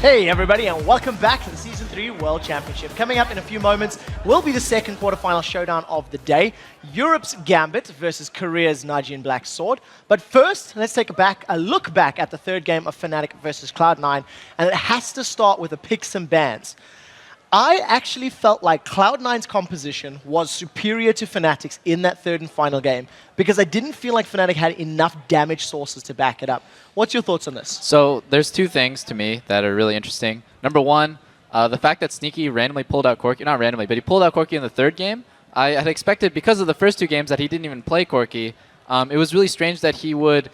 Hey everybody, and welcome back to the Season 3 World Championship. Coming up in a few moments will be the second quarterfinal showdown of the day. Europe's Gambit versus Korea's Najin Black Sword. But first, let's take a look back at the third game of Fnatic versus Cloud9, and it has to start with a picks and bans. I actually felt like Cloud9's composition was superior to Fnatic's in that third and final game because I didn't feel like Fnatic had enough damage sources to back it up. What's your thoughts on this? So there's two things to me that are really interesting. Number one, the fact that Sneaky randomly pulled out Corki, not randomly, but he pulled out Corki in the third game. I had expected, because of the first two games, that he didn't even play Corki. It was really strange that he would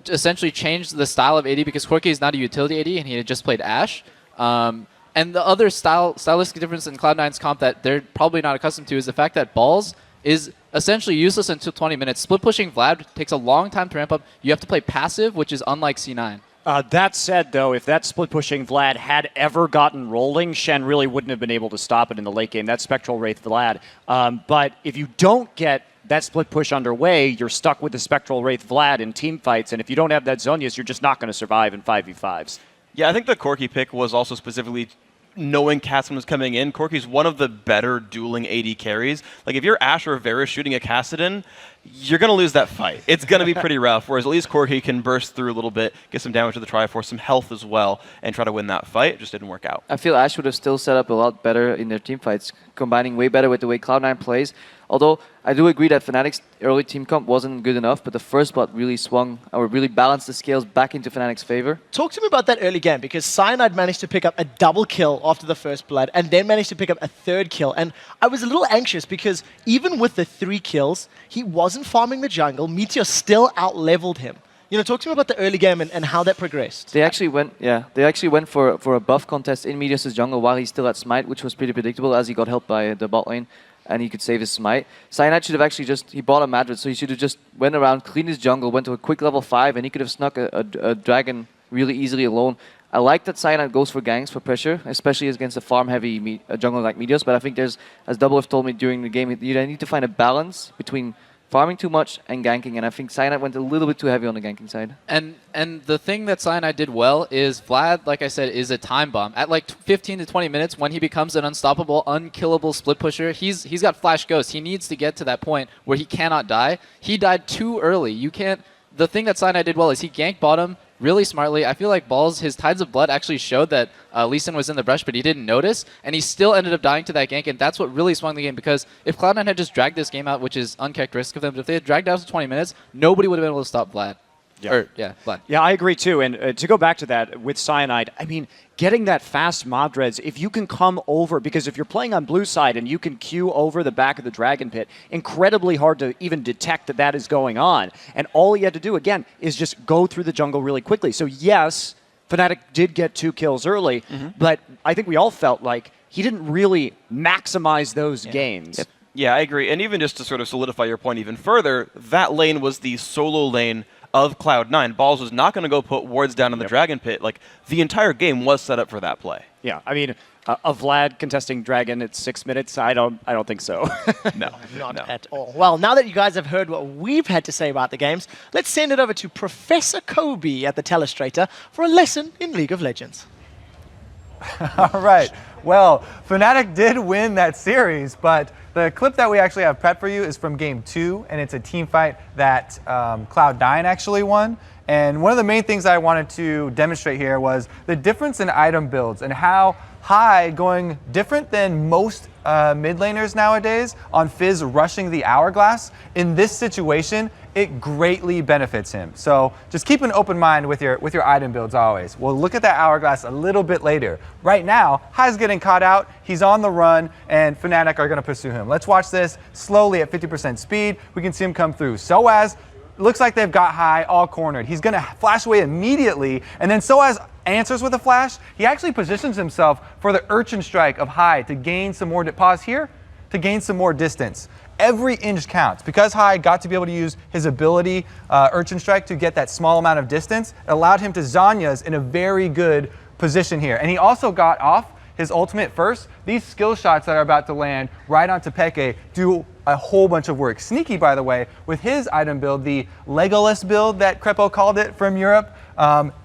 essentially change the style of AD because Corki is not a utility AD and he had just played Ashe. And the other stylistic difference in Cloud9's comp that they're probably not accustomed to is the fact that Balls is essentially useless until 20 minutes. Split pushing Vlad takes a long time to ramp up. You have to play passive, which is unlike C9. That said, though, if that split-pushing Vlad had ever gotten rolling, Shen really wouldn't have been able to stop it in the late game. That's Spectral Wraith Vlad. But if you don't get that split push underway, you're stuck with the Spectral Wraith Vlad in team fights, and if you don't have that Zhonya's, you're just not going to survive in 5v5s. Yeah, I think the Corki pick was also specifically knowing Kassadin was coming in. Corki's one of the better dueling AD carries. Like, if you're Ashe or Varus shooting a Kassadin, you're going to lose that fight. It's going to be pretty rough, whereas at least Corki can burst through a little bit, get some damage to the Triforce, some health as well, and try to win that fight. It just didn't work out. I feel Ashe would have still set up a lot better in their team fights, combining way better with the way Cloud9 plays. Although, I do agree that Fnatic's early team comp wasn't good enough, but the first spot really swung, or really balanced the scales back into Fnatic's favor. Talk to me about that early game, because Cyanide managed to pick up a double kill after the first blood, and then managed to pick up a third kill. And I was a little anxious, because even with the 3 kills, he wasn't farming the jungle. Meteor still out-leveled him. You know, talk to me about the early game and how that progressed. They actually went, for a buff contest in Meteor's jungle while he's still at Smite, which was pretty predictable as he got helped by the bot lane. And he could save his Smite. Cyanide should have actually he bought a Madrid, so he should have just went around, cleaned his jungle, went to a quick level 5, and he could have snuck a dragon really easily alone. I like that Cyanide goes for ganks for pressure, especially against a farm-heavy jungle like Meteos, but I think there's, as WF told me during the game, you need to find a balance between farming too much and ganking, and I think Cyanide went a little bit too heavy on the ganking side. And the thing that Cyanide did well is Vlad, like I said, is a time bomb. At like 15 to 20 minutes, when he becomes an unstoppable, unkillable split pusher, he's got Flash Ghost. He needs to get to that point where he cannot die. He died too early. You can't. The thing that Cyanide did well is he ganked bottom really smartly. I feel like Balls, his Tides of Blood actually showed that Lee Sin was in the brush, but he didn't notice, and he still ended up dying to that gank, and that's what really swung the game, because if Cloud9 had just dragged this game out, which is uncharacteristic of them, but if they had dragged out to 20 minutes, nobody would have been able to stop Vlad. Vlad. Yeah, I agree too. And to go back to that with Cyanide, I mean, getting that fast Madreds, if you can come over, because if you're playing on blue side and you can queue over the back of the Dragon Pit, incredibly hard to even detect that that is going on. And all he had to do, again, is just go through the jungle really quickly. So yes, Fnatic did get 2 kills early, but I think we all felt like he didn't really maximize those gains. Yep. Yeah, I agree. And even just to sort of solidify your point even further, that lane was the solo lane of Cloud9. Balls was not going to go put wards down in the Dragon Pit. Like, the entire game was set up for that play. Yeah, I mean, a Vlad contesting Dragon at 6 minutes, I don't think so. No, Not at all. Well, now that you guys have heard what we've had to say about the games, let's send it over to Professor Kobe at the Telestrator for a lesson in League of Legends. All right. Well, Fnatic did win that series, but the clip that we actually have prepped for you is from Game 2, and it's a team fight that Cloud9 actually won. And one of the main things I wanted to demonstrate here was the difference in item builds and how High going different than most mid laners nowadays on Fizz rushing the Hourglass. In this situation, it greatly benefits him. So just keep an open mind with your item builds always. We'll look at that Hourglass a little bit later. Right now, High's getting caught out, he's on the run, and Fnatic are gonna pursue him. Let's watch this slowly at 50% speed. We can see him come through. Soaz, looks like they've got High all cornered. He's gonna flash away immediately, and then Soaz answers with a flash. He actually positions himself for the Urchin Strike of High to gain some more, pause here, to gain some more distance. Every inch counts. Because High got to be able to use his ability, Urchin Strike, to get that small amount of distance, it allowed him to Zhonya's in a very good position here. And he also got off his ultimate first. These skill shots that are about to land right onto Peke do a whole bunch of work. Sneaky, by the way, with his item build, the Legolas build that Crepo called it from Europe,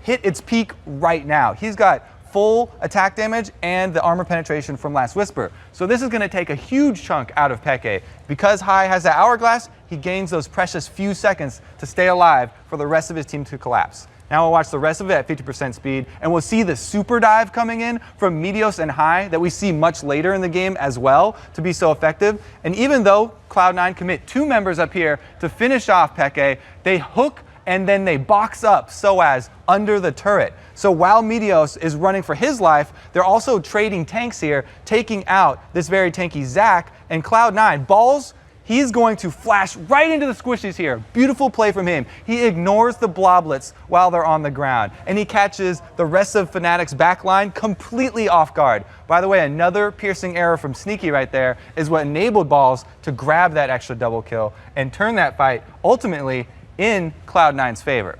hit its peak right now. He's got full attack damage and the armor penetration from Last Whisper. So this is going to take a huge chunk out of PraY. Because Hai has that hourglass, he gains those precious few seconds to stay alive for the rest of his team to collapse. Now we'll watch the rest of it at 50% speed, and we'll see the super dive coming in from Meteos and Hai that we see much later in the game as well to be so effective. And even though Cloud9 commit 2 members up here to finish off PraY, they hook and then they box up Soaz under the turret. So while Meteos is running for his life, they're also trading tanks here, taking out this very tanky Zac, and Cloud9, Balls, he's going to flash right into the squishies here. Beautiful play from him. He ignores the bloblets while they're on the ground, and he catches the rest of Fnatic's backline completely off guard. By the way, another piercing arrow from Sneaky right there is what enabled Balls to grab that extra double kill and turn that fight ultimately in Cloud9's favor.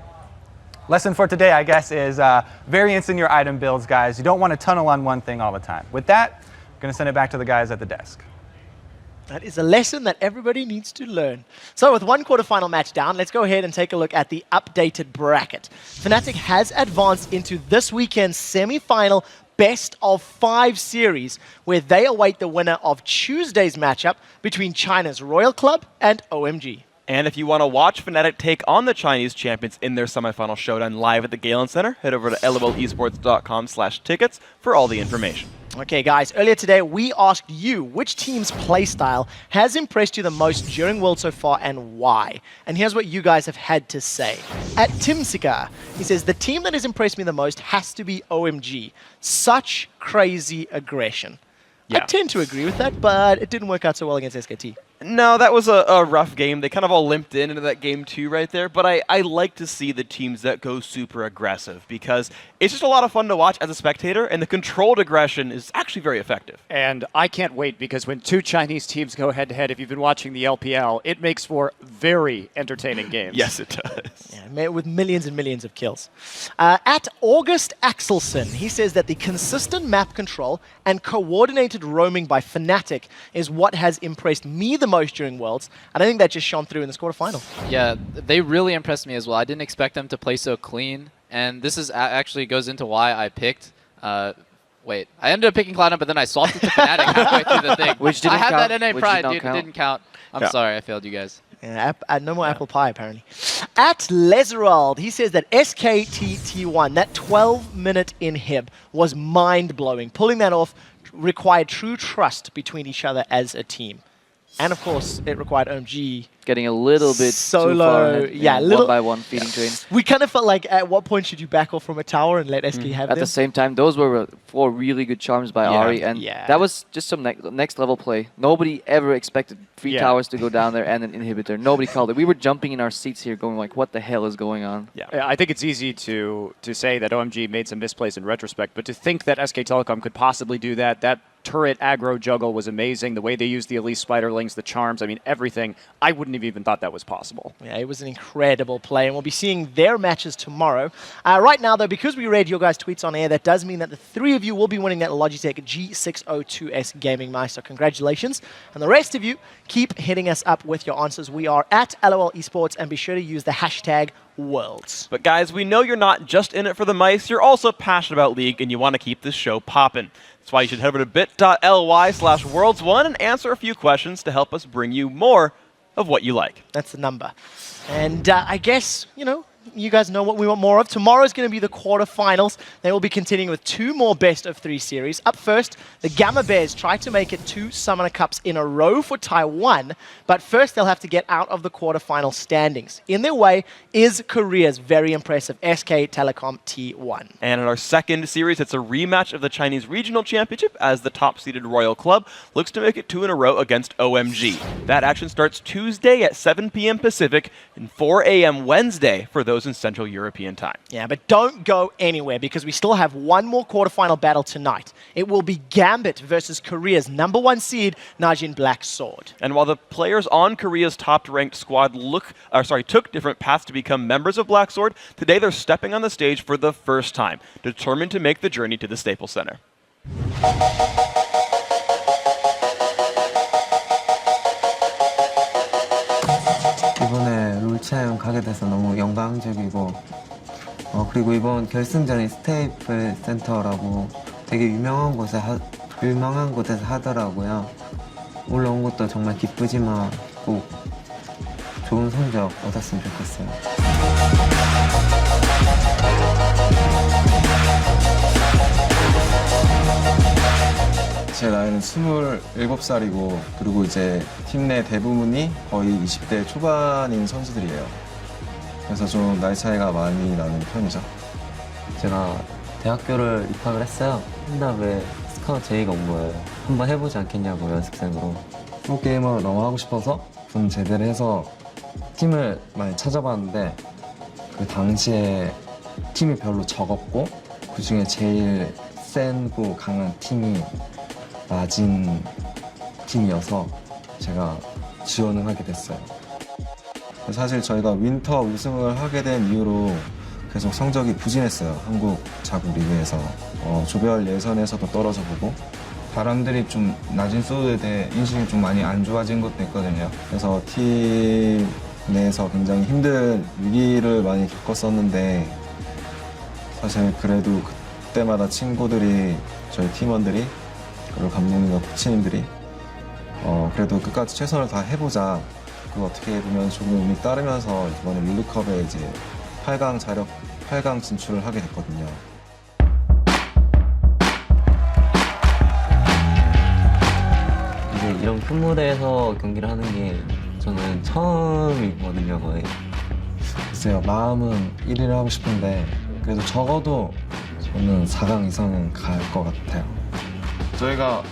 Lesson for today, I guess, is variance in your item builds, guys. You don't want to tunnel on one thing all the time. With that, I'm going to send it back to the guys at the desk. That is a lesson that everybody needs to learn. So with one quarterfinal match down, let's go ahead and take a look at the updated bracket. Fnatic has advanced into this weekend's semi-final best of 5 series, where they await the winner of Tuesday's matchup between China's Royal Club and OMG. And if you want to watch Fnatic take on the Chinese champions in their semifinal showdown live at the Galen Center, head over to lolesports.com/tickets for all the information. Okay, guys, earlier today we asked you which team's playstyle has impressed you the most during World so far and why. And here's what you guys have had to say. At Timsika, he says, the team that has impressed me the most has to be OMG. Such crazy aggression. I tend to agree with that, but it didn't work out so well against SKT. No, that was a rough game. They kind of all limped into that game too right there. But I like to see the teams that go super aggressive because it's just a lot of fun to watch as a spectator, and the controlled aggression is actually very effective. And I can't wait because when 2 Chinese teams go head-to-head, if you've been watching the LPL, it makes for very entertaining games. Yes, it does. Yeah, with millions and millions of kills. At August Axelson, he says that the consistent map control and coordinated roaming by Fnatic is what has impressed me the most during Worlds, and I think that just shone through in this quarterfinal. Yeah, they really impressed me as well. I didn't expect them to play so clean, and this is actually goes into why I picked. Wait, I ended up picking Cloud9, but then I swapped it to Fnatic halfway through the thing. Which didn't I had count. that NA Which pride, did dude. not It didn't count. I'm sorry, I failed you guys. Yeah, no more apple pie, apparently. At Lezerald, he says that SKTT1, that 12-minute inhib, was mind-blowing. Pulling that off required true trust between each other as a team. And of course, it required OMG Getting a little bit solo, too far ahead, yeah, one by one feeding train. We kind of felt like, at what point should you back off from a tower and let SK have At them? the same time, those were 4 really good charms by Ari, and that was just some next level play. Nobody ever expected 3 towers to go down there and an inhibitor. Nobody called it. We were jumping in our seats here going like, what the hell is going on? Yeah, I think it's easy to say that OMG made some misplays in retrospect, but to think that SK Telecom could possibly do that turret aggro juggle was amazing. The way they used the Elise Spiderlings, the charms, I mean, everything. I wouldn't have even thought that was possible. Yeah, it was an incredible play, and we'll be seeing their matches tomorrow. Right now, though, because we read your guys' tweets on air, that does mean that the 3 of you will be winning that Logitech G602S gaming mouse, so congratulations. And the rest of you, keep hitting us up with your answers. We are at LOL Esports, and be sure to use the hashtag Worlds. But guys, we know you're not just in it for the mice, you're also passionate about League, and you want to keep this show popping. That's why you should head over to bit.ly/worlds1 and answer a few questions to help us bring you more of what you like. That's the number. And I guess, you guys know what we want more of. Tomorrow's going to be the quarterfinals. They will be continuing with 2 more best-of-3 series. Up first, the Gamma Bears try to make it 2 Summoner Cups in a row for Taiwan, but first they'll have to get out of the quarterfinal standings. In their way is Korea's very impressive SK Telecom T1. And in our second series, it's a rematch of the Chinese Regional Championship as the top-seeded Royal Club looks to make it 2 in a row against OMG. That action starts Tuesday at 7 p.m. Pacific and 4 a.m. Wednesday for those in Central European time. Yeah, but don't go anywhere because we still have 1 more quarterfinal battle tonight. It will be Gambit versus Korea's #1 seed, Najin Black Sword. And while the players on Korea's top-ranked squad took different paths to become members of Black Sword, today they're stepping on the stage for the first time, determined to make the journey to the Staples Center. 이번에 롤챔 가게 돼서 너무 영광적이고 그리고 이번 결승전이 스테이플 센터라고 되게 유명한 곳에서 하더라고요. 올라온 것도 정말 기쁘지만 꼭 좋은 성적 얻었으면 좋겠어요. 제 나이는 27살이고 그리고 이제 팀 내 대부분이 거의 20대 초반인 선수들이에요. 그래서 좀 나이 차이가 많이 나는 편이죠. 제가 대학교를 입학을 했어요. 한다음에 스카우트 제의가 온 거예요. 한번 해보지 않겠냐고 연습생으로. 프로게이머를 너무 하고 싶어서 좀 제대를 해서 팀을 많이 찾아봤는데 그 당시에 팀이 별로 적었고 그 중에 제일 센고 강한 팀이 나진 팀이어서 제가 지원을 하게 됐어요. 사실 저희가 윈터 우승을 하게 된 이후로 계속 성적이 부진했어요. 한국 자국 리그에서 조별 예선에서도 떨어져 보고 사람들이 좀 나진 소드에 대해 인식이 좀 많이 안 좋아진 것도 있거든요. 그래서 팀 내에서 굉장히 힘든 위기를 많이 겪었었는데 사실 그래도 그때마다 친구들이 저희 팀원들이 그리고 감독님과 코치님들이 그래도 끝까지 최선을 다 해보자. 그 어떻게 보면 조금 의미 따르면서 이번에 롤드컵에 이제 8강 진출을 하게 됐거든요. 이제 이런 큰 무대에서 경기를 하는 게 저는 처음이거든요, 거의. 글쎄요, 마음은 1위를 하고 싶은데 그래도 적어도 저는 4강 이상은 갈 것 같아요. 저희가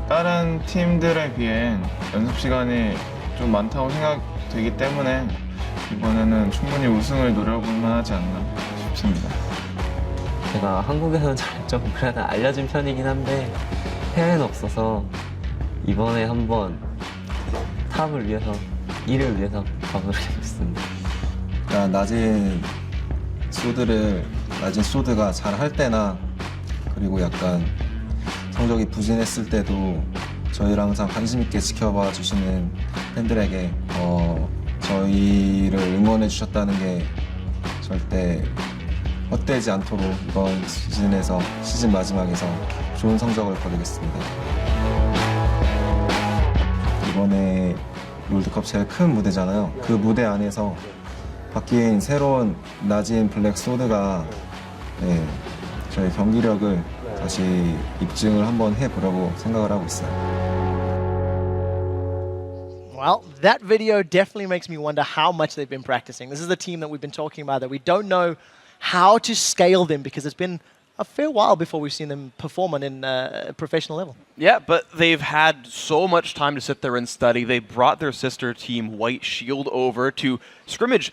다른 팀들에 비해 연습 시간이 좀 많다고 생각되기 때문에 이번에는 충분히 우승을 노려볼 만하지 않나 싶습니다. 제가 한국에서는 좀 그래도 알려진 편이긴 한데 해외는 없어서 이번에 한번 탑을 위해서 1위를 위해서 가보도록 하겠습니다. 그러니까 낮은 소드가 잘 할 때나 그리고 약간 성적이 부진했을 때도 저희를 항상 관심 있게 지켜봐 주시는 팬들에게 저희를 응원해 주셨다는 게 절대 헛되지 않도록 이번 시즌 마지막에서 좋은 성적을 거두겠습니다. 이번에 롤드컵 제일 큰 무대잖아요. 그 무대 안에서 바뀐 새로운 나진 블랙 소드가 저희 경기력을 다시 입증을 한번 해보려고 생각을 하고 있어요. Well, that video definitely makes me wonder how much they've been practicing. This is the team that we've been talking about that we don't know how to scale them because it's been a fair while before we've seen them perform on a professional level. Yeah, but they've had so much time to sit there and study. They brought their sister team White Shield over to scrimmage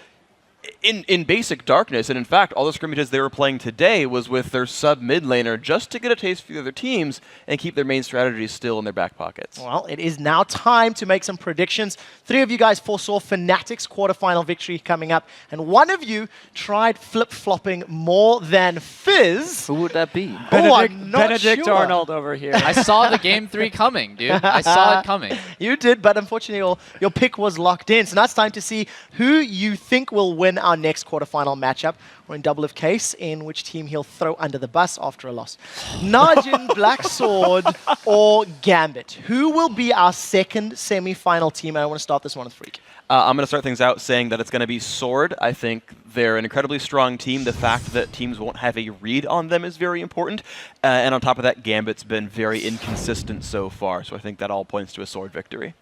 in basic darkness, and in fact, all the scrimmages they were playing today was with their sub-mid laner just to get a taste for the other teams and keep their main strategies still in their back pockets. Well, it is now time to make some predictions. 3 of you guys foresaw Fnatic's quarterfinal victory coming up, and 1 of you tried flip-flopping more than Fizz. Who would that be? Benedict sure. Arnold over here. I saw the game 3 coming, dude. I saw it coming. You did, but unfortunately your pick was locked in. So now it's time to see who you think will win our next quarterfinal matchup. We're in double of case in which team he'll throw under the bus after a loss. Najin, Black Sword, or Gambit. Who will be our second semi-final team? I want to start this one with Freak. I'm going to start things out saying that it's going to be Sword. I think they're an incredibly strong team. The fact that teams won't have a read on them is very important. And on top of that, Gambit's been very inconsistent so far. So I think that all points to a Sword victory.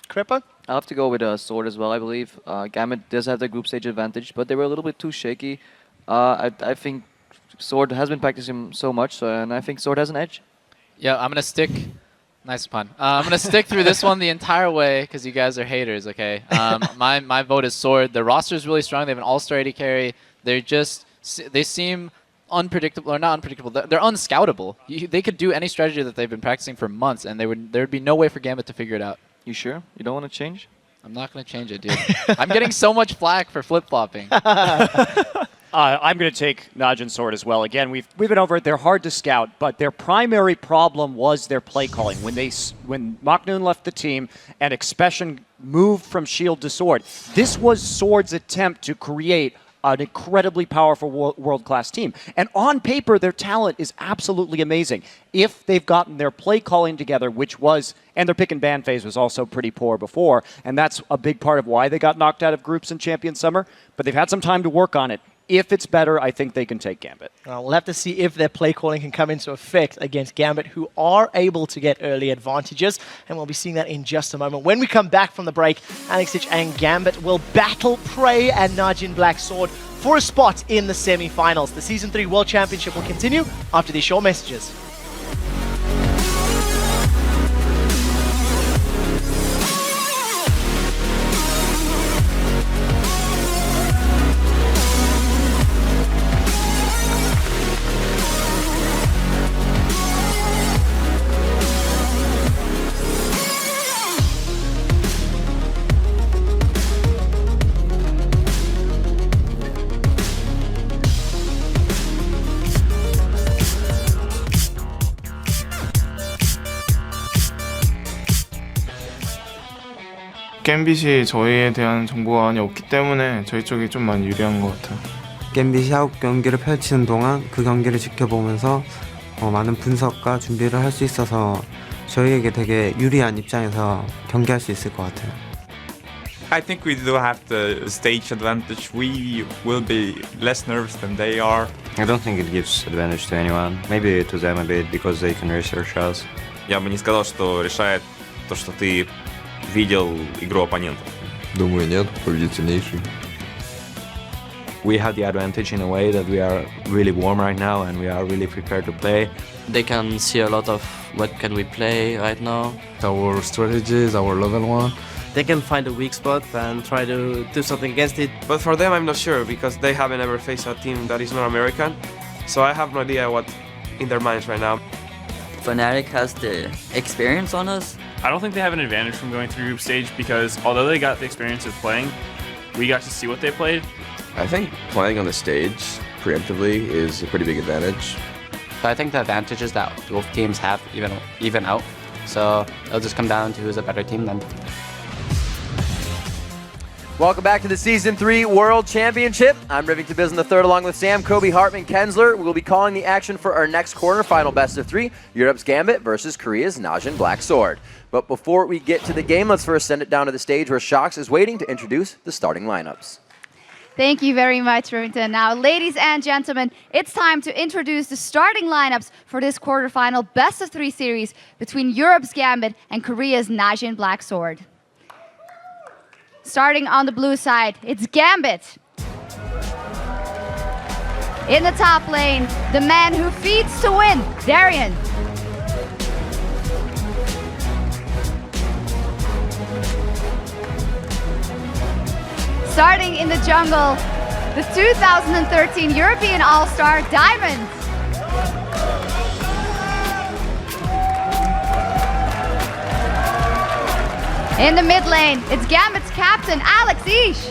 Crippo? I'll have to go with a Sword as well, I believe. Gambit does have the group stage advantage, but they were a little bit too shaky. I think Sword has been practicing so much, and I think Sword has an edge. Yeah, I'm going to stick... Nice pun. I'm going to stick through this one the entire way because you guys are haters, okay? My vote is Sword. The roster is really strong. They have an all-star AD carry. They seem unpredictable, or not unpredictable. They're unscoutable. They could do any strategy that they've been practicing for months, and there'd be no way for Gambit to figure it out. You sure? You don't want to change? I'm not going to change it, dude. I'm getting so much flack for flip-flopping. I'm going to take Najin Sword as well. Again, we've been over it. They're hard to scout, but their primary problem was their play calling. When Nagne left the team and Expession moved from Shield to Sword, this was Sword's attempt to create an incredibly powerful world-class team. And on paper, their talent is absolutely amazing. If they've gotten their play calling together, which was, and their pick and ban phase was also pretty poor before, and that's a big part of why they got knocked out of groups in Champion Summer, but they've had some time to work on it. If it's better, I think they can take Gambit. We'll have to see if their play calling can come into effect against Gambit, who are able to get early advantages, and we'll be seeing that in just a moment. When we come back from the break, Alexich and Gambit will battle PraY and Najin Black Sword for a spot in the semi-finals. The Season 3 World Championship will continue after these short messages. 갬빗이 저희에 대한 정보가 많이 없기 때문에 저희 쪽이 좀 많이 유리한 것 같아요. 갬빗이 아웃 경기를 펼치는 동안 그 경기를 지켜보면서 많은 분석과 준비를 할 수 있어서 저희에게 되게 유리한 입장에서 경기할 수 있을 것 같아요. I think we do have the stage advantage. We will be less nervous than they are. I don't think it gives advantage to anyone. Maybe to them a bit because they can research us. Я бы не сказал, что решает то, что ты видел игру оппонента. Думаю, нет, победит сильнейший. We have the advantage in a way that we are really warm right now and we are really prepared to play. They can see a lot of what can we play right now. Our strategies, our level 1. They can find a weak spot and try to do something against it. But for them, I'm not sure because they haven't ever faced a team that is not American. So I have no idea what in their minds right now. Fnatic has the experience on us. I don't think they have an advantage from going through group stage because although they got the experience of playing, we got to see what they played. I think playing on the stage preemptively is a pretty big advantage. So I think the advantage is that both teams have even out. So it'll just come down to who's a better team then. Welcome back to the Season 3 World Championship. I'm Rivington Biz in the third along with Sam, Kobe, Hartman, Kensler. We'll be calling the action for our next quarterfinal best of 3, Europe's Gambit versus Korea's Najin Black Sword. But before we get to the game, let's first send it down to the stage where Shox is waiting to introduce the starting lineups. Thank you very much, Rivington. Now, ladies and gentlemen, it's time to introduce the starting lineups for this quarterfinal best of 3 series between Europe's Gambit and Korea's Najin Black Sword. Starting on the blue side, it's Gambit. In the top lane, the man who feeds to win, Darien. Starting in the jungle, the 2013 European All-Star, Diamond. In the mid lane, it's Gambit's captain, Alex Ish.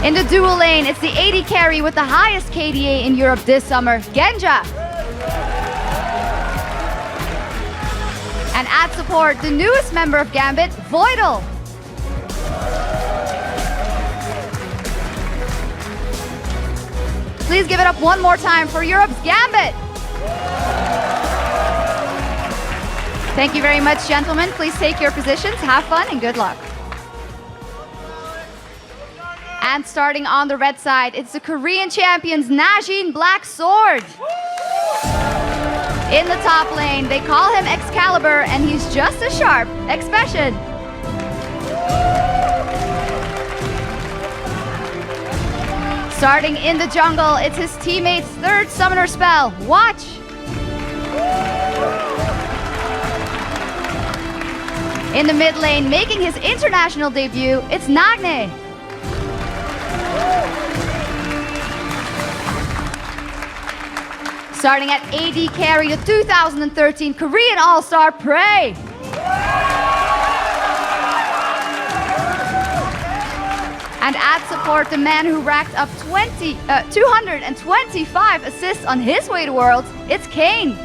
In the dual lane, it's the AD carry with the highest KDA in Europe this summer, Genja. And at support, the newest member of Gambit, Voidle. Please give it up one more time for Europe's Gambit. Thank you very much, gentlemen. Please take your positions, have fun, and good luck. And starting on the red side, it's the Korean champions, Najin Black Sword. In the top lane, they call him Excalibur, and he's just as sharp, Expession. Starting in the jungle, it's his teammate's third summoner spell, Watch. In the mid lane, making his international debut, it's Nagne. Starting at AD carry, the 2013 Korean All-Star, PraY. And at support, the man who racked up 225 assists on his way to Worlds, it's Cain.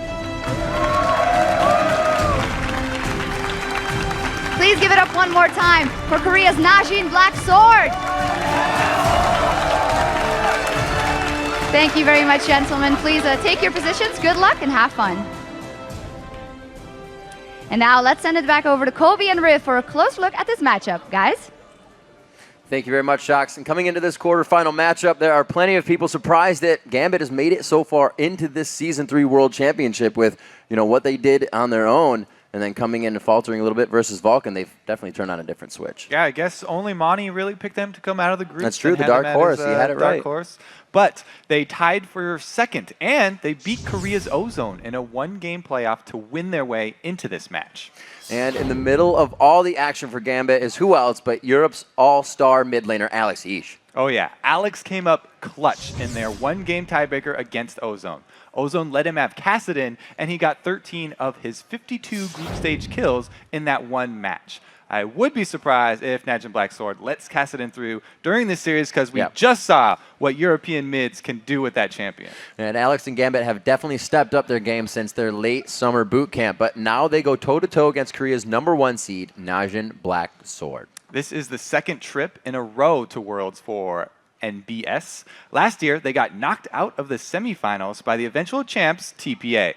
Please give it up one more time for Korea's Najin Black Sword. Thank you very much, gentlemen. Please take your positions. Good luck and have fun. And now let's send it back over to Kobe and Riv for a close look at this matchup, guys. Thank you very much, Shox. And coming into this quarterfinal matchup, there are plenty of people surprised that Gambit has made it so far into this Season 3 World Championship with, what they did on their own, and then coming in and faltering a little bit versus Vulcan. They've definitely turned on a different switch. Yeah, I guess only Monty really picked them to come out of the group. That's true, the dark horse. He had it right. Dark horse. But they tied for second, and they beat Korea's Ozone in a one-game playoff to win their way into this match. And in the middle of all the action for Gambit is who else but Europe's all-star mid laner, Alex Ish. Oh yeah, Alex came up clutch in their one-game tiebreaker against Ozone. Ozone let him have Kassadin, and he got 13 of his 52 group stage kills in that one match. I would be surprised if Najin Black Sword lets Kassadin through during this series because we just saw what European mids can do with that champion. And Alex and Gambit have definitely stepped up their game since their late summer boot camp, but now they go toe-to-toe against Korea's #1 seed, Najin Black Sword. This is the second trip in a row to Worlds for NBS. Last year, they got knocked out of the semifinals by the eventual champs, TPA.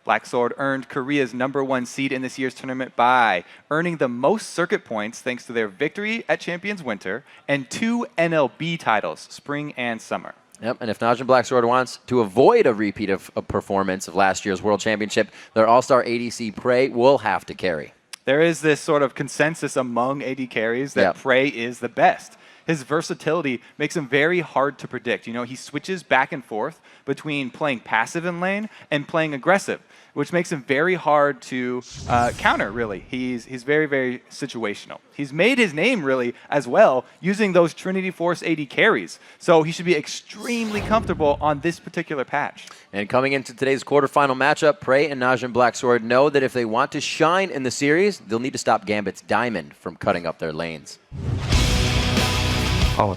Black Sword earned Korea's #1 seed in this year's tournament by earning the most circuit points thanks to their victory at Champions Winter and 2 NLB titles, Spring and Summer. Yep, and if Najin Black Sword wants to avoid a repeat of a performance of last year's World Championship, their all-star ADC PraY will have to carry. There is this sort of consensus among AD carries that PraY is the best. His versatility makes him very hard to predict. He switches back and forth between playing passive in lane and playing aggressive, which makes him very hard to counter, really. He's very, very situational. He's made his name, really, as well, using those Trinity Force AD carries. So he should be extremely comfortable on this particular patch. And coming into today's quarterfinal matchup, PraY and Najin Black Sword know that if they want to shine in the series, they'll need to stop Gambit's Diamond from cutting up their lanes.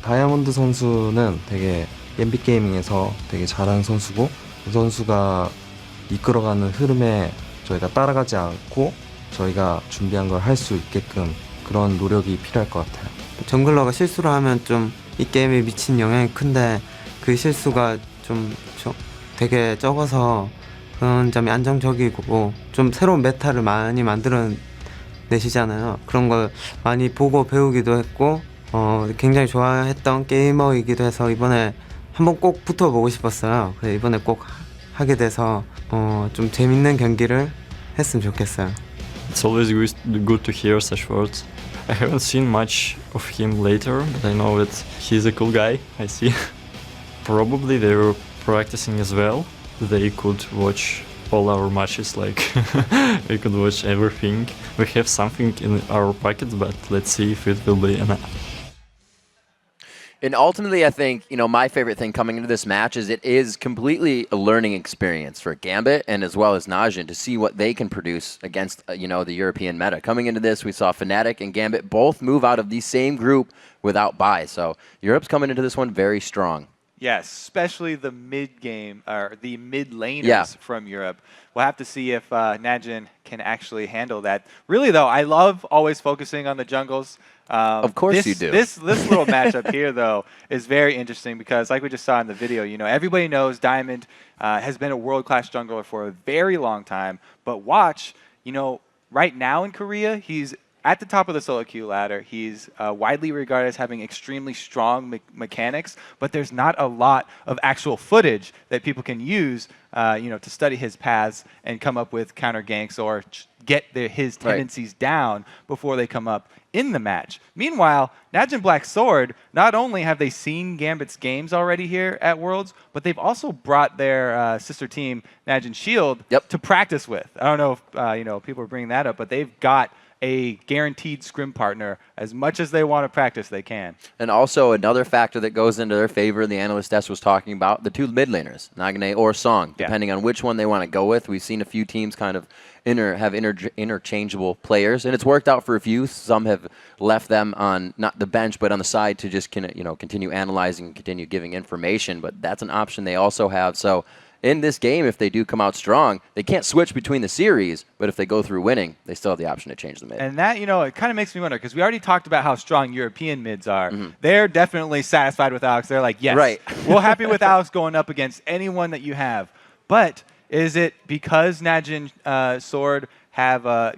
다이아몬드 선수는 되게 갬빗 게이밍에서 되게 잘하는 선수고 그 선수가 이끌어가는 흐름에 저희가 따라가지 않고 저희가 준비한 걸 할 수 있게끔 그런 노력이 필요할 것 같아요. 정글러가 실수를 하면 좀 이 게임에 미친 영향이 큰데 그 실수가 좀 되게 적어서 그런 점이 안정적이고 좀 새로운 메타를 많이 만들어내시잖아요. 그런 걸 많이 보고 배우기도 했고 굉장히 좋아했던 게이머이기도 해서 이번에 한번 꼭 붙어보고 싶었어요. 그래서 이번에 꼭 하게 돼서 좀 재밌는 경기를 했으면 좋겠어요. It's always good to hear such words. I haven't seen much of him later, but I know that he's a cool guy, I see. Probably they were practicing as well. They could watch all our matches, like we could watch everything. We have something in our pocket, but let's see if it will be enough. And ultimately, I think, my favorite thing coming into this match is it is completely a learning experience for Gambit and as well as Najin to see what they can produce against, the European meta. Coming into this, we saw Fnatic and Gambit both move out of the same group without buy. So Europe's coming into this one very strong. Yes, especially the mid-game, or the mid-laners from Europe. We'll have to see if Najin can actually handle that. Really, though, I love always focusing on the jungles. Of course you do. This little matchup here, though, is very interesting because, like we just saw in the video, everybody knows Diamond has been a world-class jungler for a very long time. But watch, right now in Korea, he's at the top of the solo queue ladder. He's widely regarded as having extremely strong mechanics, but there's not a lot of actual footage that people can use, to study his paths and come up with counter ganks or get his tendencies down before they come up in the match. Meanwhile, Najin Black Sword, not only have they seen Gambit's games already here at Worlds, but they've also brought their sister team, Najin Shield, to practice with. I don't know if people are bringing that up, but they've got a guaranteed scrim partner. As much as they want to practice, they can. And also another factor that goes into their favor, the analyst desk was talking about, the two mid laners, Nagne or Song, depending on which one they want to go with. We've seen a few teams kind of have interchangeable players, and it's worked out for a few. Some have left them on not the bench, but on the side to just continue analyzing and continue giving information. But that's an option they also have. So in this game, if they do come out strong, they can't switch between the series, but if they go through winning, they still have the option to change the mid. And that, it kind of makes me wonder, because we already talked about how strong European mids are. They're definitely satisfied with Alex. They're like, yes, Right. we're happy with Alex going up against anyone that you have. But is it because Najin Sword have,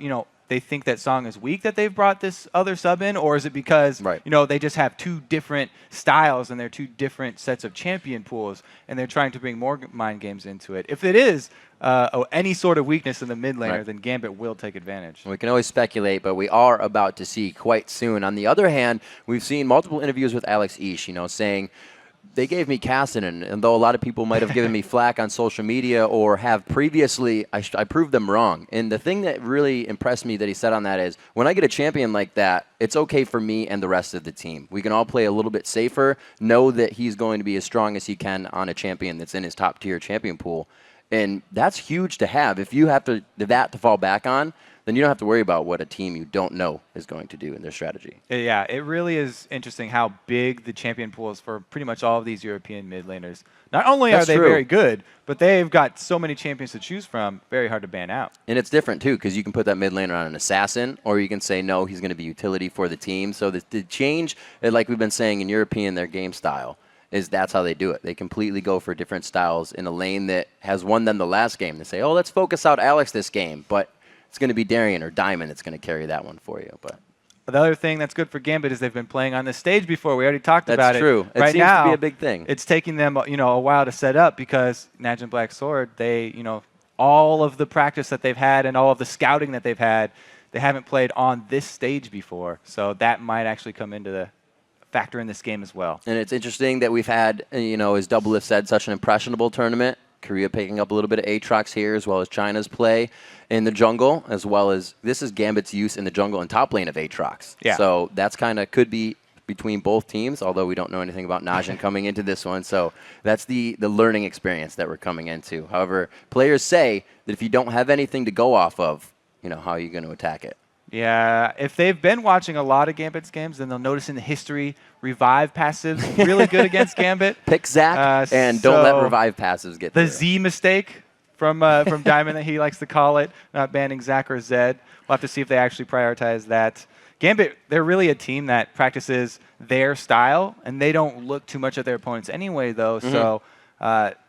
they think that Song is weak that they've brought this other sub in, or is it because they just have two different styles and they're two different sets of champion pools and they're trying to bring more mind games into it? If it is any sort of weakness in the mid laner, then Gambit will take advantage. We can always speculate, but we are about to see quite soon. On the other hand, we've seen multiple interviews with Alex Ish, saying, they gave me Cassidy, and though a lot of people might have given me flack on social media or have previously, I proved them wrong. And the thing that really impressed me that he said on that is, when I get a champion like that, it's okay for me and the rest of the team. We can all play a little bit safer, know that he's going to be as strong as he can on a champion that's in his top tier champion pool. And that's huge to have. If you have that to fall back on, then you don't have to worry about what a team you don't know is going to do in their strategy. Yeah, it really is interesting how big the champion pool is for pretty much all of these European mid laners. Not only are they very good, but they've got so many champions to choose from, very hard to ban out. And it's different, too, because you can put that mid laner on an assassin, or you can say, no, he's going to be utility for the team. So the change, like we've been saying in European, their game style, is that's how they do it. They completely go for different styles in a lane that has won them the last game. They say, oh, let's focus out Alex this game, but it's going to be Darien or Diamond that's going to carry that one for you. But the other thing that's good for Gambit is they've been playing on this stage before. We already talked about it. That's true. It right seems now, to be a big thing. It's taking them, a while to set up because Najin Black Sword, they, all of the practice that they've had and all of the scouting that they've had, they haven't played on this stage before. So that might actually come into the factor in this game as well. And it's interesting that we've had, as Doublelift said, such an impressionable tournament. Korea picking up a little bit of Aatrox here, as well as China's play in the jungle, as well as this is Gambit's use in the jungle and top lane of Aatrox. Yeah. So that's kind of could be between both teams, although we don't know anything about Najin coming into this one. So that's the learning experience that we're coming into. However, players say that if you don't have anything to go off of, how are you going to attack it? Yeah, if they've been watching a lot of Gambit's games, then they'll notice in the history, revive passives really good against Gambit. Pick Zach and don't let revive passives get the through. Z mistake from Diamond that he likes to call it, not banning Zach or Zed. We'll have to see if they actually prioritize that. Gambit, they're really a team that practices their style, and they don't look too much at their opponents anyway, though. So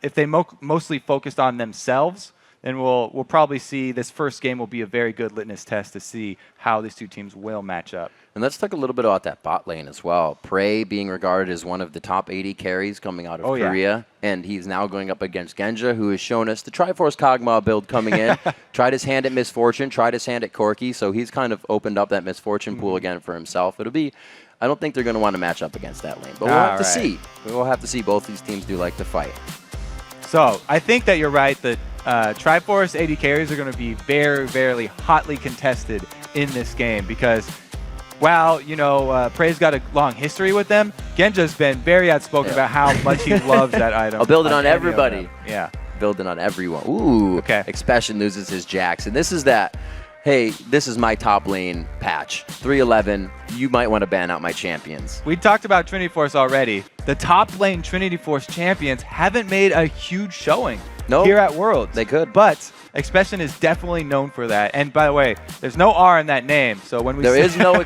if they mostly focused on themselves, then we'll probably see this first game will be a very good litmus test to see how these two teams will match up. And let's talk a little bit about that bot lane as well. PraY being regarded as one of the top 80 carries coming out of Korea. And he's now going up against Genja, who has shown us the Triforce Kog'Maw build coming in. Tried his hand at Misfortune, tried his hand at Corki. So he's kind of opened up that Misfortune pool again for himself. It'll be, I don't think they're going to want to match up against that lane. But we'll have to see. We'll have to see. Both these teams do like to fight. So I think that you're right. The Triforce 80 carries are going to be very, very hotly contested in this game because while, PraY's got a long history with them, Genja's been very outspoken about how much he loves that item. I'll build it on everybody. Yeah. Build it on everyone. Ooh. Okay. Expession loses his Jax. And this is that, hey, this is my top lane patch. 311, you might want to ban out my champions. We talked about Trinity Force already. The top lane Trinity Force champions haven't made a huge showing here at Worlds. They could. But Expession is definitely known for that. And by the way, there's no R in that name. So when we There say is no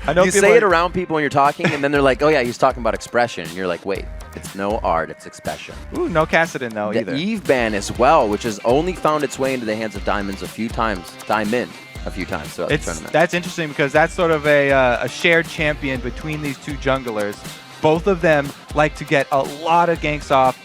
I know you say it around people when you're talking, and then they're like, oh yeah, he's talking about Expression. And you're like, wait, it's no art, it's Expession. Ooh, no Cassidy though the either. Eve ban as well, which has only found its way into the hands of Diamonds a few times throughout the tournament. That's interesting because that's sort of a shared champion between these two junglers. Both of them like to get a lot of ganks off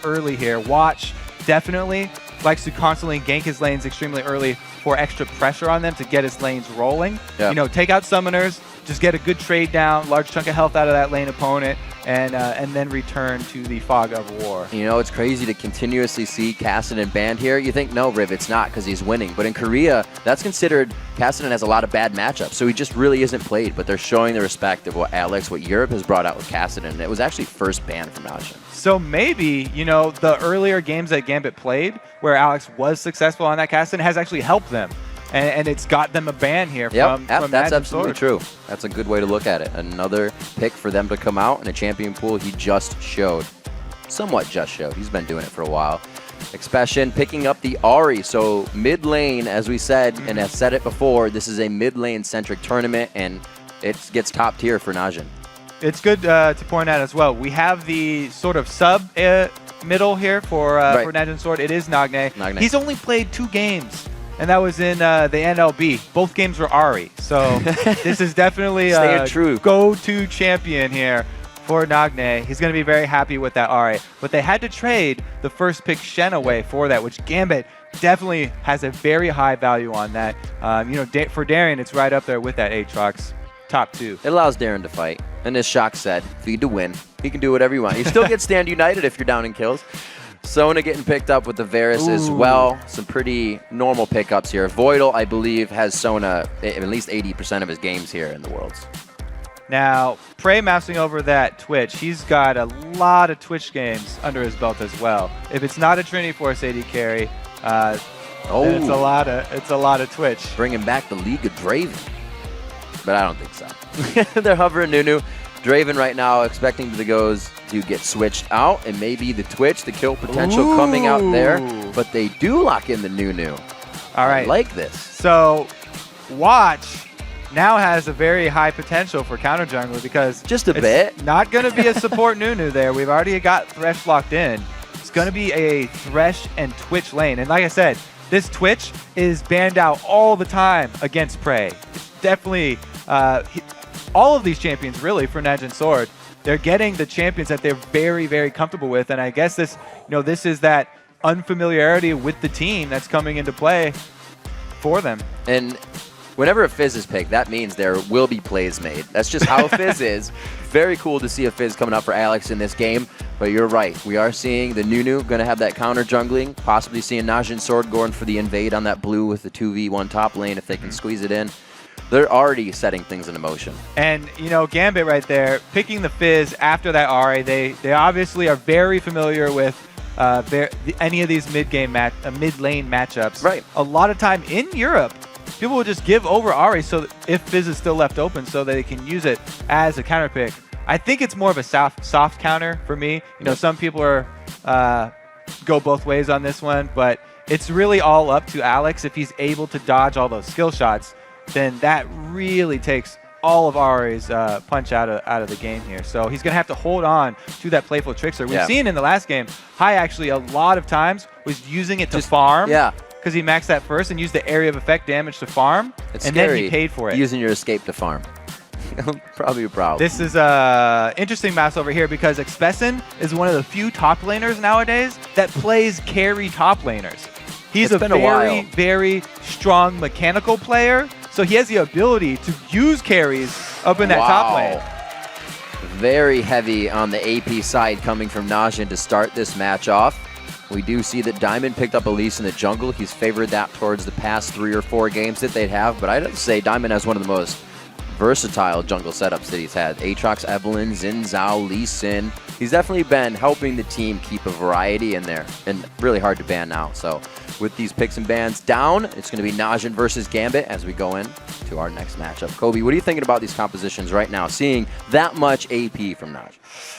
early here. Watch definitely likes to constantly gank his lanes extremely early for extra pressure on them to get his lanes rolling. Yeah. Take out summoners, just get a good trade down, large chunk of health out of that lane opponent, and then return to the fog of war. It's crazy to continuously see Cassidy banned here. You think, no, Riv, it's not because he's winning. But in Korea, that's considered Cassidy has a lot of bad matchups. So he just really isn't played. But they're showing the respect of what Europe has brought out with Cassidy. And it was actually first ban from Najin. So maybe, the earlier games that Gambit played, where Alex was successful on that Cassidy, has actually helped them. And it's got them a ban here from that's Najin absolutely Sword. true. That's a good way to look at it. Another pick for them to come out in a champion pool he just showed. somewhat just showed. He's been doing it for a while. Expession picking up the Ahri. So mid lane, as we said, and have said it before, this is a mid lane centric tournament, and it gets top tier for Najin. It's good to point out as well. We have the sort of sub middle here for Najin Sword. It is Nagne. He's only played 2 games, and that was in the NLB. Both games were Ahri. So this is definitely a go-to champion here for Nagne. He's going to be very happy with that Ahri. But they had to trade the first pick Shen away for that, which Gambit definitely has a very high value on that. For Darien, it's right up there with that Aatrox top 2. It allows Darien to fight. And as Shock said, feed to win. He can do whatever you want. You still get stand united if you're down in kills. Sona getting picked up with the Varus as well. Some pretty normal pickups here. Voidle, I believe, has Sona at least 80% of his games here in the Worlds. Now, PraY mousing over that Twitch. He's got a lot of Twitch games under his belt as well. If it's not a Trinity Force AD carry, then it's a lot of Twitch. Bringing back the League of Draven. But I don't think so. They're hovering Nunu. Draven right now expecting the goes to get switched out, and maybe the Twitch, the kill potential coming out there. But they do lock in the Nunu. All right. I like this. So, Watch now has a very high potential for counter jungler because just a bit. Not going to be a support Nunu there. We've already got Thresh locked in. It's going to be a Thresh and Twitch lane. And like I said, this Twitch is banned out all the time against PraY. It's definitely all of these champions really for Najin Sword. They're getting the champions that they're very, very comfortable with. And I guess this, this is that unfamiliarity with the team that's coming into play for them. And whenever a Fizz is picked, that means there will be plays made. That's just how Fizz is. Very cool to see a Fizz coming up for Alex in this game. But you're right. We are seeing the Nunu going to have that counter jungling. Possibly seeing Najin Sword going for the invade on that blue with the 2v1 top lane if they can squeeze it in. They're already setting things into motion. And, Gambit right there, picking the Fizz after that Ahri, they obviously are very familiar with any of these mid-lane matchups. Right. A lot of time in Europe, people will just give over Ahri so that if Fizz is still left open so they can use it as a counter pick. I think it's more of a soft counter for me. Some people are go both ways on this one, but it's really all up to Alex. If he's able to dodge all those skill shots, then that really takes all of Ahri's punch out of the game here. So he's going to have to hold on to that playful trickster. We've seen in the last game, Hai actually a lot of times was using it to farm. Yeah. Because he maxed that first and used the area of effect damage to farm, it's and scary then he paid for it. Using your escape to farm. Probably a problem. This is interesting mouse over here because Expession is one of the few top laners nowadays that plays carry top laners. He's a very strong mechanical player, so he has the ability to use carries up in that top lane. Very heavy on the AP side coming from Najin to start this match off. We do see that Diamond picked up Elise in the jungle. He's favored that towards the past 3 or 4 games that they'd have, but I'd have to say Diamond has one of the most versatile jungle setups that he's had. Aatrox, Evelynn, Xin Zhao, Lee Sin. He's definitely been helping the team keep a variety in there, and really hard to ban now. So with these picks and bans down, it's going to be Najin versus Gambit as we go in to our next matchup. Kobe, what are you thinking about these compositions right now, seeing that much AP from Najin?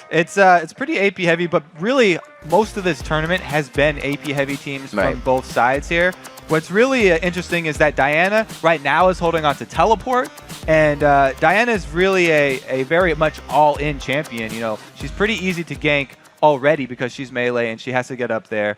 It's pretty AP heavy, but really most of this tournament has been AP heavy teams from both sides here. What's really interesting is that Diana right now is holding on to teleport, and Diana is really a very much all-in champion. She's pretty easy to gank already because she's melee and she has to get up there.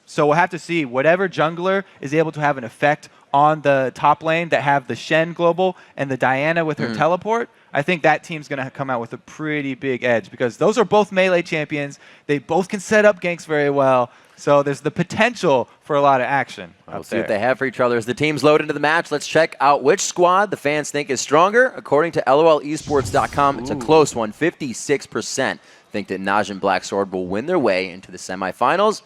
So we'll have to see whatever jungler is able to have an effect on the top lane that have the Shen global and the Diana with her teleport. I think that team's going to come out with a pretty big edge because those are both melee champions. They both can set up ganks very well. So there's the potential for a lot of action. We'll see what they have for each other as the teams load into the match. Let's check out which squad the fans think is stronger. According to LOLesports.com, it's a close one. 56% think that Najin Black Sword will win their way into the semifinals.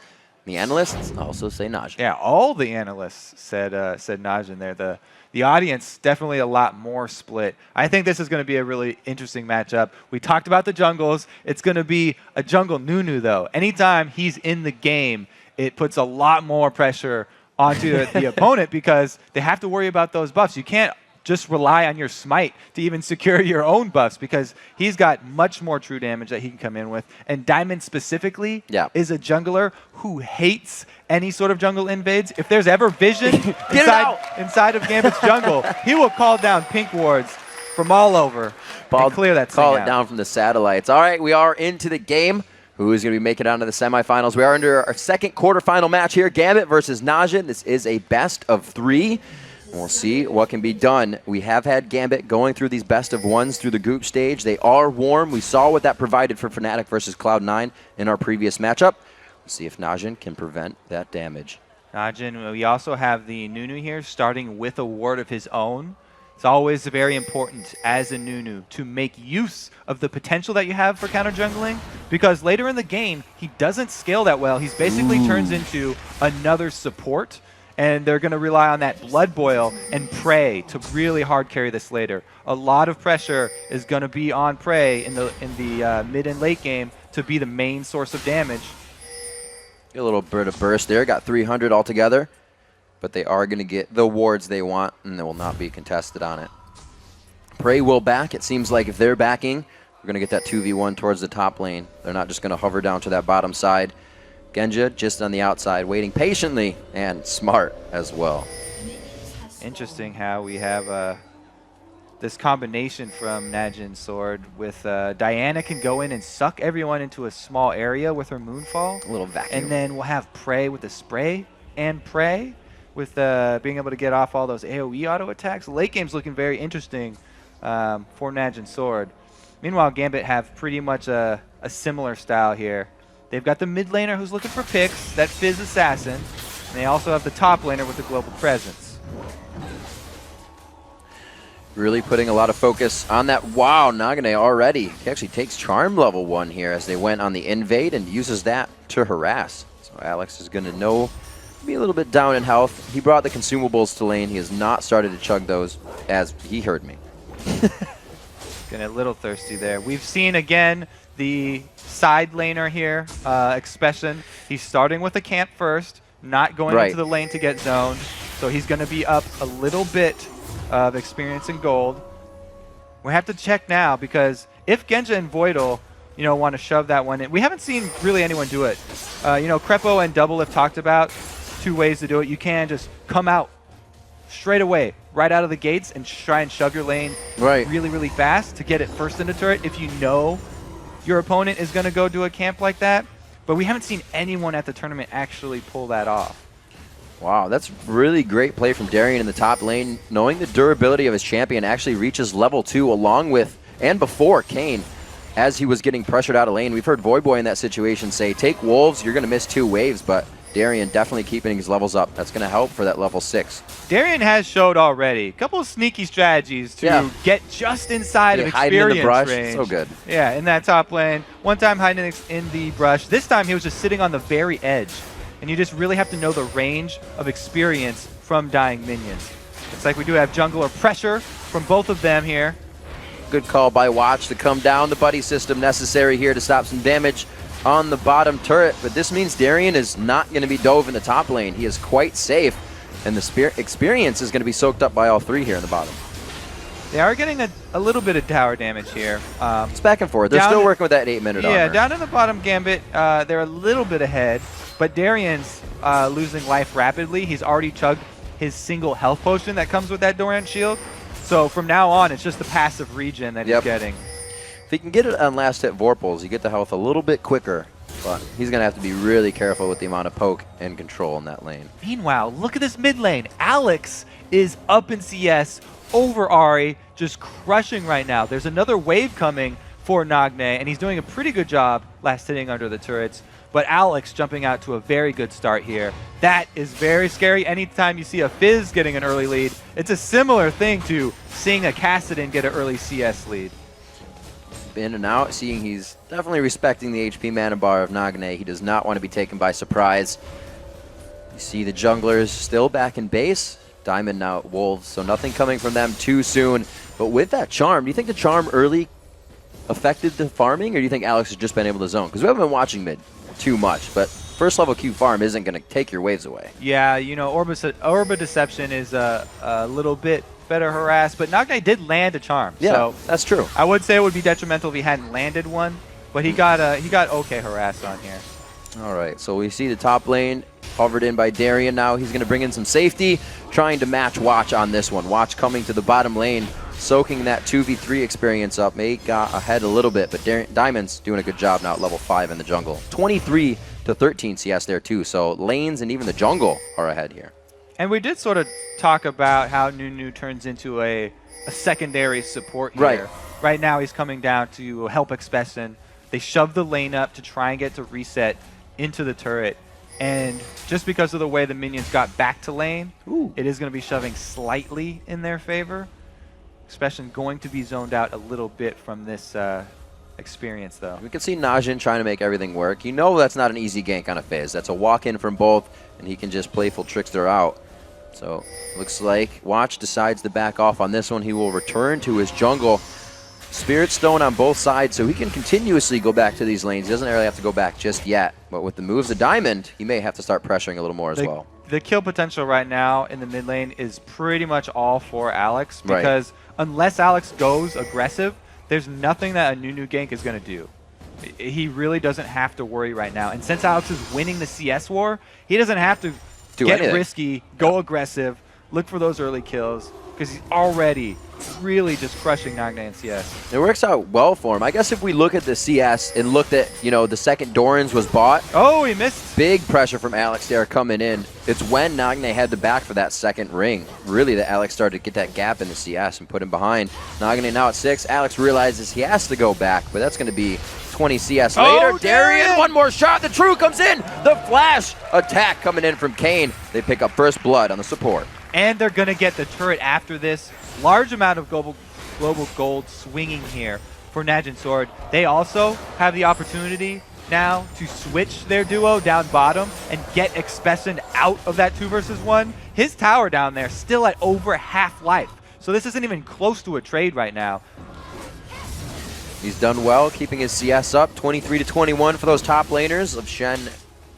The analysts also say Najin. Yeah, all the analysts said Najin there. The audience definitely a lot more split. I think this is going to be a really interesting matchup. We talked about the jungles. It's going to be a jungle Nunu, though. Anytime he's in the game, it puts a lot more pressure onto the opponent because they have to worry about those buffs. You can't just rely on your smite to even secure your own buffs, because he's got much more true damage that he can come in with. And Diamond specifically is a jungler who hates any sort of jungle invades. If there's ever vision inside of Gambit's jungle, he will call down pink wards from all over and clear that Call thing it out. down from the satellites. All right, we are into the game. Who is going to be making it on to the semifinals? We are under our second quarterfinal match here. Gambit versus Najin. This is a best of 3. We'll see what can be done. We have had Gambit going through these best of 1s through the group stage. They are warm. We saw what that provided for Fnatic versus Cloud9 in our previous matchup. We'll see if Najin can prevent that damage. Najin, we also have the Nunu here starting with a ward of his own. It's always very important as a Nunu to make use of the potential that you have for counter jungling, because later in the game, he doesn't scale that well. He's basically turns into another support, and they're going to rely on that Blood Boil and PraY to really hard carry this later. A lot of pressure is going to be on PraY in the mid and late game to be the main source of damage. A little bit of burst there, got 300 altogether. But they are going to get the wards they want, and they will not be contested on it. PraY will back. It seems like if they're backing, we're going to get that 2v1 towards the top lane. They're not just going to hover down to that bottom side. Genja just on the outside, waiting patiently, and smart as well. Interesting how we have this combination from Najin's sword with Diana can go in and suck everyone into a small area with her Moonfall. A little vacuum. And then we'll have PraY with the spray and PraY with being able to get off all those AoE auto attacks. Late game's looking very interesting for Najin's sword. Meanwhile, Gambit have pretty much a similar style here. They've got the mid laner who's looking for picks, that Fizz Assassin, and they also have the top laner with the global presence. Really putting a lot of focus on that. Wow, Nagne already. He actually takes Charm level 1 here as they went on the invade and uses that to harass. So Alex is going to be a little bit down in health. He brought the consumables to lane. He has not started to chug those, as he heard me. Getting a little thirsty there. We've seen again the side laner here, Expession. He's starting with a camp first, not going into the lane to get zoned. So he's going to be up a little bit of experience in gold. We have to check now, because if Genja and Voidle, want to shove that one in, we haven't seen really anyone do it. Crepo and Double have talked about 2 ways to do it. You can just come out straight away, right out of the gates, and try and shove your lane really, really fast to get it first into turret if you know your opponent is going to go do a camp like that. But we haven't seen anyone at the tournament actually pull that off. Wow, that's really great play from Darien in the top lane, knowing the durability of his champion actually reaches level 2 along with and before Cain as he was getting pressured out of lane. We've heard Voidboy in that situation say, take wolves, you're going to miss 2 waves, but Darien definitely keeping his levels up. That's going to help for that level 6. Darien has showed already a couple of sneaky strategies to get just inside of experience in the brush. range. So good. Yeah, in that top lane. One time hiding in the brush. This time he was just sitting on the very edge. And you just really have to know the range of experience from dying minions. It's like we do have jungler pressure from both of them here. Good call by Watch to come down. The buddy system necessary here to stop some damage on the bottom turret. But this means Darien is not going to be dove in the top lane. He is quite safe. And the experience is going to be soaked up by all 3 here in the bottom. They are getting a little bit of tower damage here. It's back and forth. They're still working with that 8-minute armor. Yeah, down in the bottom Gambit, they're a little bit ahead. But Darien's losing life rapidly. He's already chugged his single health potion that comes with that Doran shield. So from now on, it's just the passive regen that he's getting. If he can get it on last hit Vorpals, you get the health a little bit quicker. But he's going to have to be really careful with the amount of poke and control in that lane. Meanwhile, look at this mid lane. Alex is up in CS over Ahri, just crushing right now. There's another wave coming for Nagne, and he's doing a pretty good job last hitting under the turrets. But Alex jumping out to a very good start here. That is very scary. Anytime you see a Fizz getting an early lead, it's a similar thing to seeing a Kassadin get an early CS lead. In and out, seeing he's definitely respecting the HP mana bar of Nagne. He does not want to be taken by surprise. You see the junglers still back in base. Diamond now at Wolves, so nothing coming from them too soon. But with that charm, do you think the charm early affected the farming, or do you think Alex has just been able to zone? Because we haven't been watching mid too much, but first level Q farm isn't going to take your waves away. Yeah, Orba Deception is a little bit better harass, but Nagne did land a charm. Yeah, so that's true. I would say it would be detrimental if he hadn't landed one, but he got okay harass on here. All right, so we see the top lane hovered in by Darien now. He's going to bring in some safety, trying to match Watch on this one. Watch coming to the bottom lane, soaking that 2v3 experience up. May got ahead a little bit, but Diamond's doing a good job now at level 5 in the jungle. 23 to 13 CS there too, so lanes and even the jungle are ahead here. And we did sort of talk about how Nunu turns into a secondary support here. Right. Right now he's coming down to help Expession. They shove the lane up to try and get to reset into the turret. And just because of the way the minions got back to lane, it is going to be shoving slightly in their favor. Expession going to be zoned out a little bit from this experience, though. We can see Najin trying to make everything work. You know that's not an easy gank on a phase. That's a walk-in from both, and he can just playful trickster out. So looks like Watch decides to back off on this one. He will return to his jungle. Spirit Stone on both sides, so he can continuously go back to these lanes. He doesn't really have to go back just yet. But with the moves of Diamond, he may have to start pressuring a little more as well. The kill potential right now in the mid lane is pretty much all for Alex, because unless Alex goes aggressive, there's nothing that a Nunu gank is going to do. He really doesn't have to worry right now. And since Alex is winning the CS war, he doesn't have to get risky, go aggressive, look for those early kills, because he's already really just crushing Nagne in CS. It works out well for him. I guess if we look at the CS and looked at, you know, the second Doran's was bought. Oh, he missed. Big pressure from Alex there coming in. It's when Nagne had to back for that second ring, really, that Alex started to get that gap in the CS and put him behind. Nagne now at 6. Alex realizes he has to go back, but that's going to be 20 CS later. Darien, one more shot. The True comes in. The flash attack coming in from Cain. They pick up first blood on the support. And they're going to get the turret after this. Large amount of global gold swinging here for Najin Sword. They also have the opportunity now to switch their duo down bottom and get Expession out of that 2 versus 1. His tower down there still at over half life. So this isn't even close to a trade right now. He's done well, keeping his CS up. 23 to 21 for those top laners of Shen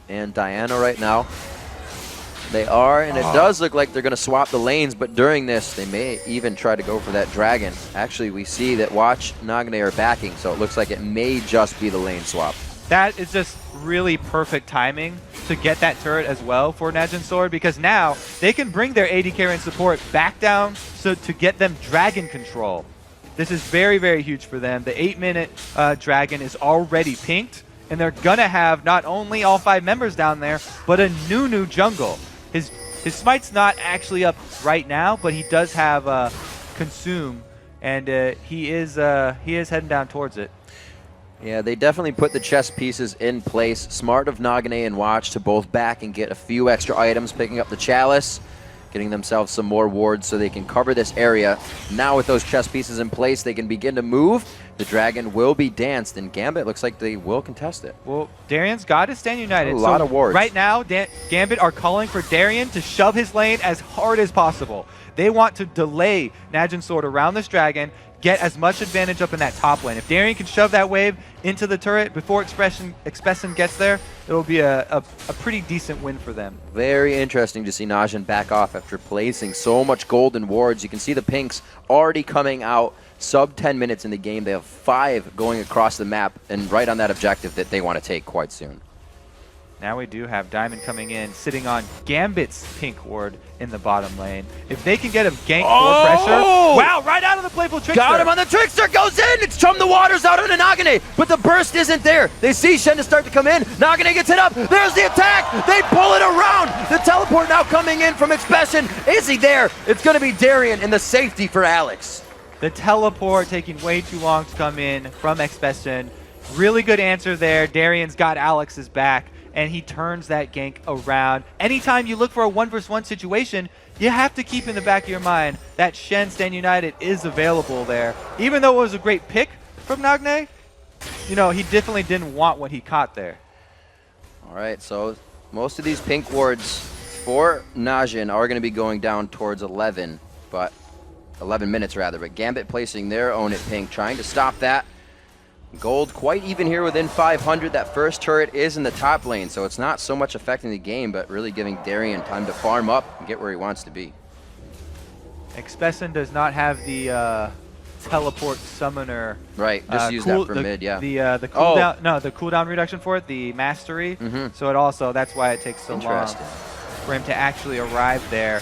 and Diana right now. They are, and it does look like they're going to swap the lanes, but during this, they may even try to go for that dragon. Actually, we see that Watch, Nagne are backing, so it looks like it may just be the lane swap. That is just really perfect timing to get that turret as well for Najin Sword, because now they can bring their AD carry and support back down so to get them dragon control. This is very, very huge for them. The 8-minute dragon is already pinked, and they're going to have not only all 5 members down there, but a new jungle. His smite's not actually up right now, but he does have consume, and he is heading down towards it. Yeah, they definitely put the chess pieces in place. Smart of Nagne and Watch to both back and get a few extra items, picking up the chalice, getting themselves some more wards so they can cover this area. Now with those chess pieces in place, they can begin to move. The dragon will be danced, and Gambit looks like they will contest it. Well, Darien's got to stand united. A lot of wards. Right now, Gambit are calling for Darien to shove his lane as hard as possible. They want to delay Najin Sword around this dragon, get as much advantage up in that top lane. If Darien can shove that wave into the turret before Expession gets there, it'll be a pretty decent win for them. Very interesting to see Najin back off after placing so much golden wards. You can see the pinks already coming out. Sub 10 minutes in the game. They have 5 going across the map and right on that objective that they want to take quite soon. Now we do have Diamond coming in, sitting on Gambit's pink ward in the bottom lane. If they can get a gank for pressure. Wow, right out of the playful Trickster. Got him on the Trickster, goes in. It's Chum the Waters out on the Nagne, but the burst isn't there. They see Shen to start to come in. Nagne gets it up. There's the attack. They pull it around. The teleport now coming in from Expession. Is he there? It's going to be Darien and the safety for Alex. The teleport taking way too long to come in from Expession. Really good answer there. Darien's got Alex's back, and he turns that gank around. Anytime you look for a 1 versus 1 situation, you have to keep in the back of your mind that Shen Stand United is available there. Even though it was a great pick from Nagne, you know, he definitely didn't want what he caught there. All right, so most of these pink wards for Najin are going to be going down towards 11, but 11 minutes rather, but Gambit placing their own at pink, trying to stop that. Gold quite even here within 500. That first turret is in the top lane, so it's not so much affecting the game, but really giving Darien time to farm up and get where he wants to be. Expession does not have the teleport summoner. Right, just use that for mid, yeah. The cooldown, no, the cooldown reduction for it, the mastery. So it also, that's why it takes so long for him to actually arrive there.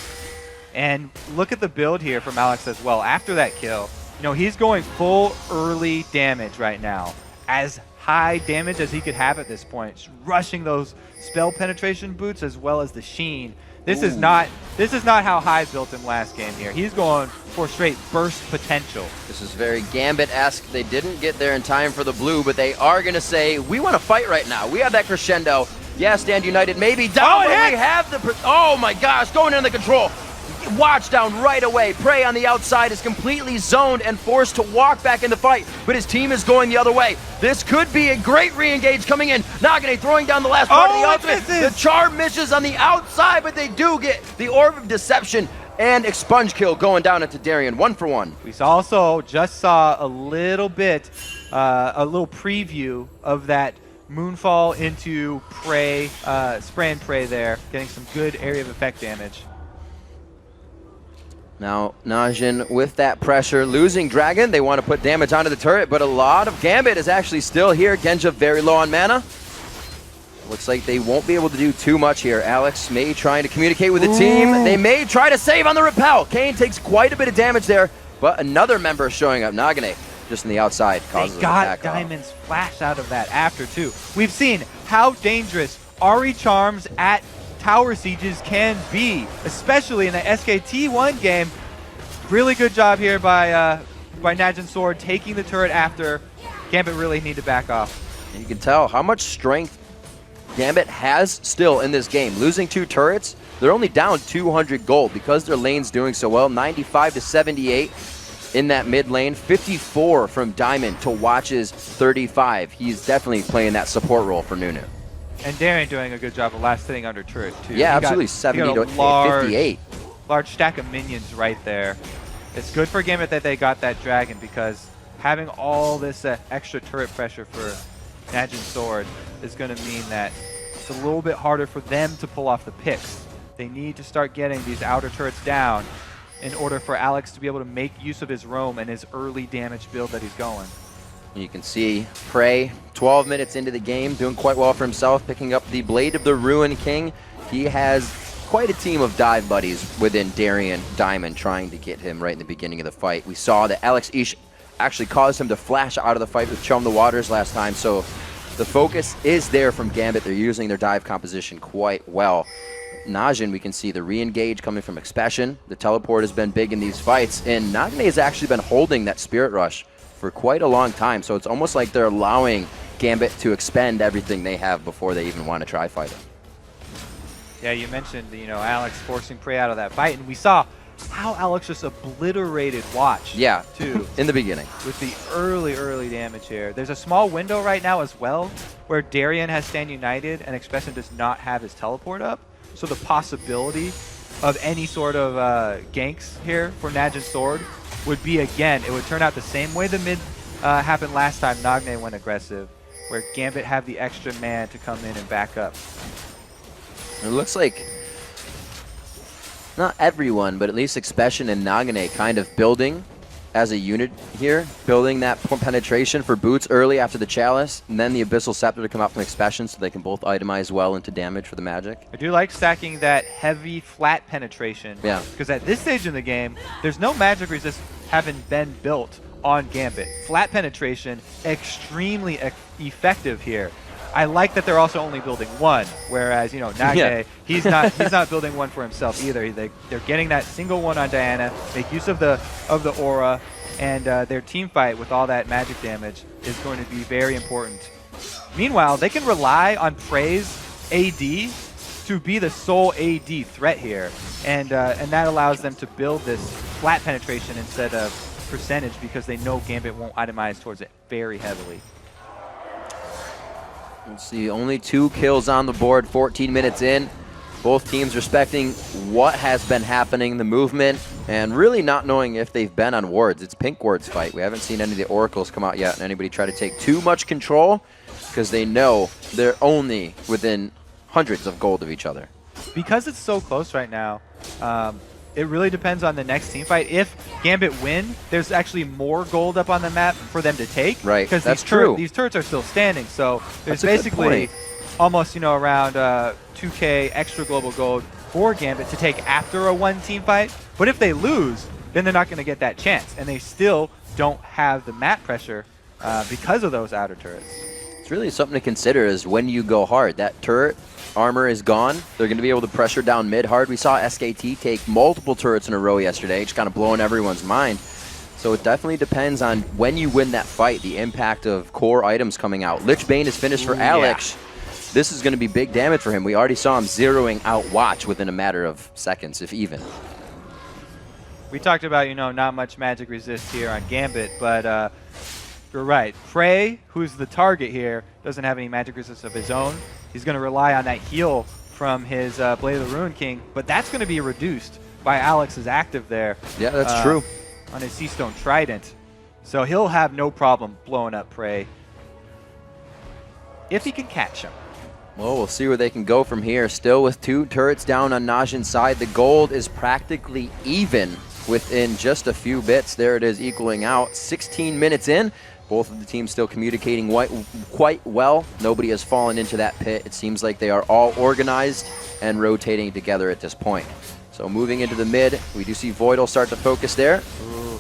And look at the build here from Alex as well. After that kill, you know, he's going full early damage right now. As high damage as he could have at this point. Just rushing those spell penetration boots as well as the sheen. This is not how High built him last game here. He's going for straight burst potential. This is very Gambit-esque. They didn't get there in time for the blue, but they are going to say, we want to fight right now. We have that crescendo. Yeah, stand united. Maybe down, but we have the... Oh my gosh, going in the control. Watch down right away. PraY on the outside is completely zoned and forced to walk back in the fight, but his team is going the other way. This could be a great re-engage coming in. Nagne throwing down the last part of the ultimate. The charm misses on the outside, but they do get the Orb of Deception and Expunge kill going down into Darien, 1-for-1. We also just saw a little bit, a little preview of that Moonfall into PraY, spray and pray there, getting some good area of effect damage. Now, Najin with that pressure, losing Dragon. They want to put damage onto the turret, but a lot of Gambit is actually still here. Genja very low on mana. Looks like they won't be able to do too much here. Alex may try to communicate with the team. They may try to save on the repel. Cain takes quite a bit of damage there, but another member showing up. Nagne just on the outside causes they got Diamond's flash out of that after, too. We've seen how dangerous Ahri charms at tower sieges can be, especially in the SKT1 game. Really good job here by Najin Sword taking the turret after. Gambit really need to back off. And you can tell how much strength Gambit has still in this game. Losing 2 turrets, they're only down 200 gold because their lane's doing so well. 95 to 78 in that mid lane. 54 from Diamond to Watch's 35. He's definitely playing that support role for Nunu. And Darien doing a good job of last hitting under turret, too. Yeah, absolutely. 70 to 58. Large stack of minions right there. It's good for Gambit that they got that dragon, because having all this extra turret pressure for Najin Sword is going to mean that it's a little bit harder for them to pull off the picks. They need to start getting these outer turrets down in order for Alex to be able to make use of his roam and his early damage build that he's going. You can see PraY, 12 minutes into the game, doing quite well for himself, picking up the Blade of the Ruin King. He has quite a team of dive buddies within Darien Diamond trying to get him right in the beginning of the fight. We saw that Alex Ish actually caused him to flash out of the fight with Chum the Waters last time, so the focus is there from Gambit. They're using their dive composition quite well. Najin, we can see the re-engage coming from Expession. The teleport has been big in these fights, and Nagne has actually been holding that Spirit Rush for quite a long time, so it's almost like they're allowing Gambit to expend everything they have before they even want to try fight him. Yeah, you mentioned, you know, Alex forcing PraY out of that fight, and we saw how Alex just obliterated Watch. Yeah, too. In the beginning. With the early damage here. There's a small window right now as well where Darien has Stand United and Expession does not have his teleport up, so the possibility of any sort of ganks here for Najin Sword would be, again, it would turn out the same way the mid happened last time Nagne went aggressive, where Gambit have the extra man to come in and back up. It looks like not everyone, but at least Expession and Nagne kind of building as a unit here, building that penetration for boots early after the Chalice, and then the Abyssal Scepter to come out from Expession so they can both itemize well into damage for the magic. I do like stacking that heavy flat penetration. Yeah. Because at this stage in the game, there's no magic resist having been built on Gambit. Flat penetration, extremely effective here. I like that they're also only building one, whereas, you know, Nagne, he's not building one for himself either. They're getting that single one on Diana, make use of the aura, and their team fight with all that magic damage is going to be very important. Meanwhile, they can rely on PraY's AD to be the sole AD threat here, and that allows them to build this flat penetration instead of percentage, because they know Gambit won't itemize towards it very heavily. Let's see, only 2 kills on the board, 14 minutes in. Both teams respecting what has been happening, the movement, and really not knowing if they've been on wards. It's Pink Ward's fight. We haven't seen any of the oracles come out yet, and anybody try to take too much control, because they know they're only within hundreds of gold of each other. Because it's so close right now, it really depends on the next team fight. If Gambit win, there's actually more gold up on the map for them to take. Right, Because that's true. These turrets are still standing, so there's That's a good basically point. almost, around 2K extra global gold for Gambit to take after a one team fight. But if they lose, then they're not going to get that chance, and they still don't have the map pressure because of those outer turrets. It's really something to consider is when you go hard. That turret armor is gone. They're going to be able to pressure down mid hard. We saw SKT take multiple turrets in a row yesterday, just kind of blowing everyone's mind. So it definitely depends on when you win that fight, the impact of core items coming out. Lich Bane is finished for Alex. This is going to be big damage for him. We already saw him zeroing out Watch within a matter of seconds, if even. We talked about, not much magic resist here on Gambit, but you're right. PraY, who's the target here, doesn't have any magic resist of his own. He's going to rely on that heal from his Blade of the Ruined King, but that's going to be reduced by Alex's active there. Yeah, that's true. On his Seastone Trident. So he'll have no problem blowing up PraY if he can catch him. Well, we'll see where they can go from here. Still with 2 turrets down on Najin's side. The gold is practically even within just a few bits. There it is, equaling out. 16 minutes in. Both of the teams still communicating quite well. Nobody has fallen into that pit. It seems like they are all organized and rotating together at this point. So moving into the mid, we do see Voidle start to focus there.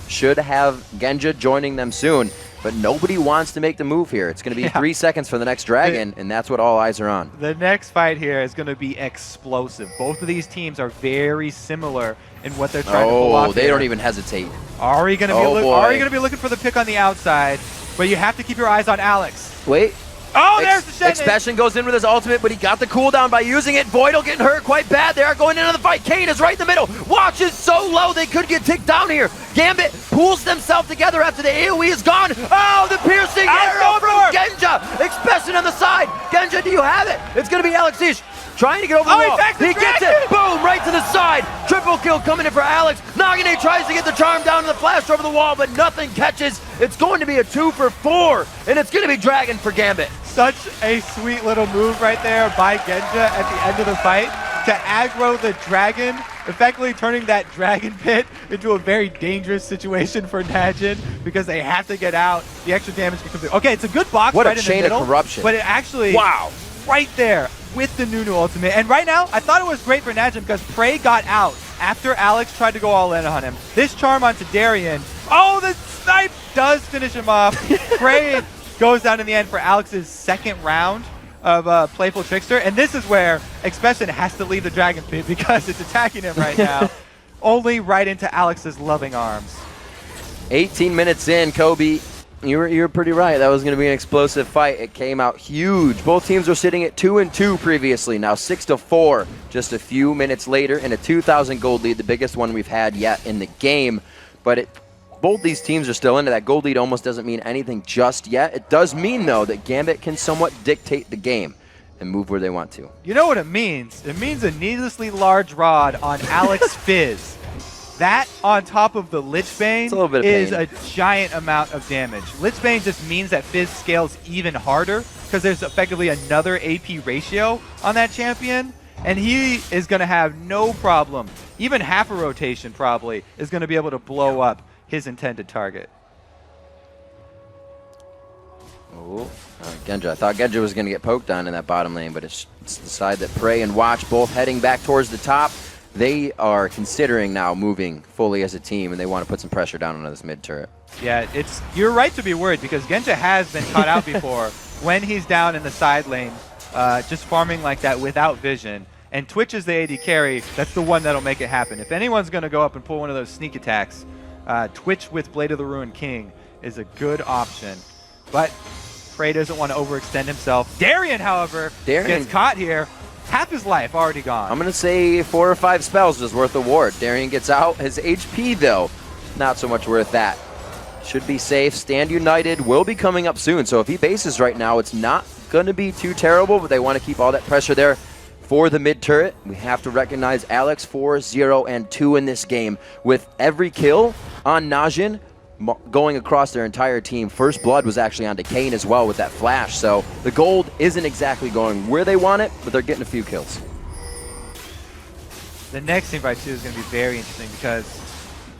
Should have Genja joining them soon, but nobody wants to make the move here. It's going to be 3 seconds for the next dragon, and that's what all eyes are on. The next fight here is going to be explosive. Both of these teams are very similar in what they're trying to pull off. They here. don't even hesitate. Ari going to be looking for the pick on the outside, but you have to keep your eyes on Alex. Wait. Oh, there's the Shen. Expession goes in with his ultimate, but he got the cooldown by using it. Voidle getting hurt quite bad there, going into the fight. Cain is right in the middle. Watch is so low, they could get ticked down here. Gambit pulls themselves together after the AoE is gone. Oh, the piercing arrow from Genja. Expession on the side. Genja, do you have it? It's going to be Alex Ish. Trying to get over the wall. He gets it. Boom, right to the side. Triple kill coming in for Alex. Nagne tries to get the charm down to the flash over the wall, but nothing catches. It's going to be a 2 for 4, and it's going to be Dragon for Gambit. Such a sweet little move right there by Genja at the end of the fight to aggro the dragon, effectively turning that dragon pit into a very dangerous situation for Najin because they have to get out. The extra damage becomes... Okay, it's a good box what right a in the chain middle, of corruption. but it actually... Wow. Right there with the Nunu ultimate. And right now, I thought it was great for Najin because PraY got out after Alex tried to go all in on him. This charm onto Darien. Oh, the snipe does finish him off. PraY goes down in the end for Alex's second round of Playful Trickster. And this is where Expession has to leave the Dragon Pit because it's attacking him right now. Only right into Alex's loving arms. 18 minutes in, Kobe. You were pretty right. That was going to be an explosive fight. It came out huge. Both teams were sitting at 2-2 previously. Now 6-4 just a few minutes later in a 2,000 gold lead, the biggest one we've had yet in the game. But both these teams are still into that. Gold lead almost doesn't mean anything just yet. It does mean, though, that Gambit can somewhat dictate the game and move where they want to. You know what it means? It means a needlessly large rod on Alex Fizz. That on top of the Lich Bane is a giant amount of damage. Lich Bane just means that Fizz scales even harder because there's effectively another AP ratio on that champion, and he is going to have no problem. Even half a rotation probably is going to be able to blow up his intended target. Oh, Genja. I thought Genja was going to get poked on in that bottom lane, but it's the side that PraY and Watch both heading back towards the top. They are considering now moving fully as a team, and they want to put some pressure down on this mid turret. Yeah, you're right to be worried because Genja has been caught out before when he's down in the side lane, just farming like that without vision. And Twitch is the AD carry. That's the one that'll make it happen. If anyone's going to go up and pull one of those sneak attacks, Twitch with Blade of the Ruined King is a good option. But PraY doesn't want to overextend himself. Darien, however, gets caught here. Half his life already gone. I'm going to say 4 or 5 spells is worth the ward. Darien gets out. His HP, though, not so much worth that. Should be safe. Stand United will be coming up soon. So if he bases right now, it's not going to be too terrible, but they want to keep all that pressure there for the mid turret. We have to recognize Alex 4-0-2 in this game. With every kill on Najin going across their entire team. First blood was actually onto Cain as well with that flash. So the gold isn't exactly going where they want it, but they're getting a few kills. the next team fight too is going to be very interesting because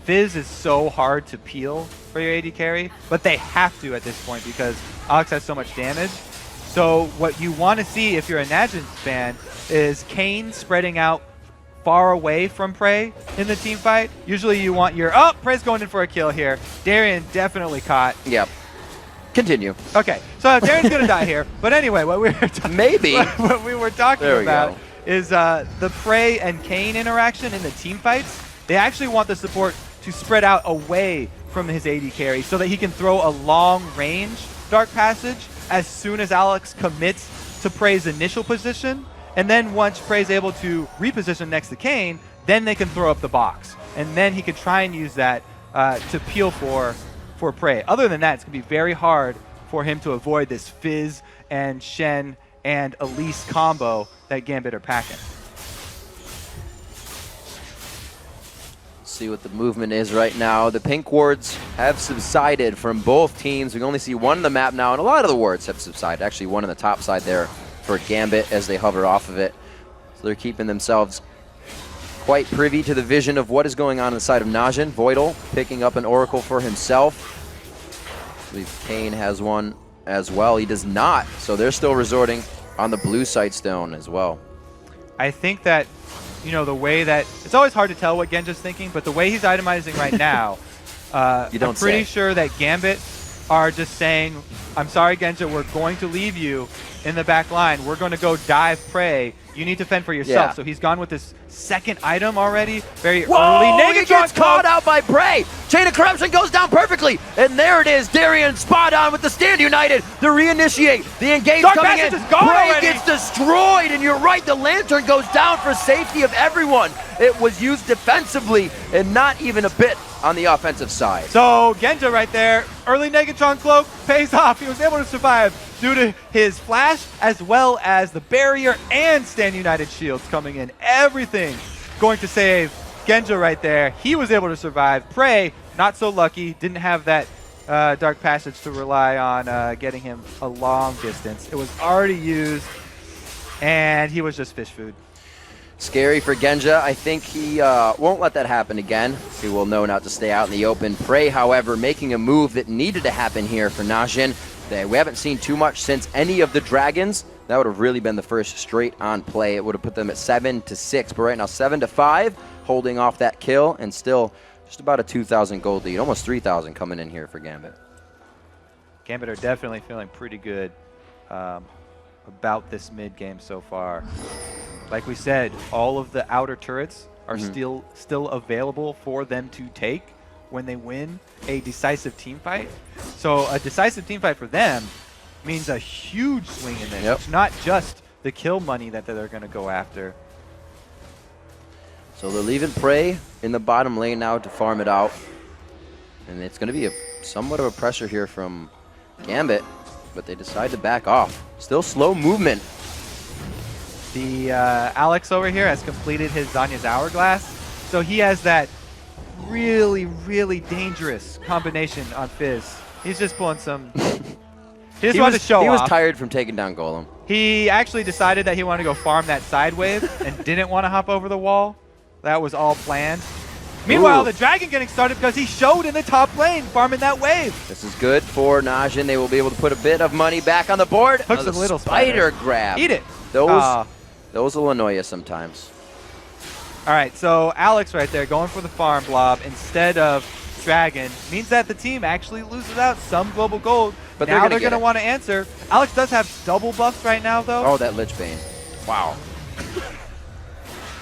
Fizz is so hard to peel for your AD carry, but they have to at this point because Alex has so much damage. So what you want to see if you're a Najin fan is Cain spreading out far away from PraY in the team fight. Usually you want your, oh, PraY's going in for a kill here. Darien definitely caught. Yep. Continue. Okay, so Darien's going to die here. But anyway, what we were maybe what we were talking there about is the PraY and Cain interaction in the team fights. They actually want the support to spread out away from his AD carry so that he can throw a long range Dark Passage as soon as Alex commits to PraY's initial position. And then once PraY's able to reposition next to Cain, then they can throw up the box. And then he could try and use that to peel for PraY. Other than that, it's going to be very hard for him to avoid this Fizz and Shen and Elise combo that Gambit are packing. See what the movement is right now. The pink wards have subsided from both teams. We can only see one on the map now, and a lot of the wards have subsided. Actually, one on the top side there for Gambit as they hover off of it. So they're keeping themselves quite privy to the vision of what is going on the side of Najin. Voidle picking up an Oracle for himself. I believe Cain has one as well. He does not, so they're still resorting on the blue side stone as well. I think that, you know, the way that, it's always hard to tell what Genja's thinking, but the way he's itemizing right now, I'm pretty sure that Gambit are just saying, I'm sorry, Genja, we're going to leave you in the back line. We're going to go dive PraY. You need to fend for yourself. Yeah. So he's gone with this second item already. Very Whoa, early. he gets caught out by PraY. Chain of Corruption goes down perfectly. And there it is. Darien spot on with the stand united. The reinitiate. The engage Dark coming Passage in. is gone PraY already. gets destroyed. And you're right. The Lantern goes down for safety of everyone. It was used defensively and not even a bit on the offensive side. So Genja right there, early Negatron Cloak pays off. He was able to survive due to his flash as well as the barrier and Stand United shields coming in. Everything going to save Genja right there. He was able to survive. PraY, not so lucky, didn't have that Dark Passage to rely on getting him a long distance. It was already used, and he was just fish food. Scary for Genja. I think he won't let that happen again. He will know not to stay out in the open. PraY, however, making a move that needed to happen here for Najin. We haven't seen too much since any of the Dragons. That would have really been the first straight on play. It would have put them at 7-6, but right now 7-5, holding off that kill, and still just about a 2,000 gold lead. Almost 3,000 coming in here for Gambit. Gambit are definitely feeling pretty good about this mid game so far. Like we said, all of the outer turrets are still available for them to take when they win a decisive team fight. So a decisive team fight for them means a huge swing in this. It's not just the kill money that they're going to go after. So they're leaving PraY in the bottom lane now to farm it out. And it's going to be somewhat of a pressure here from Gambit, but they decide to back off. Still slow movement. The Alex over here has completed his Zanya's Hourglass, so he has that really, really dangerous combination on Fizz. He's just pulling some... He just wanted to show off. He was tired from taking down Golem. He actually decided that he wanted to go farm that side wave and didn't want to hop over the wall. That was all planned. Meanwhile, the Dragon getting started because he showed in the top lane farming that wave. This is good for Najin. They will be able to put a bit of money back on the board. Hooks a little spider grab. Eat it. Those will annoy you sometimes. All right, so Alex right there going for the farm blob instead of Dragon means that the team actually loses out some global gold. But now they're going to want to answer. Alex does have double buffs right now, though. Oh, that Lich Bane. Wow.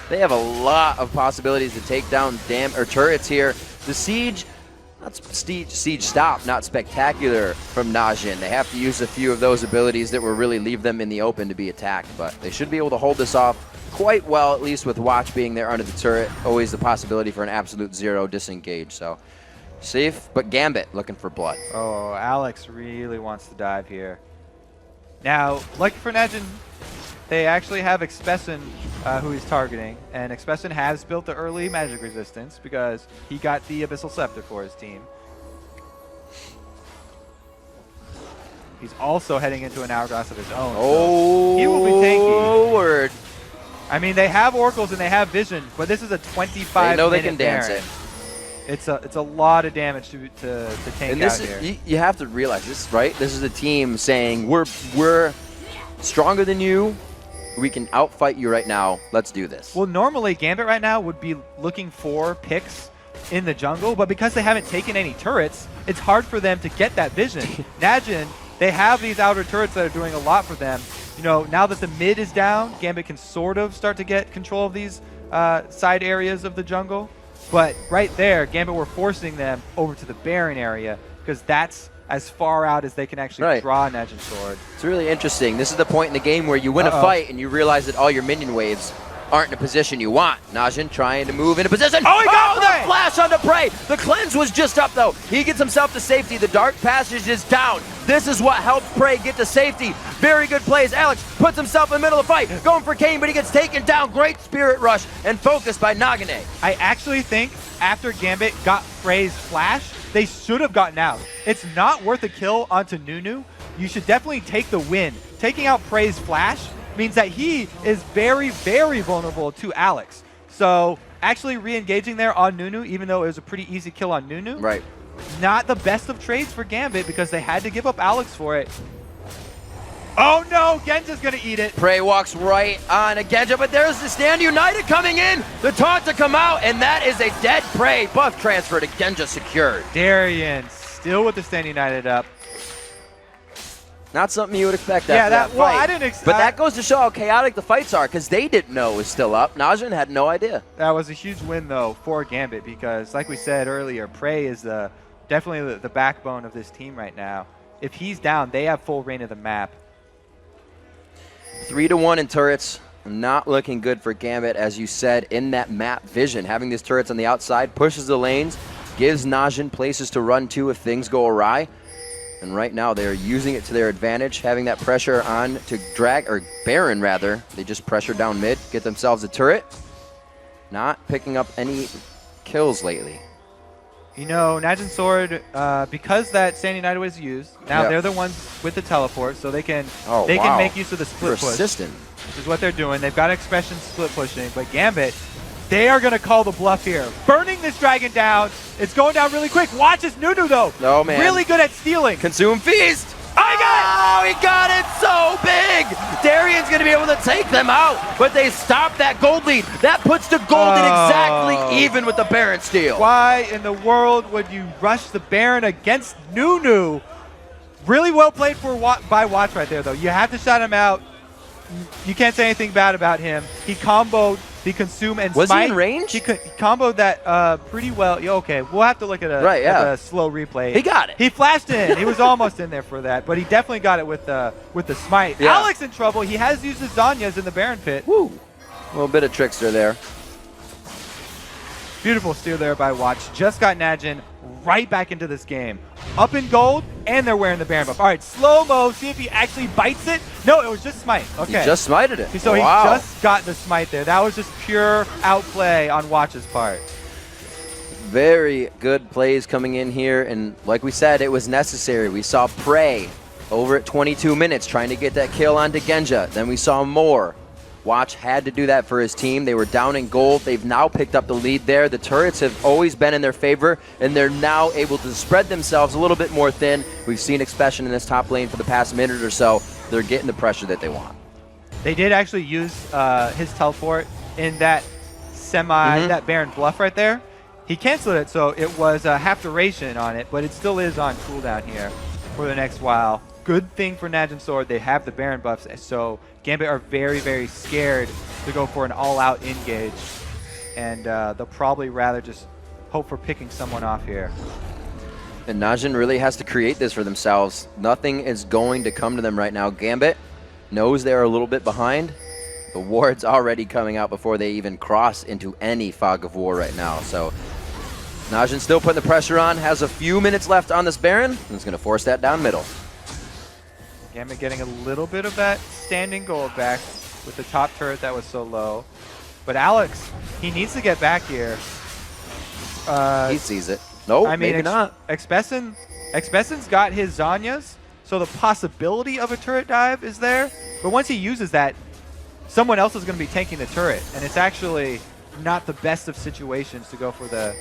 They have a lot of possibilities to take down turrets here. The siege, siege stop, not spectacular from Najin. They have to use a few of those abilities that will really leave them in the open to be attacked, but they should be able to hold this off quite well, at least with Watch being there under the turret. Always the possibility for an absolute zero disengage, so safe, but Gambit looking for blood. Oh, Alex really wants to dive here. Now, lucky for Najin, they actually have Expession who he's targeting, and Expession has built the early magic resistance because he got the Abyssal Scepter for his team. He's also heading into an Hourglass of his own. Oh, so he will be tanky. Word. I mean, they have oracles and they have vision, but this is a 25 They know they minute can dance Baron. it. It's a lot of damage to tank And this out here. is, you have to realize this, right? This is a team saying we're stronger than you. We can outfight you right now. Let's do this. Well, normally Gambit right now would be looking for picks in the jungle, but because they haven't taken any turrets, it's hard for them to get that vision. Najin, they have these outer turrets that are doing a lot for them. You know, now that the mid is down, Gambit can sort of start to get control of these side areas of the jungle. But right there, Gambit were forcing them over to the Baron area because that's as far out as they can actually draw Najin Sword. It's really interesting. This is the point in the game where you win a fight and you realize that all your minion waves aren't in a position you want. Najin trying to move into position. Oh, he got the flash onto PraY. The cleanse was just up, though. He gets himself to safety. The dark passage is down. This is what helps PraY get to safety. Very good plays. Alex puts himself in the middle of the fight, going for Cain, but he gets taken down. Great spirit rush and focus by Nagne. I actually think after Gambit got PraY's flash, they should have gotten out. It's not worth a kill onto Nunu. You should definitely take the win. Taking out PraY's flash means that he is very, very vulnerable to Alex. So actually re-engaging there on Nunu, even though it was a pretty easy kill on Nunu, not the best of trades for Gambit because they had to give up Alex for it. Oh no, Genja's gonna eat it. PraY walks right on a Genja, but there's the Stand United coming in. The taunt to come out, and that is a dead PraY. Buff transfer to Genja secured. Darien still with the Stand United up. Not something you would expect Yeah, after that well, fight. I didn't expect. But that goes to show how chaotic the fights are, because they didn't know it was still up. Najin had no idea. That was a huge win, though, for Gambit, because like we said earlier, PraY is definitely the backbone of this team right now. If he's down, they have full reign of the map. 3-1 in turrets. Not looking good for Gambit, as you said, in that map vision. Having these turrets on the outside pushes the lanes, gives Najin places to run to if things go awry. And right now they are using it to their advantage, having that pressure on to drag, or Baron rather. They just pressure down mid, get themselves a turret. Not picking up any kills lately. You know, Najin Sword, because that Stand United was used, now they're the ones with the teleport, so they can can make use of the split Persistent. push. Which is what they're doing. They've got Expession split pushing, but Gambit, they are going to call the bluff here. Burning this dragon down. It's going down really quick. Watch this Nunu, though. Oh, man. Really good at stealing. Consume Feast. Oh, he got it so big. Darien's going to be able to take them out, but they stop that gold lead. That puts the golden exactly even with the Baron steal. Why in the world would you rush the Baron against Nunu? Really well played by Watch right there, though. You have to shut him out. You can't say anything bad about him. He comboed the Consume and Was Smite. he in range? He comboed that pretty well. Yeah, okay, we'll have to look at a slow replay. He got it. He flashed in. He was almost in there for that, but he definitely got it with the Smite. Yeah. Alex in trouble. He has used his Zanyas in the Baron pit. Woo. A little bit of trickster there. Beautiful steer there by Watch. Just got Najin right back into this game. Up in gold, and they're wearing the Baron buff. All right, slow-mo, see if he actually bites it. No, it was just Smite. Okay. He just smited it. So he just got the Smite there. That was just pure outplay on Watch's part. Very good plays coming in here, and like we said, it was necessary. We saw PraY over at 22 minutes trying to get that kill onto Genja. Then we saw more. Watch had to do that for his team. They were down in gold. They've now picked up the lead there. The turrets have always been in their favor, and they're now able to spread themselves a little bit more thin. We've seen Expession in this top lane for the past minute or so. They're getting the pressure that they want. They did actually use his teleport in that that Baron bluff right there. He canceled it, so it was half duration on it, but it still is on cooldown here for the next while. Good thing for Najin Sword, they have the Baron buffs, so Gambit are very, very scared to go for an all-out engage, and they'll probably rather just hope for picking someone off here. And Najin really has to create this for themselves. Nothing is going to come to them right now. Gambit knows they're a little bit behind. The ward's already coming out before they even cross into any fog of war right now. So Najin still putting the pressure on, has a few minutes left on this Baron, and is going to force that down middle. Gambit getting a little bit of that standing gold back with the top turret that was so low. But Alex, he needs to get back here. He sees it. Nope, I mean, maybe not. Expession's got his Zanyas, so the possibility of a turret dive is there. But once he uses that, someone else is going to be tanking the turret, and it's actually not the best of situations to go for the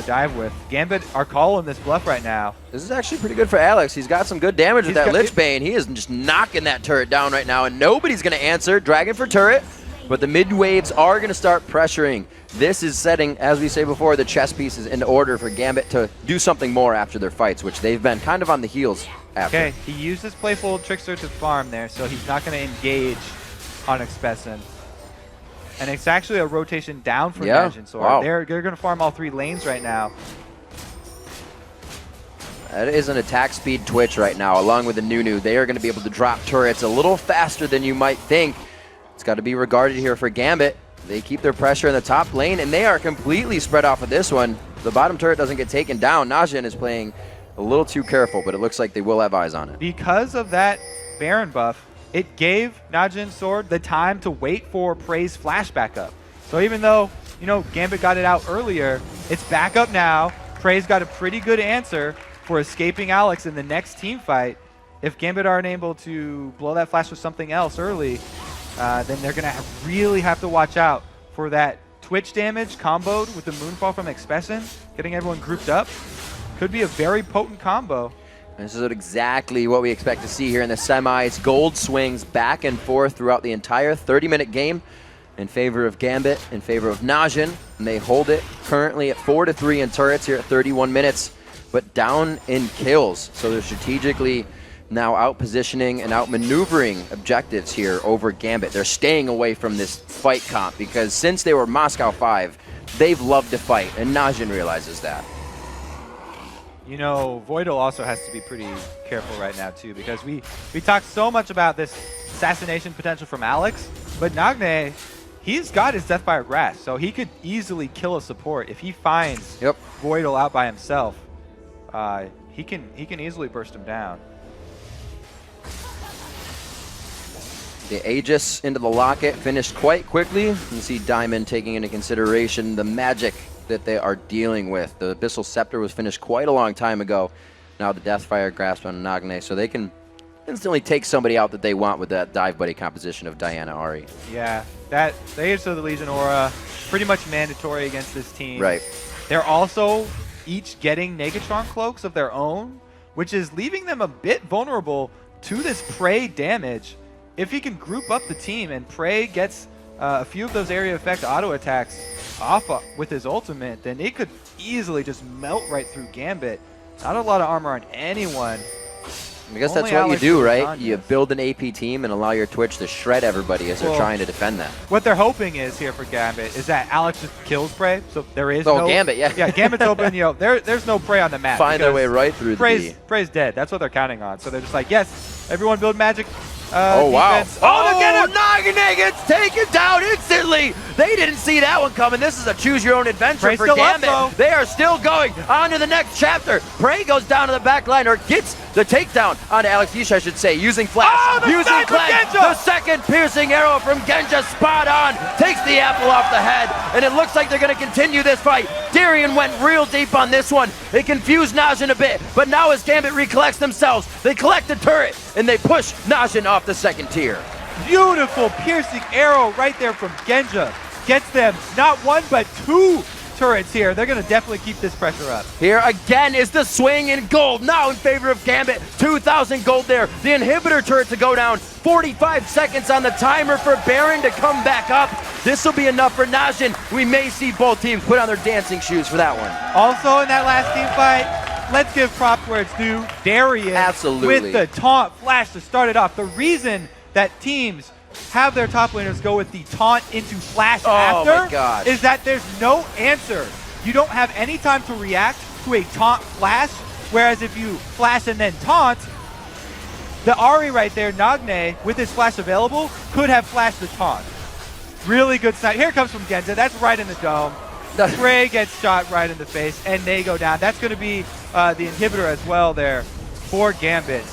dive with. Gambit are calling this bluff right now. This is actually pretty good for Alex. He's got some good damage with that Lich Bane. He is just knocking that turret down right now, and nobody's going to answer. Dragon for turret, but the mid waves are going to start pressuring. This is setting, as we say before, the chess pieces in order for Gambit to do something more after their fights, which they've been kind of on the heels after. Okay, he used his playful Trickster to farm there, so he's not going to engage on Expession. And it's actually a rotation down for Najin. So they're going to farm all 3 lanes right now. That is an attack speed twitch right now, along with the Nunu. They are going to be able to drop turrets a little faster than you might think. It's got to be regarded here for Gambit. They keep their pressure in the top lane, and they are completely spread off of this one. The bottom turret doesn't get taken down. Najin is playing a little too careful, but it looks like they will have eyes on it. Because of that Baron buff, it gave Najin Sword the time to wait for PraY's flash back up. So even though, you know, Gambit got it out earlier, it's back up now. PraY's got a pretty good answer for escaping Alex in the next team fight. If Gambit aren't able to blow that flash with something else early, then they're going to really have to watch out for that Twitch damage comboed with the Moonfall from Expession, getting everyone grouped up. Could be a very potent combo. This is exactly what we expect to see here in the semis. Gold swings back and forth throughout the entire 30-minute game in favor of Gambit, in favor of Najin, and they hold it currently at 4-3 in turrets here at 31 minutes, but down in kills. So they're strategically now out-positioning and out-maneuvering objectives here over Gambit. They're staying away from this fight comp because since they were Moscow 5, they've loved to fight, and Najin realizes that. You know, Voidle also has to be pretty careful right now, too, because we talked so much about this assassination potential from Alex, but Nagne, he's got his Deathfire Grasp, so he could easily kill a support. If he finds Voidle out by himself, he can easily burst him down. The Aegis into the locket finished quite quickly. You can see Diamond taking into consideration the magic that they are dealing with. The Abyssal Scepter was finished quite a long time ago. Now the Deathfire Grasp on Nagne, so they can instantly take somebody out that they want with that dive buddy composition of Diana Ari. Yeah, the Aegis of the Legion Aura, pretty much mandatory against this team. Right. They're also each getting Negatron cloaks of their own, which is leaving them a bit vulnerable to this PraY damage. If he can group up the team and PraY gets a few of those area effect auto attacks off with his ultimate, then it could easily just melt right through Gambit. Not a lot of armor on anyone. I guess that's what you do, right? You build an AP team and allow your Twitch to shred everybody as they're trying to defend that. What they're hoping is here for Gambit is that Alex just kills PraY, so there is no... Gambit, yeah. Yeah, Gambit's open, you know, there's no PraY on the map. Find their way right through the D. PraY's dead. That's what they're counting on. So they're just like, yes, everyone build magic oh, wow. defense. Oh, look at him! Nagne gets taken down instantly! They didn't see that one coming. This is a choose-your-own-adventure PraY's for still Gambit. up, they are still going on to the next chapter. PraY goes down to the back line, or gets the takedown onto Alex Yish, I should say, using flash, using cleanse. The second piercing arrow from Genja, spot on, takes the apple off the head, and it looks like they're going to continue this fight. Darien went real deep on this one. It confused Najin a bit, but now as Gambit recollects themselves, they collect the turret, and they push Najin off the second tier. Beautiful piercing arrow right there from Genja. Gets them not one, but two turrets here. They're going to definitely keep this pressure up. Here again is the swing in gold, now in favor of Gambit. 2,000 gold there. The inhibitor turret to go down. 45 seconds on the timer for Baron to come back up. This will be enough for Najin. We may see both teams put on their dancing shoes for that one. Also in that last team fight, let's give props where it's due. Darien with the taunt flash to start it off. The reason that teams have their top laners go with the taunt into flash after is that there's no answer. You don't have any time to react to a taunt flash, whereas if you flash and then taunt, the Ari right there, Nagne, with his flash available, could have flashed the taunt. Really good snipe. Here comes from Genja. That's right in the dome. PraY gets shot right in the face, and they go down. That's going to be the inhibitor as well there for Gambit.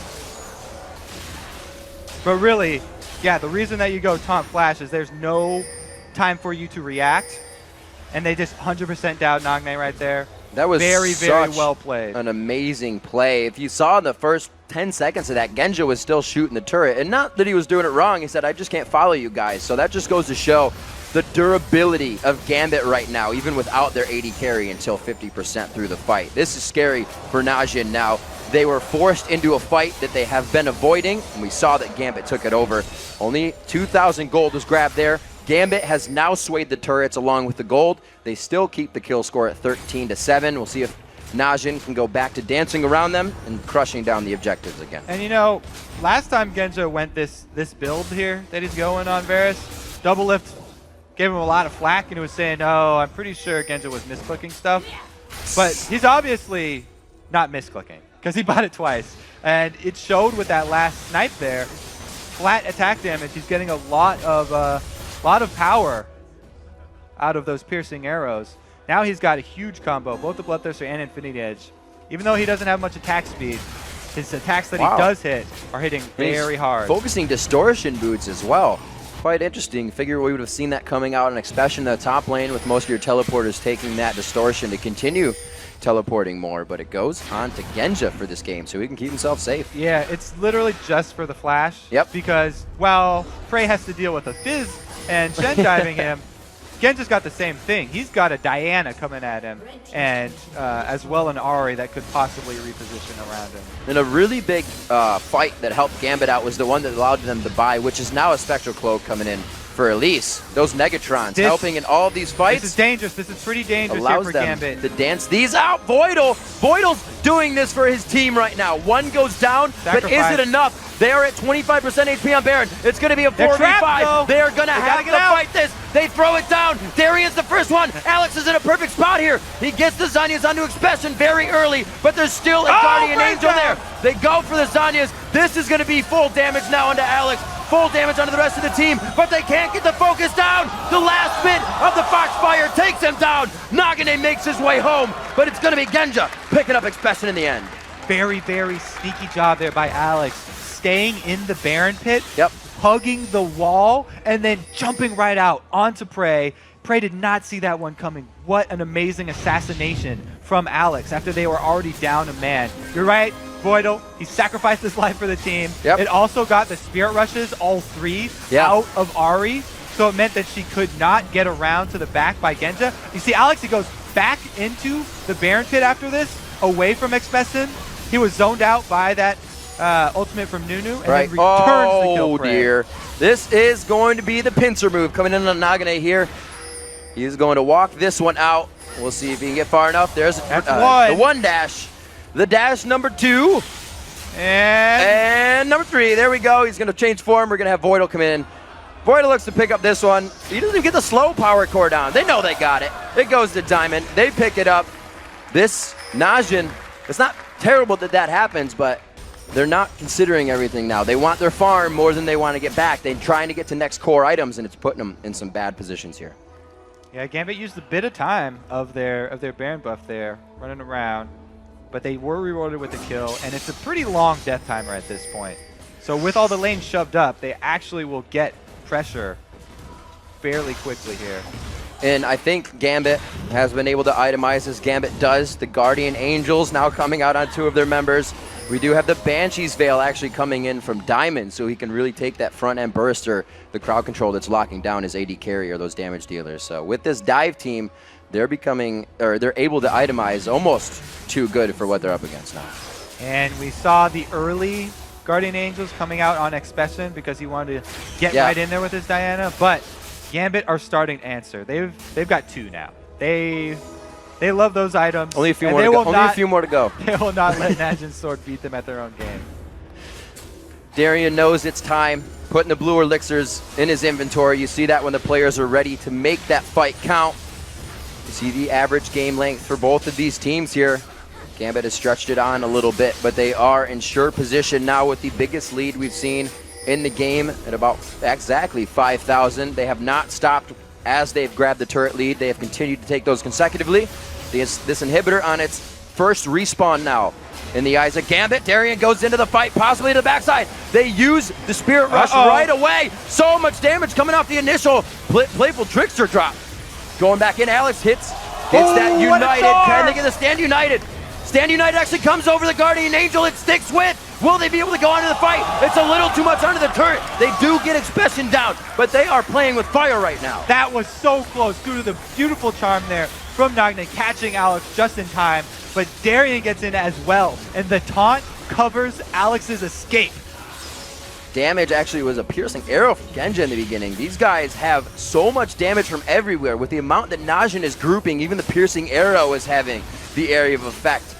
But really, yeah, the reason that you go taunt flash is there's no time for you to react, and they just 100% down Nagne right there. That was very, very well played. An amazing play. If you saw in the first 10 seconds of that, Genja was still shooting the turret. And not that he was doing it wrong, he said, I just can't follow you guys. So that just goes to show the durability of Gambit right now, even without their AD carry until 50% through the fight. This is scary for Najin now. They were forced into a fight that they have been avoiding, and we saw that Gambit took it over. Only 2,000 gold was grabbed there. Gambit has now swayed the turrets along with the gold. They still keep the kill score at 13-7. We'll see if Najin can go back to dancing around them and crushing down the objectives again. And you know, last time Genja went this build here that he's going on Varus, double lift gave him a lot of flack, and he was saying, oh, I'm pretty sure Genja was misclicking stuff. But he's obviously not misclicking, because he bought it twice. And it showed with that last snipe there. Flat attack damage, he's getting a lot of power out of those piercing arrows. Now he's got a huge combo, both the Bloodthirster and Infinity Edge. Even though he doesn't have much attack speed, his attacks that he does hit are hitting very hard. Focusing distortion boots as well. Quite interesting. Figure we would have seen that coming out in Expession in the top lane, with most of your teleporters taking that distortion to continue teleporting more, but it goes on to Genja for this game, so he can keep himself safe. Yeah, it's literally just for the flash. Yep. Because while PraY has to deal with a Fizz and Shen diving him, Genja's got the same thing. He's got a Diana coming at him, and as well an Ahri that could possibly reposition around him. And a really big fight that helped Gambit out was the one that allowed them to buy, which is now a Spectral Cloak coming in for Elise. Those Negatrons helping in all of these fights. This is dangerous. This is pretty dangerous allows here for them Gambit. to dance these out. Voidle's doing this for his team right now. One goes down, but is it enough? They are at 25% HP on Baron. It's going to be a 4v5. They are going to have to fight this. They throw it down. Darien's the first one. Alex is in a perfect spot here. He gets the Zanyas onto Expession very early, but there's still a Guardian Angel there. They go for the Zanyas. This is going to be full damage now onto Alex. Full damage onto the rest of the team, but they can't get the focus down. The last bit of the Foxfire takes him down. Nagne makes his way home, but it's going to be Genja picking up Expession in the end. Very, very sneaky job there by Alex. Staying in the Baron pit, hugging the wall, and then jumping right out onto PraY. PraY did not see that one coming. What an amazing assassination from Alex after they were already down a man. You're right, Voidle, he sacrificed his life for the team. It also got the Spirit Rushes, all three, out of Ahri, so it meant that she could not get around to the back by Genja. You see Alex, he goes back into the Baron pit after this, away from Expession. He was zoned out by that ultimate from Nunu, and then returns the kill. Dear. This is going to be the pincer move coming in on Nagne here. He's going to walk this one out. We'll see if he can get far enough. There's the one dash. The dash number 2. And number 3. There we go. He's going to change form. We're going to have Voidle come in. Voidle looks to pick up this one. He doesn't even get the slow power core down. They know they got it. It goes to Diamond. They pick it up. This Najin, it's not terrible that that happens, but they're not considering everything now. They want their farm more than they want to get back. They're trying to get to next core items, and it's putting them in some bad positions here. Yeah, Gambit used a bit of time of their Baron buff there, running around, but they were rewarded with the kill, and it's a pretty long death timer at this point. So with all the lanes shoved up, they actually will get pressure fairly quickly here. And I think Gambit has been able to itemize as Gambit does. The Guardian Angels now coming out on 2 of their members. We do have the Banshee's Veil actually coming in from Diamond, so he can really take that front end burster, the crowd control that's locking down his AD carry or those damage dealers. So with this dive team, they're able to itemize almost too good for what they're up against now. And we saw the early Guardian Angels coming out on Expession because he wanted to get right in there with his Diana, but Gambit are starting to answer. They've got 2 now. They love those items. Only a few more to go. Only a few more to go. They will not let Najin's sword beat them at their own game. Darien knows it's time, putting the blue elixirs in his inventory. You see that when the players are ready to make that fight count. You see the average game length for both of these teams here. Gambit has stretched it on a little bit, but they are in sure position now with the biggest lead we've seen in the game at about exactly 5,000. They have not stopped as they've grabbed the turret lead. They have continued to take those consecutively. This inhibitor on its first respawn now. In the eyes of Gambit, Darien goes into the fight, possibly to the backside. They use the Spirit Rush right away. So much damage coming off the initial Playful Trickster drop. Going back in, Alex hits that United. Can they get the Stand United? Stand United actually comes over the Guardian Angel. It sticks with Will they be able to go onto the fight? It's a little too much under the turret. They do get Expession down, but they are playing with fire right now. That was so close due to the beautiful charm there from Nagne, catching Alex just in time. But Darien gets in as well, and the taunt covers Alex's escape. Damage actually was a piercing arrow from Genja in the beginning. These guys have so much damage from everywhere. With the amount that Najin is grouping, even the piercing arrow is having the area of effect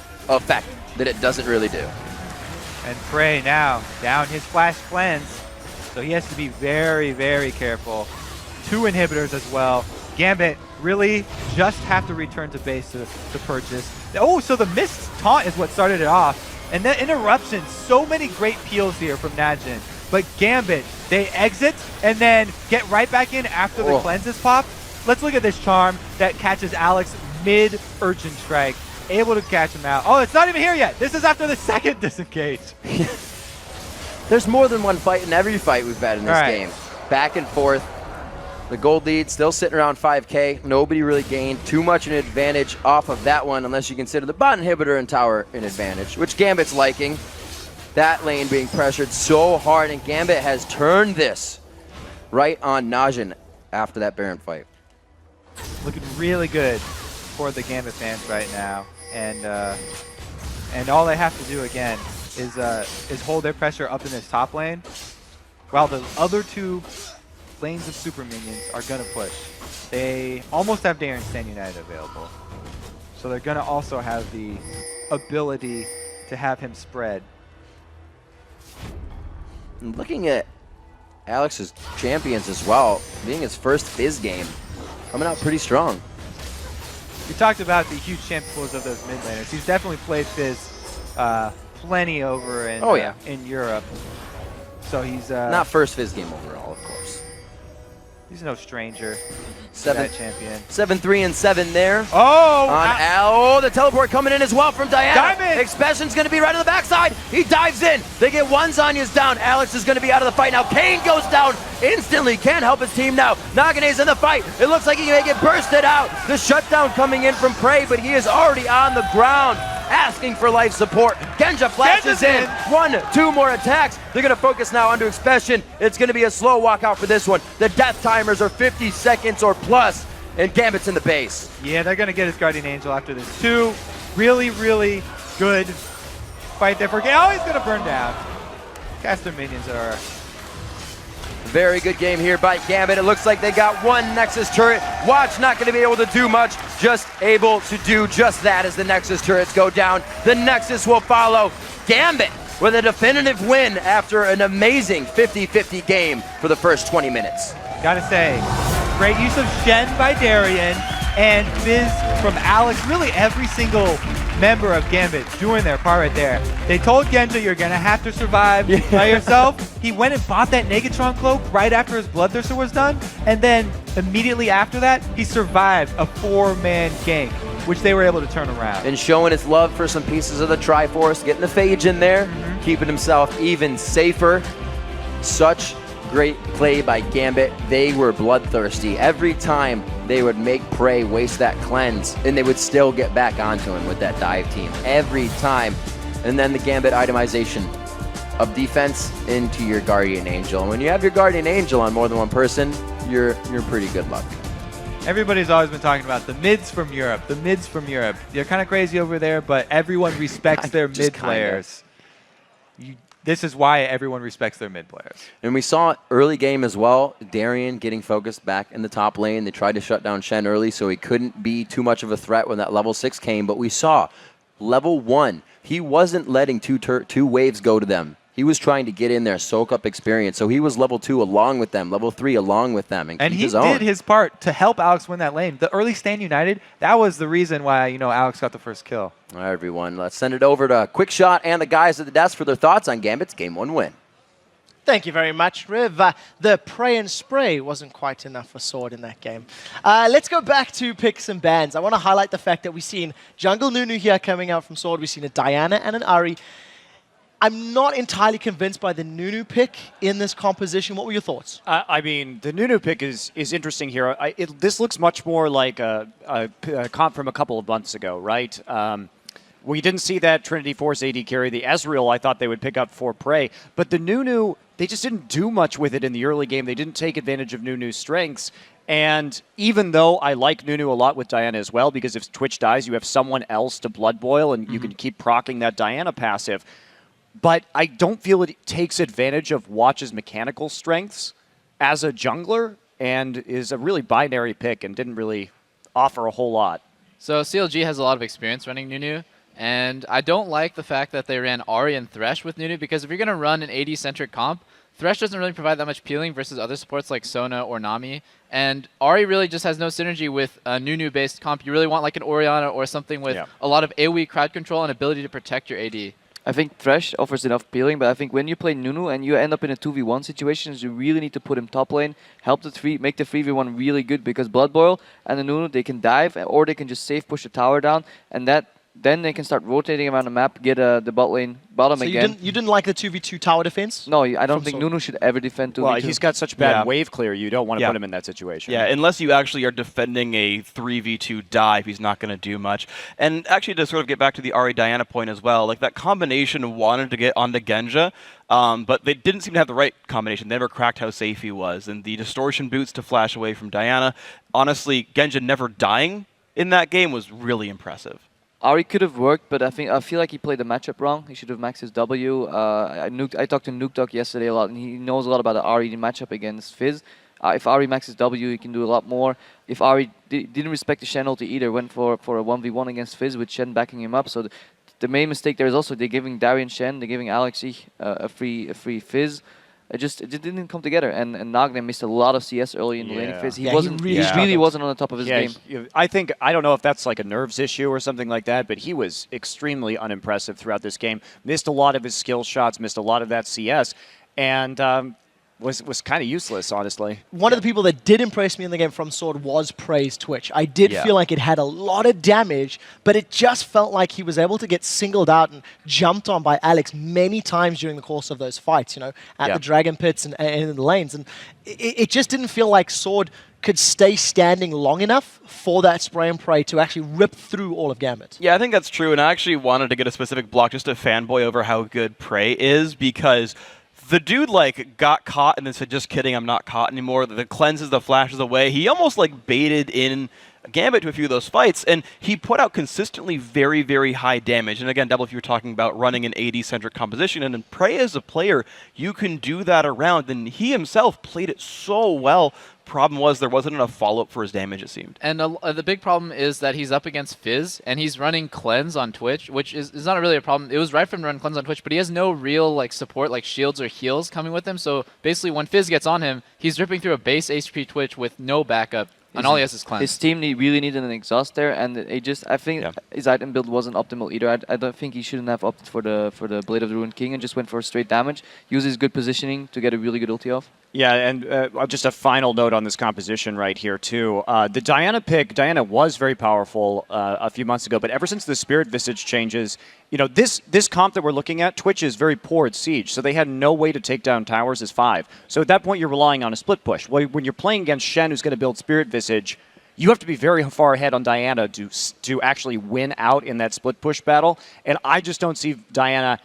that it doesn't really do. And PraY now down his flash cleanse, so he has to be very, very careful. 2 inhibitors as well. Gambit really just have to return to base to purchase. Oh, so the missed taunt is what started it off. And then interruption, so many great peels here from Najin. But Gambit, they exit and then get right back in after the cleanses pop. Let's look at this charm that catches Alex mid-urgent strike. Able to catch him out. Oh, it's not even here yet. This is after the second disengage. There's more than one fight in every fight we've had in this game. Back and forth. The gold lead still sitting around 5K. Nobody really gained too much an advantage off of that one unless you consider the bot inhibitor and tower an advantage, which Gambit's liking. That lane being pressured so hard, and Gambit has turned this right on Najin after that Baron fight. Looking really good for the Gambit fans right now. And all they have to do again is hold their pressure up in this top lane while the other 2 lanes of super minions are going to push. They almost have Darien Stand United available. So they're going to also have the ability to have him spread. And looking at Alex's champions as well, being his first Fizz game, coming out pretty strong. We talked about the huge champion pools of those mid laners. He's definitely played Fizz plenty over in, in Europe. So he's... not first Fizz game overall, of course. He's no stranger. 7 champion. 7-3 and 7 there. Oh! On Al. Oh, the teleport coming in as well from Diana. Expession's going to be right on the backside. He dives in. They get 1 Zanya's down. Alex is going to be out of the fight now. Cain goes down instantly. Can't help his team now. Nagne's in the fight. It looks like he may get bursted out. The shutdown coming in from PraY, but he is already on the ground, asking for life support. Genja flashes in. 1, 2 more attacks. They're going to focus now onto Expession. It's going to be a slow walkout for this one. The death timers are 50 seconds or plus, and Gambit's in the base. Yeah, they're going to get his Guardian Angel after this too. Really, really good fight there for Cain. Oh, he's going to burn down. Caster minions are... Very good game here by Gambit. It looks like they got 1 Nexus turret. Watch not going to be able to do much, just able to do just that as the Nexus turrets go down. The Nexus will follow. Gambit with a definitive win after an amazing 50-50 game for the first 20 minutes. Gotta say, great use of Shen by Darien and Fizz from Alex. Really every single member of Gambit doing their part right there. They told Genja, you're gonna have to survive by yourself. He went and bought that Negatron cloak right after his Bloodthirster was done, and then immediately after that, he survived a 4-man gank, which they were able to turn around. And showing his love for some pieces of the Triforce, getting the Phage in there, keeping himself even safer. Such great play by Gambit. They were bloodthirsty. Every time they would make PraY waste that cleanse, and they would still get back onto him with that dive team. Every time. And then the Gambit itemization of defense into your Guardian Angel. And when you have your Guardian Angel on more than one person, you're pretty good luck. Everybody's always been talking about the mids from Europe. The mids from Europe. They're kind of crazy over there, but everyone respects their mid players. This is why everyone respects their mid players. And we saw early game as well, Darien getting focused back in the top lane. They tried to shut down Shen early so he couldn't be too much of a threat when that level 6 came. But we saw level 1, he wasn't letting two waves go to them. He was trying to get in there, soak up experience. So he was level 2 along with them, level 3 along with them, and keep his own. And he did his part to help Alex win that lane. The early Stand United, that was the reason why, Alex got the first kill. All right, everyone, let's send it over to Quick Shot and the guys at the desk for their thoughts on Gambit's Game 1 win. Thank you very much, Riv. The PraY and spray wasn't quite enough for Sword in that game. Let's go back to picks and bans. I want to highlight the fact that we've seen Jungle Nunu here coming out from Sword. We've seen a Diana and an Ahri. I'm not entirely convinced by the Nunu pick in this composition. What were your thoughts? I mean, the Nunu pick is interesting here. This looks much more like a comp from a couple of months ago, right? We didn't see that Trinity Force AD carry. The Ezreal, I thought they would pick up for PraY. But the Nunu, they just didn't do much with it in the early game. They didn't take advantage of Nunu's strengths. And even though I like Nunu a lot with Diana as well, because if Twitch dies, you have someone else to Blood Boil, and you can keep proccing that Diana passive. But I don't feel it takes advantage of Watch's mechanical strengths as a jungler, and is a really binary pick and didn't really offer a whole lot. So CLG has a lot of experience running Nunu, and I don't like the fact that they ran Ahri and Thresh with Nunu, because if you're going to run an AD-centric comp, Thresh doesn't really provide that much peeling versus other supports like Sona or Nami, and Ahri really just has no synergy with a Nunu-based comp. You really want like an Orianna or something with a lot of AoE crowd control and ability to protect your AD. I think Thresh offers enough peeling, but I think when you play Nunu and you end up in a 2v1 situation, you really need to put him top lane, help make the 3v1 really good, because Blood Boil and the Nunu, they can dive, or they can just safe push the tower down, and then they can start rotating around the map, get the bot lane bottom again. So you didn't like the 2v2 tower defense? No, I don't think Nunu should ever defend 2v2. Well, he's got such bad wave clear, you don't want to put him in that situation. Yeah, unless you actually are defending a 3v2 dive, he's not going to do much. And actually, to sort of get back to the Ahri Diana point as well, like that combination wanted to get onto Genja, but they didn't seem to have the right combination. They never cracked how safe he was. And the distortion boots to flash away from Diana, honestly, Genja never dying in that game was really impressive. Ahri could have worked, but I feel like he played the matchup wrong. He should have maxed his W. I talked to Nukedog yesterday a lot, and he knows a lot about the Ahri matchup against Fizz. If Ahri maxes W, he can do a lot more. If Ahri didn't respect the Shen ulti either, went for a 1v1 against Fizz with Shen backing him up. So the main mistake there is also they're giving Darien Shen, they're giving Alexi a free Fizz. It didn't come together, and Nagne missed a lot of CS early in the laning phase. He really wasn't on the top of his game. I don't know if that's like a nerves issue or something like that, but he was extremely unimpressive throughout this game. Missed a lot of his skill shots, missed a lot of that CS, and was kind of useless, honestly. One of the people that did impress me in the game from Sword was PraY's Twitch. I did feel like it had a lot of damage, but it just felt like he was able to get singled out and jumped on by Alex many times during the course of those fights, at the Dragon Pits and in the lanes. And it just didn't feel like Sword could stay standing long enough for that spray and pray to actually rip through all of Gambit. Yeah, I think that's true, and I actually wanted to get a specific block just to fanboy over how good PraY is, because the dude, got caught and then said, just kidding, I'm not caught anymore. The cleanses, the flashes away. He almost, baited in Gambit to a few of those fights, and he put out consistently very, very high damage. And again, Double, if you were talking about running an AD-centric composition, and in PraY as a player, you can do that around, and he himself played it so well. Problem was there wasn't enough follow-up for his damage, it seemed. And the big problem is that he's up against Fizz, and he's running Cleanse on Twitch, which is not really a problem. It was right for him to run Cleanse on Twitch, but he has no real support, like shields or heals coming with him. So basically, when Fizz gets on him, he's ripping through a base HP Twitch with no backup, and all he has is Cleanse. His team really needed an exhaust there, and I think his item build wasn't optimal either. I don't think he shouldn't have opted for the Blade of the Ruined King and just went for straight damage. Uses good positioning to get a really good ulti off. Yeah, and just a final note on this composition right here, too. The Diana pick, Diana was very powerful a few months ago, but ever since the Spirit Visage changes, this comp that we're looking at, Twitch is very poor at Siege, so they had no way to take down towers as 5. So at that point, you're relying on a split push. When you're playing against Shen, who's going to build Spirit Visage, you have to be very far ahead on Diana to actually win out in that split push battle, and I just don't see Diana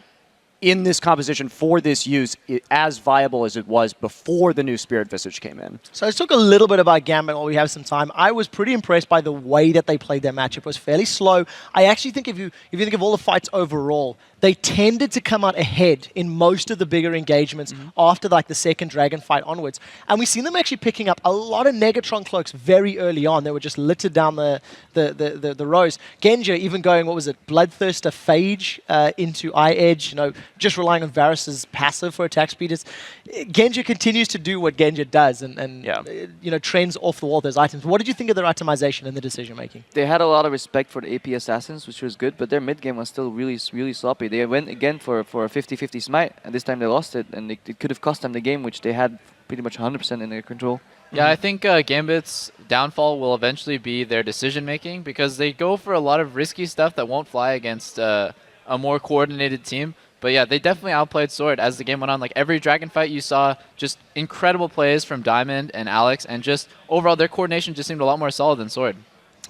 in this composition for this use as viable as it was before the new Spirit Visage came in. So let's talk a little bit about Gambit while we have some time. I was pretty impressed by the way that they played their matchup. It was fairly slow. I actually think if you think of all the fights overall, they tended to come out ahead in most of the bigger engagements after the second Dragon fight onwards. And we've seen them actually picking up a lot of Negatron cloaks very early on. They were just littered down the rows. Genja even going, Bloodthirster Phage into Eye Edge, just relying on Varus's passive for attack speed. Genja continues to do what Genja does and trends off the wall those items. What did you think of their itemization and the decision making? They had a lot of respect for the AP assassins, which was good, but their mid game was still really, really sloppy. They went again for a 50-50 smite, and this time they lost it, and it could have cost them the game, which they had pretty much 100% in their control. Yeah, I think Gambit's downfall will eventually be their decision-making, because they go for a lot of risky stuff that won't fly against a more coordinated team. But yeah, they definitely outplayed Sword as the game went on. Every Dragon fight you saw, just incredible plays from Diamond and Alex, and just overall their coordination just seemed a lot more solid than Sword.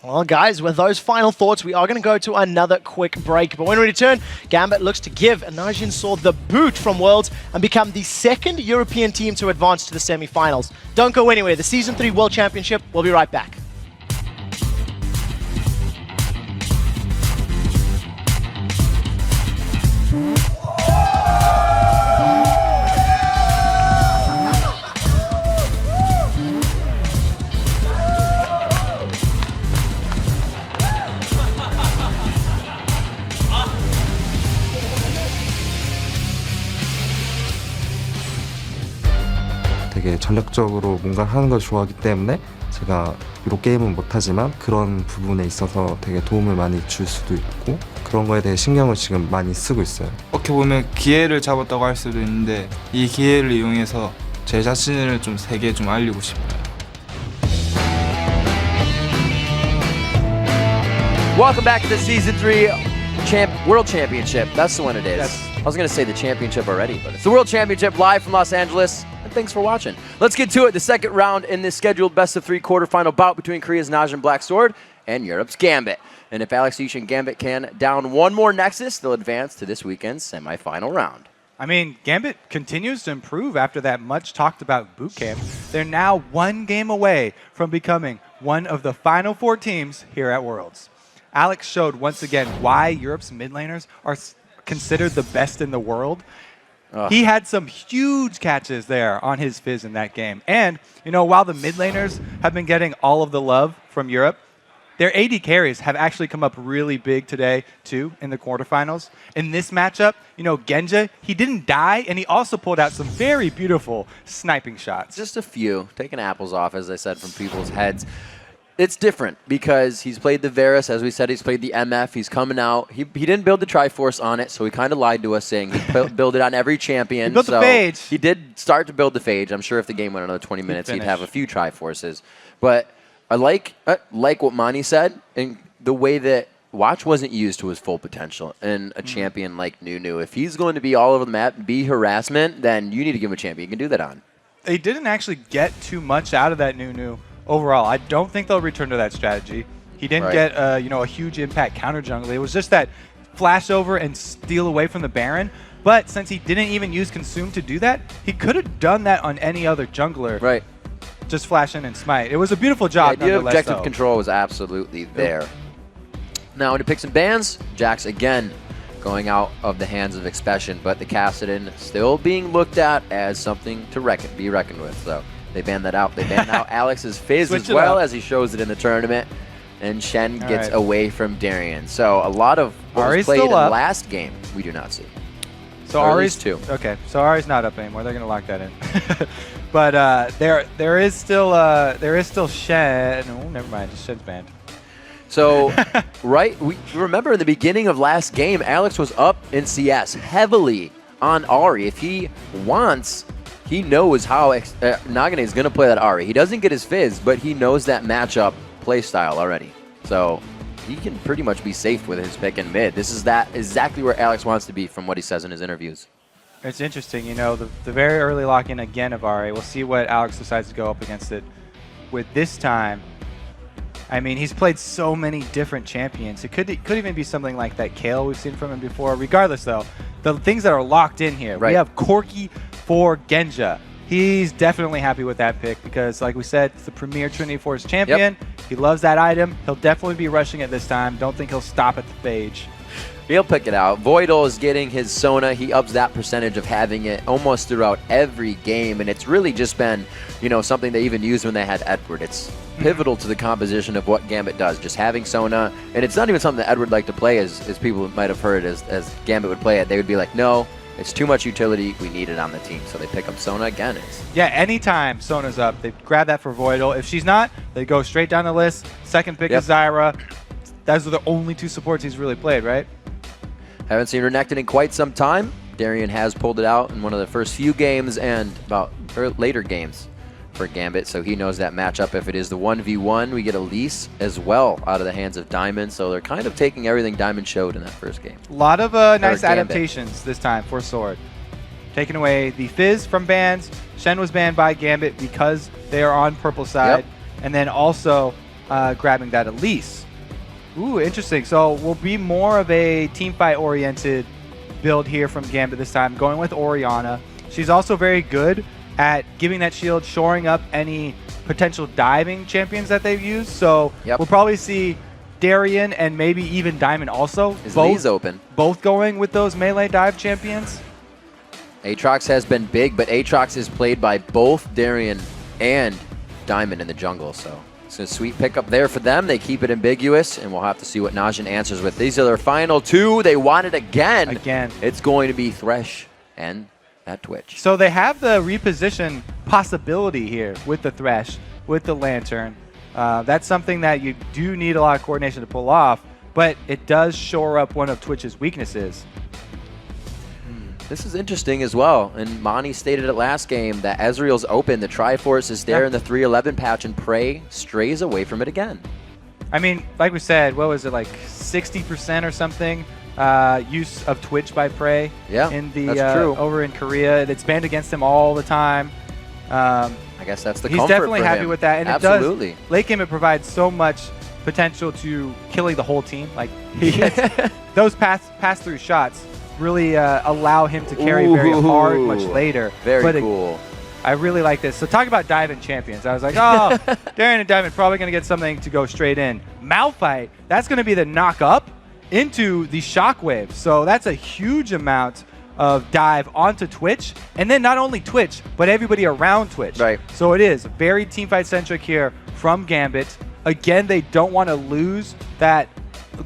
Well, guys, with those final thoughts, we are going to go to another quick break. But when we return, Gambit looks to give Najin Sword the boot from Worlds and become the second European team to advance to the semi-finals. Don't go anywhere. The Season 3 World Championship. We'll be right back. 되게 전략적으로 뭔가 하는 걸 좋아하기 때문에 제가 비록 게임은 못하지만 그런 부분에 있어서 되게 도움을 많이 줄 수도 있고 그런 거에 대해 신경을 지금 많이 쓰고 있어요. 어떻게 보면 기회를 잡았다고 할 수도 있는데 이 기회를 이용해서 제 자신을 좀 세계에 좀 알리고 싶어요. Welcome back to the Season 3 World Championship. That's the one it is. Yes. I was going to say the championship already, but it's the World Championship live from Los Angeles. And thanks for watching. Let's get to it. The second round in this scheduled best-of-3 quarterfinal bout between Korea's Najin Black Sword and Europe's Gambit. And if Alex Ish and Gambit can down one more Nexus, they'll advance to this weekend's semifinal round. I mean, Gambit continues to improve after that much-talked-about boot camp. They're now one game away from becoming one of the final 4 teams here at Worlds. Alex showed once again why Europe's mid laners are considered the best in the world. He had some huge catches there on his Fizz in that game. And, you know, while the mid laners have been getting all of the love from Europe, their AD carries have actually come up really big today, too, in the quarterfinals. In this matchup, you know, Genja, he didn't die, and he also pulled out some very beautiful sniping shots. Just a few, taking apples off, as I said, from people's heads. It's different because he's played the Varus, as we said, he's played the MF, he's coming out. He didn't build the Triforce on it, so he kind of lied to us saying he'd build it on every champion. He built the Phage. He did start to build the Phage. I'm sure if the game went another 20 minutes, he'd have a few Triforces. But I like what Mani said, and the way that Watch wasn't used to his full potential in a champion like Nunu. If he's going to be all over the map, be harassment, then you need to give him a champion you can do that on. They didn't actually get too much out of that Nunu. Overall, I don't think they'll return to that strategy. He didn't get you know, a huge impact counter jungle. It was just that flash over and steal away from the Baron. But since he didn't even use Consume to do that, he could have done that on any other jungler. Right. Just flash in and smite. It was a beautiful job. The objective control was absolutely there. Now into picks and bans, Jax again going out of the hands of Expession, but the Kassadin still being looked at as something to be reckoned with. So they banned that out. They banned out Alex's Fizz as well, as he shows it in the tournament. And Shen gets away from Darien. So a lot of what was played in the last game, we do not see. So Ari's 2. Okay, so Ari's not up anymore. They're going to lock that in. But there is still Shen. Oh, never mind. Just Shen's banned. So, we remember in the beginning of last game, Alex was up in CS heavily on Ari. If he wants, he knows how Nagne is going to play that Ari. He doesn't get his Fizz, but he knows that matchup play style already. So he can pretty much be safe with his pick in mid. This is exactly where Alex wants to be from what he says in his interviews. It's interesting, you know, the very early lock-in again of Ari. We'll see what Alex decides to go up against it with this time. I mean, he's played so many different champions. It could even be something like that Kale we've seen from him before. Regardless, though, the things that are locked in here. We have Corki for Genja. He's definitely happy with that pick because, like we said, it's the premier Trinity Force champion. He loves that item. He'll definitely be rushing it this time. Don't think he'll stop at the Phage. He'll pick it out. Voidle is getting his Sona. He ups that percentage of having it almost throughout every game, and it's really just been, you know, something they even used when they had Edward. It's pivotal to the composition of what Gambit does, just having Sona. And it's not even something that Edward liked to play, as people might have heard as Gambit would play it. They would be like, no, it's too much utility. We need it on the team. So they pick up Sona again. Yeah, anytime Sona's up, they grab that for Voidle. If she's not, they go straight down the list. Second pick is Zyra. Those are the only 2 supports he's really played, right? Haven't seen Renekton in quite some time. Darien has pulled it out in one of the first few games and later games for Gambit, so he knows that matchup. If it is the 1v1, we get Elise as well out of the hands of Diamond, so they're kind of taking everything Diamond showed in that first game. A lot of nice adaptations this time for Sword. Taking away the Fizz from bans. Shen was banned by Gambit because they are on purple side. And then also grabbing that Elise. Ooh, interesting. So we'll be more of a team fight oriented build here from Gambit this time, going with Orianna. She's also very good at giving that shield, shoring up any potential diving champions that they've used. So we'll probably see Darien and maybe even Diamond also. His lead's open. Both going with those melee dive champions. Aatrox has been big, but Aatrox is played by both Darien and Diamond in the jungle, so it's a sweet pickup there for them. They keep it ambiguous, and we'll have to see what Najin answers with. These are their final two. They want it again. It's going to be Thresh and that Twitch. So they have the reposition possibility here with the Thresh, with the Lantern. That's something that you do need a lot of coordination to pull off, but it does shore up one of Twitch's weaknesses. This is interesting as well, and Mani stated it last game that Ezreal's open, the Triforce is there in the 311 patch, and PraY strays away from it again. I mean, like we said, what was it, like 60% or something use of Twitch by PraY in the that's true. over in Korea. It's banned against him all the time. I guess that's the he's comfort definitely for happy him. with that, and Absolutely. it does. Late game, it provides so much potential to killing the whole team. Like he gets those pass-through shots really allow him to carry very hard much later. Very cool. I really like this. So talk about diving champions. I was like, oh, Darien and Diamond probably going to get something to go straight in. Malphite, that's going to be the knock up into the shockwave. So that's a huge amount of dive onto Twitch. And then not only Twitch, but everybody around Twitch. Right. So it is very teamfight centric here from Gambit. Again, they don't want to lose that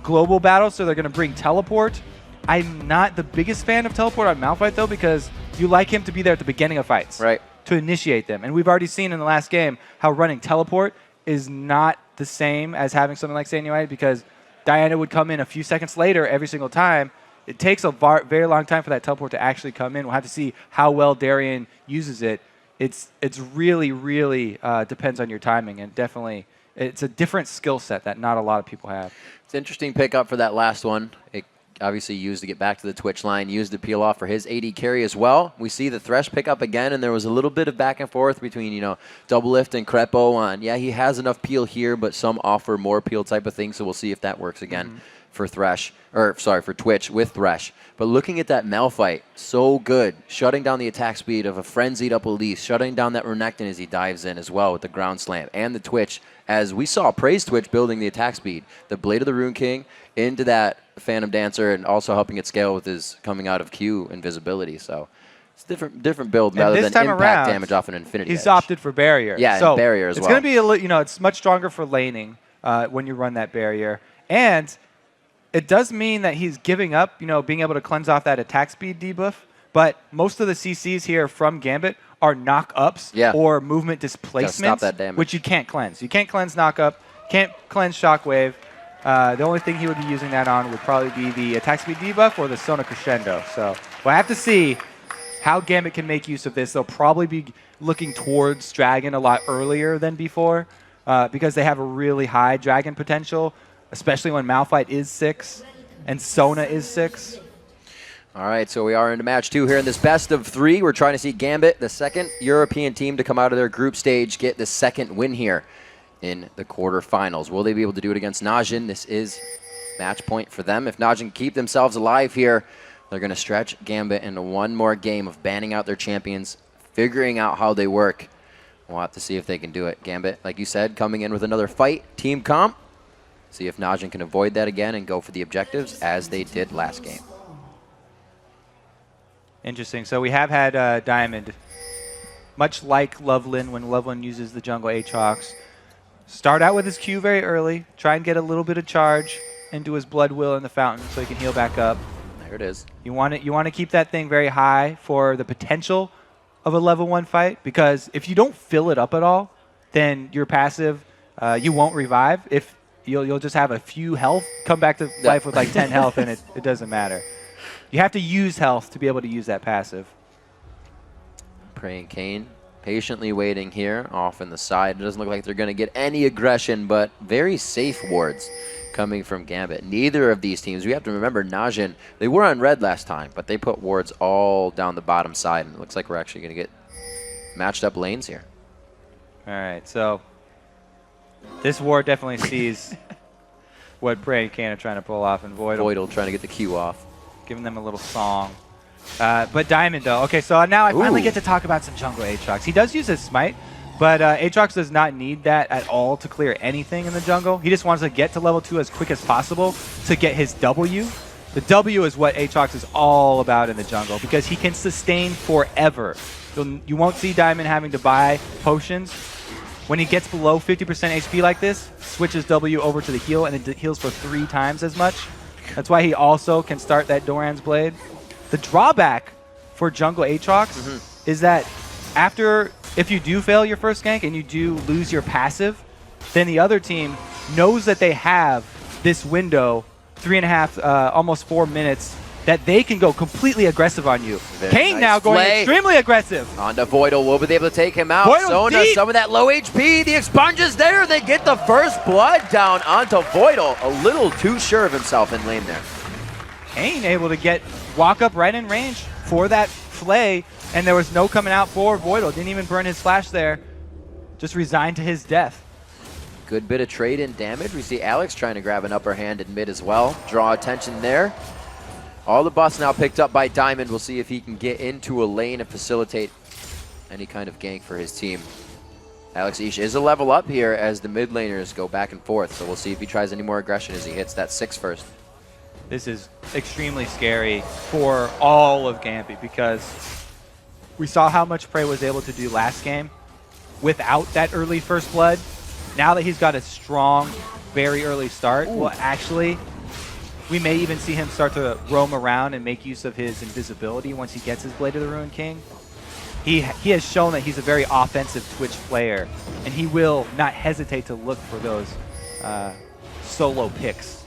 global battle, so they're going to bring Teleport. I'm not the biggest fan of Teleport on Malphite, though, because you like him to be there at the beginning of fights. Right. To initiate them. And we've already seen in the last game how running Teleport is not the same as having something like Sanuite, because Diana would come in a few seconds later every single time. It takes a very long time for that Teleport to actually come in. We'll have to see how well Darien uses it. It's really, really depends on your timing, and definitely it's a different skill set that not a lot of people have. It's an interesting pickup for that last one. It obviously used to get back to the Twitch line, used to peel off for his AD carry as well. We see the Thresh pick up again, and there was a little bit of back and forth between, Double Lift and Crepo on, he has enough peel here, but some offer more peel type of thing, so we'll see if that works again for for Twitch with Thresh. But looking at that Malphite, so good. Shutting down the attack speed of a frenzied up Elise, shutting down that Renekton as he dives in as well with the ground slam, and the Twitch, as we saw PraY's Twitch building the attack speed. The Blade of the Rune King into that Phantom Dancer, and also helping it scale with his coming out of Q invisibility. So it's different build rather than impact damage off an Infinity He's Edge. opted for Barrier. Yeah, so Barrier as well. It's going to be it's much stronger for laning when you run that Barrier, and it does mean that he's giving up, being able to cleanse off that attack speed debuff. But most of the CCs here from Gambit are knock-ups or movement displacements, that damage. which you can't cleanse. You can't cleanse knock-up, can't cleanse Shockwave. The only thing he would be using that on would probably be the attack speed debuff or the Sona Crescendo. So we'll have to see how Gambit can make use of this. They'll probably be looking towards Dragon a lot earlier than before because they have a really high Dragon potential, especially when Malphite is 6 and Sona is 6. All right, so we are into match 2 here in this best of 3. We're trying to see Gambit, the second European team to come out of their group stage, get the second win here in the quarterfinals. Will they be able to do it against Najin? This is match point for them. If Najin keep themselves alive here, they're going to stretch Gambit into one more game of banning out their champions, figuring out how they work. We'll have to see if they can do it. Gambit, like you said, coming in with another fight, team comp. See if Najin can avoid that again and go for the objectives as they did last game. Interesting. So we have had Diamond, much like Loveland when Loveland uses the jungle Aatrox, start out with his Q very early, try and get a little bit of charge into his Blood Will in the fountain so he can heal back up. There it is. You want to keep that thing very high for the potential of a level 1 fight, because if you don't fill it up at all, then your passive, you won't revive. If you'll just have a few health, come back to life with like 10 health, and it doesn't matter. You have to use health to be able to use that passive. PraY and Cain patiently waiting here off in the side. It doesn't look like they're going to get any aggression, but very safe wards coming from Gambit. Neither of these teams, we have to remember Najin, they were on red last time, but they put wards all down the bottom side, and it looks like we're actually going to get matched up lanes here. All right, so This war definitely sees what PraY and Cain are trying to pull off, and Voidle trying to get the Q off. Giving them a little song. But Diamond, though. Okay, so now I finally get to talk about some jungle Aatrox. He does use his smite, but Aatrox does not need that at all to clear anything in the jungle. He just wants to get to level 2 as quick as possible to get his W. The W is what Aatrox is all about in the jungle because he can sustain forever. You won't see Diamond having to buy potions. When he gets below 50% HP like this, switches W over to the heal, and it heals for 3 times as much. That's why he also can start that Doran's Blade. The drawback for jungle Aatrox is that if you do fail your first gank and you do lose your passive, then the other team knows that they have this window, 3.5, almost 4 minutes, that they can go completely aggressive on you. Cain nice now going play. extremely aggressive. On to Voidle. Will be able to take him out. Voidle's Sona, deep. some of that low HP. The expunge is there. They get the first blood down onto Voidle. A little too sure of himself in lane there. Cain able to walk up right in range for that flay, and there was no coming out for Voidle. Didn't even burn his flash there. Just resigned to his death. Good bit of trade in damage. We see Alex trying to grab an upper hand in mid as well. Draw attention there. All the buffs now picked up by Diamond. We'll see if he can get into a lane and facilitate any kind of gank for his team. Alex Ish is a level up here as the mid laners go back and forth. So we'll see if he tries any more aggression as he hits that 6 first. This is extremely scary for all of Gambit because we saw how much PraY was able to do last game without that early first blood. Now that he's got a strong, very early start, well, actually, we may even see him start to roam around and make use of his invisibility once he gets his Blade of the Ruined King. He has shown that he's a very offensive Twitch player, and he will not hesitate to look for those solo picks.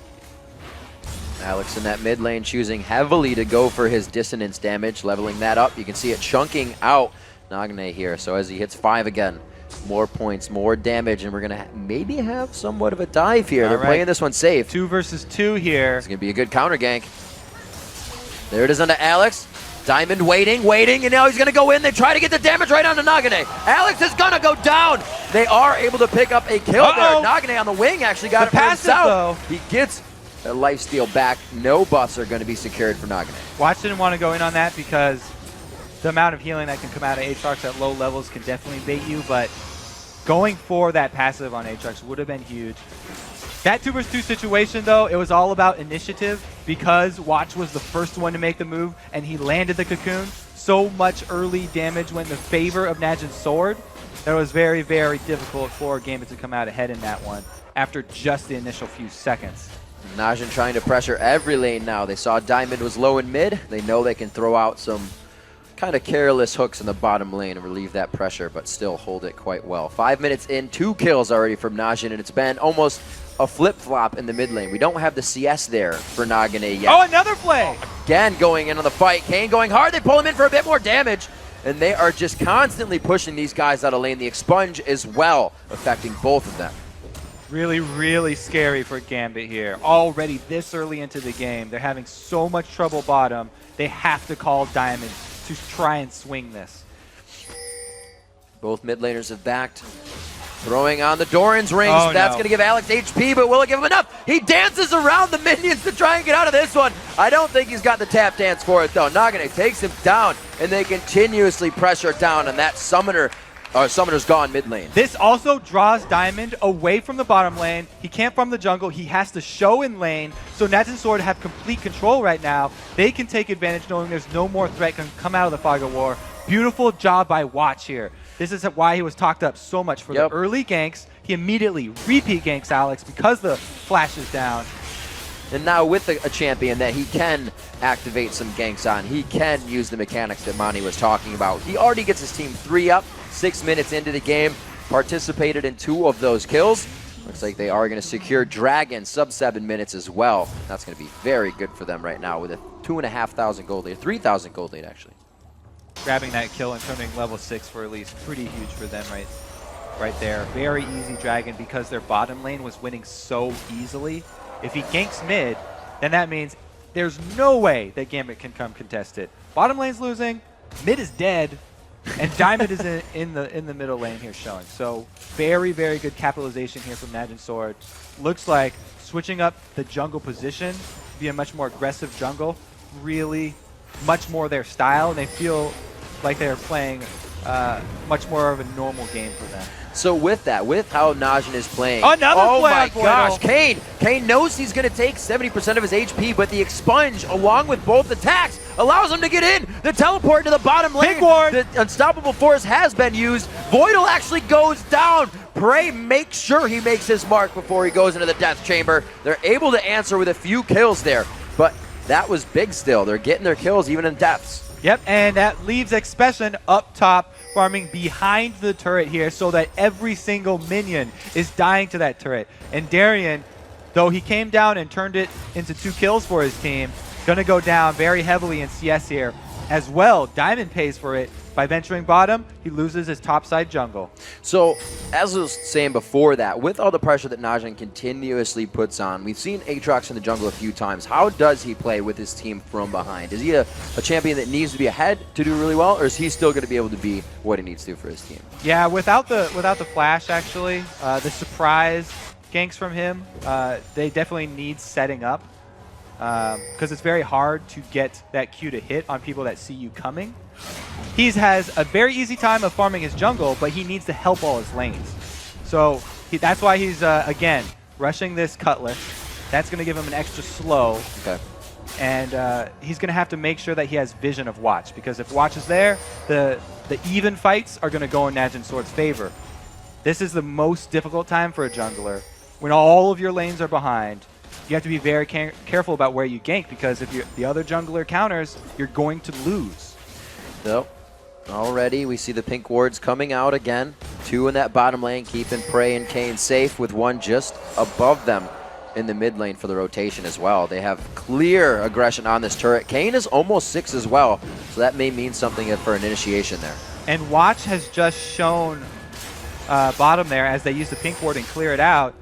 Alex in that mid lane choosing heavily to go for his dissonance damage, leveling that up. You can see it chunking out Nagne here. So as he hits 5 again, more points, more damage, and we're going to maybe have somewhat of a dive here. They're playing this one safe. 2 versus 2 here. It's going to be a good counter gank. There it is onto Alex. Diamond waiting, and now he's going to go in. They try to get the damage right onto Nagne. Alex is going to go down. They are able to pick up a kill there. Nagne on the wing actually got it for himself. He gets a lifesteal back. No buffs are going to be secured for Nagne. Watch didn't want to go in on that because the amount of healing that can come out of Aatrox at low levels can definitely bait you, but going for that passive on Aatrox would have been huge. That 2 versus 2 situation, though, it was all about initiative because Watch was the first one to make the move, and he landed the cocoon. So much early damage went in the favor of Najin's sword that it was very, very difficult for Gambit to come out ahead in that one after just the initial few seconds. Najin trying to pressure every lane now. They saw Diamond was low in mid. They know they can throw out some kind of careless hooks in the bottom lane and relieve that pressure, but still hold it quite well. 5 minutes in, 2 kills already from Najin, and it's been almost a flip-flop in the mid lane. We don't have the CS there for Nagne yet. Oh, another play! Again, going in on the fight. Cain going hard. They pull him in for a bit more damage, and they are just constantly pushing these guys out of lane. The expunge as well, affecting both of them. Really, really scary for Gambit here. Already this early into the game, they're having so much trouble bottom, they have to call Diamond to try and swing this. Both mid laners have backed. Throwing on the Doran's rings. That's going to give Alex HP, but will it give him enough? He dances around the minions to try and get out of this one. I don't think he's got the tap dance for it, though. Nagne takes him down, and they continuously pressure down, and that summoner's gone mid lane. This also draws Diamond away from the bottom lane. He can't farm the jungle. He has to show in lane. So Najin's Sword have complete control right now. They can take advantage knowing there's no more threat can come out of the Fog of War. Beautiful job by Watch here. This is why he was talked up so much for the early ganks. He immediately repeat ganks Alex because the flash is down. And now with a champion that he can activate some ganks on, he can use the mechanics that Monty was talking about. He already gets his team 3 up, 6 minutes into the game, participated in 2 of those kills. Looks like they are going to secure Dragon sub 7 minutes as well. That's going to be very good for them right now with a 2,500 gold lead, 3,000 gold lead actually. Grabbing that kill and turning level 6 for at least pretty huge for them right there. Very easy Dragon because their bottom lane was winning so easily. If he ganks mid, then that means there's no way that Gambit can come contest it. Bottom lane's losing, mid is dead, And Diamond is in the middle lane here showing. So very, very good capitalization here from Najin Sword. Looks like switching up the jungle position to be a much more aggressive jungle, really much more their style, and they feel like they're playing much more of a normal game for them. So with that, with how Najin is playing, Another oh play my on Voidle. gosh, Cain knows he's going to take 70% of his HP, but the expunge, along with both attacks, allows him to get in. The teleport to the bottom lane, the unstoppable force has been used. Voidle actually goes down. PraY makes sure he makes his mark before he goes into the death chamber. They're able to answer with a few kills there, but that was big still. They're getting their kills even in deaths. Yep, and that leaves Expession up top, farming behind the turret here so that every single minion is dying to that turret. And Darien, though he came down and turned it into 2 kills for his team, gonna go down very heavily in CS here as well. Diamond pays for it. By venturing bottom, he loses his topside jungle. So, as I was saying before that, with all the pressure that Najin continuously puts on, we've seen Aatrox in the jungle a few times. How does he play with his team from behind? Is he a champion that needs to be ahead to do really well, or is he still going to be able to be what he needs to for his team? Yeah, without the flash, actually, the surprise ganks from him, they definitely need setting up because it's very hard to get that Q to hit on people that see you coming. He has a very easy time of farming his jungle, but he needs to help all his lanes. So that's why he's, again, rushing this Cutlass. That's going to give him an extra slow. Okay. And he's going to have to make sure that he has vision of Watch, because if Watch is there, the even fights are going to go in Najin Sword's favor. This is the most difficult time for a jungler. When all of your lanes are behind, you have to be very careful about where you gank, because if the other jungler counters, you're going to lose. Nope. Already we see the pink wards coming out again. 2 in that bottom lane, keeping PraY and Cain safe, with 1 just above them in the mid lane for the rotation as well. They have clear aggression on this turret. Cain is almost 6 as well, so that may mean something for an initiation there. And Watch has just shown bottom there as they use the pink ward and clear it out.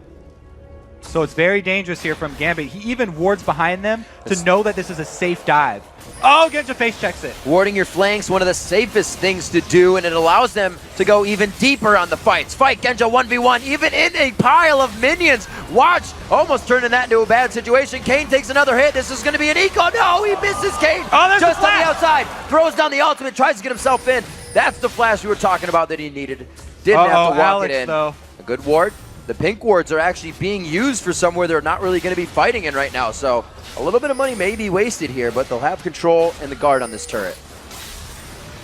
So it's very dangerous here from Gambit. He even wards behind them to know that this is a safe dive. Oh, Genja face checks it. Warding your flanks, one of the safest things to do, and it allows them to go even deeper on the fights. Fight Genja 1v1, even in a pile of minions. Watch, almost turning that into a bad situation. Cain takes another hit. This is going to be an eco. No, he misses Cain. Oh, there's just on the outside. Throws down the ultimate, tries to get himself in. That's the flash we were talking about that he needed. Didn't have to walk Alex, it in. Though. A good ward. The pink wards are actually being used for somewhere they're not really going to be fighting in right now. So a little bit of money may be wasted here, but they'll have control and the guard on this turret.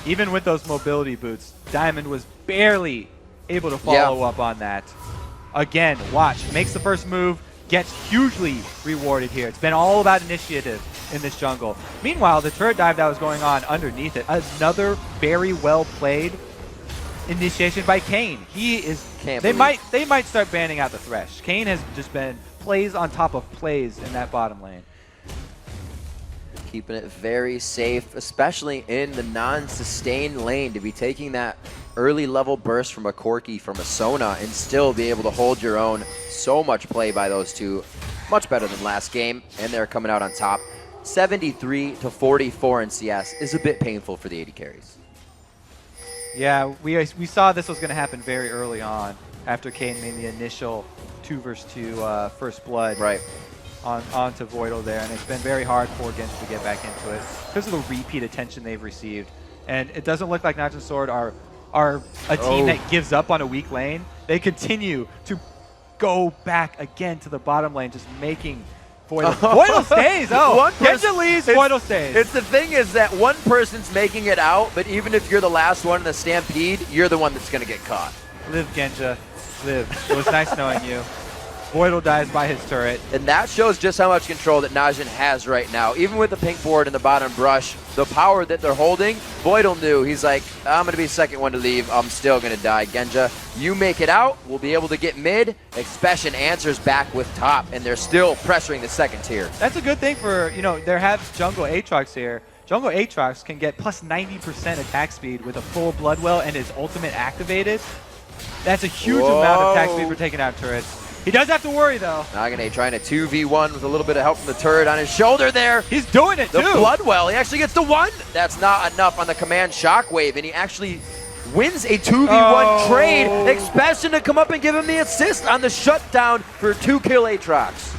Even with those mobility boots, Diamond was barely able to follow up on that. Again, Watch makes the first move, gets hugely rewarded here. It's been all about initiative in this jungle. Meanwhile, the turret dive that was going on underneath it, another very well played initiation by Cain. He is. They might start banning out the Thresh. Cain has just been plays on top of plays in that bottom lane. Keeping it very safe, especially in the non-sustained lane, to be taking that early level burst from a Corki, from a Sona, and still be able to hold your own. So much play by those two. Much better than last game, and they're coming out on top. 73-44 in CS is a bit painful for the AD carries. Yeah, we saw this was going to happen very early on after Cain made the initial 2 versus 2 first blood onto Voidle there, and it's been very hard for Genja to get back into it because of the repeat attention they've received. And it doesn't look like Najin Sword are a team that gives up on a weak lane. They continue to go back again to the bottom lane, just making Voidle. Voidle stays. Genja leaves, Voidle stays. It's the thing is that one person's making it out, but even if you're the last one in the stampede, you're the one that's going to get caught. Live, Genja. Live. It was nice knowing you. Voidle dies by his turret. And that shows just how much control that Najin has right now. Even with the pink board in the bottom brush, the power that they're holding, Voidle knew. He's like, I'm going to be second one to leave. I'm still going to die. Genja, you make it out. We'll be able to get mid. Expession answers back with top, and they're still pressuring the second tier. That's a good thing for, they have jungle Aatrox here. Jungle Aatrox can get plus 90% attack speed with a full Bloodwell and his ultimate activated. That's a huge amount of attack speed for taking out turrets. He does have to worry, though. Nagne trying to 2v1 with a little bit of help from the turret on his shoulder there. He's doing it, the too. Bloodwell, he actually gets the 1. That's not enough on the command shockwave, and he actually wins a 2v1 trade. Expession to come up and give him the assist on the shutdown for 2-kill Aatrox.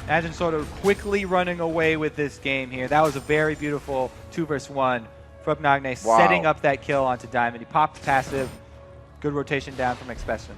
Najin sort of quickly running away with this game here. That was a very beautiful 2 versus 1 from Nagne, setting up that kill onto Diamond. He popped passive. Good rotation down from Expession.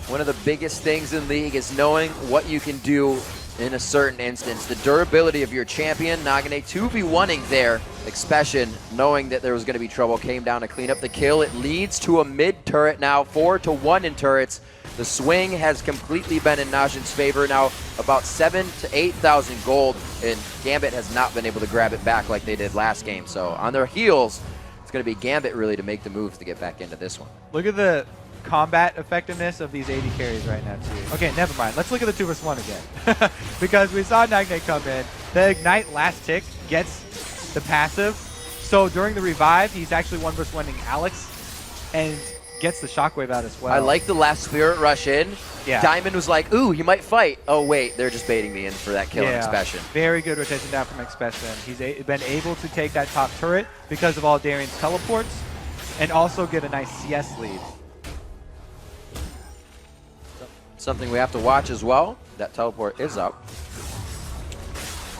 One of the biggest things in League is knowing what you can do in a certain instance. The durability of your champion. Nagne 2v1ing there. Expession, knowing that there was going to be trouble, came down to clean up the kill. It leads to a mid turret now, 4-1 in turrets. The swing has completely been in Najin's favor now, about 7,000 to 8,000 gold, and Gambit has not been able to grab it back like they did last game. So on their heels, it's going to be Gambit really to make the moves to get back into this one. Look at the combat effectiveness of these AD carries right now, too. Okay, never mind. Let's look at the 2 versus 1 again. Because we saw Nagne come in. The Ignite last tick gets the passive. So during the revive, he's actually 1 versus 1ing Alex and gets the shockwave out as well. I like the last Spirit Rush in. Yeah. Diamond was like, ooh, he might fight. Oh, wait, they're just baiting me in for that kill on Expession. Very good rotation down from Expession. He's been able to take that top turret because of all Darien's teleports and also get a nice CS lead. Something we have to watch as well. That teleport is up.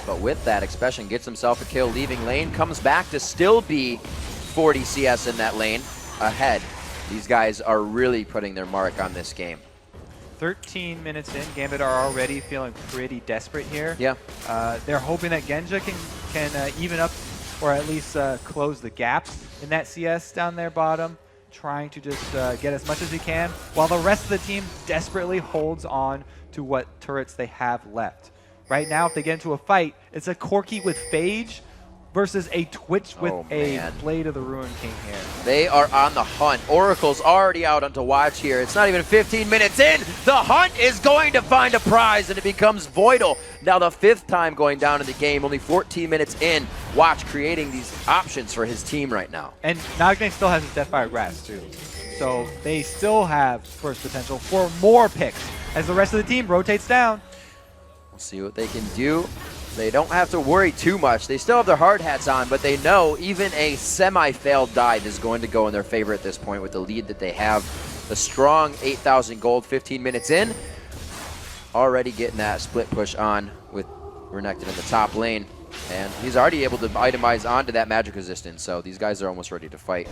But with that, Expession gets himself a kill, leaving lane, comes back to still be 40 CS in that lane ahead. These guys are really putting their mark on this game. 13 minutes in, Gambit are already feeling pretty desperate here. Yeah. They're hoping that Genja can even up or at least close the gap in that CS down there bottom, trying to just get as much as he can, while the rest of the team desperately holds on to what turrets they have left. Right now, if they get into a fight, it's a Corki with Phage versus a Twitch with a Blade of the Ruin King here. They are on the hunt. Oracle's already out on to watch here. It's not even 15 minutes in. The hunt is going to find a prize, and it becomes Voidle. Now the 5th time going down in the game, only 14 minutes in. Watch creating these options for his team right now. And Nagne still has his Deathfire Grasp too. So they still have first potential for more picks as the rest of the team rotates down. We'll see what they can do. They don't have to worry too much. They still have their hard hats on, but they know even a semi-failed dive is going to go in their favor at this point with the lead that they have. A strong 8,000 gold 15 minutes in. Already getting that split push on with Renekton in the top lane. And he's already able to itemize onto that magic resistance, so these guys are almost ready to fight.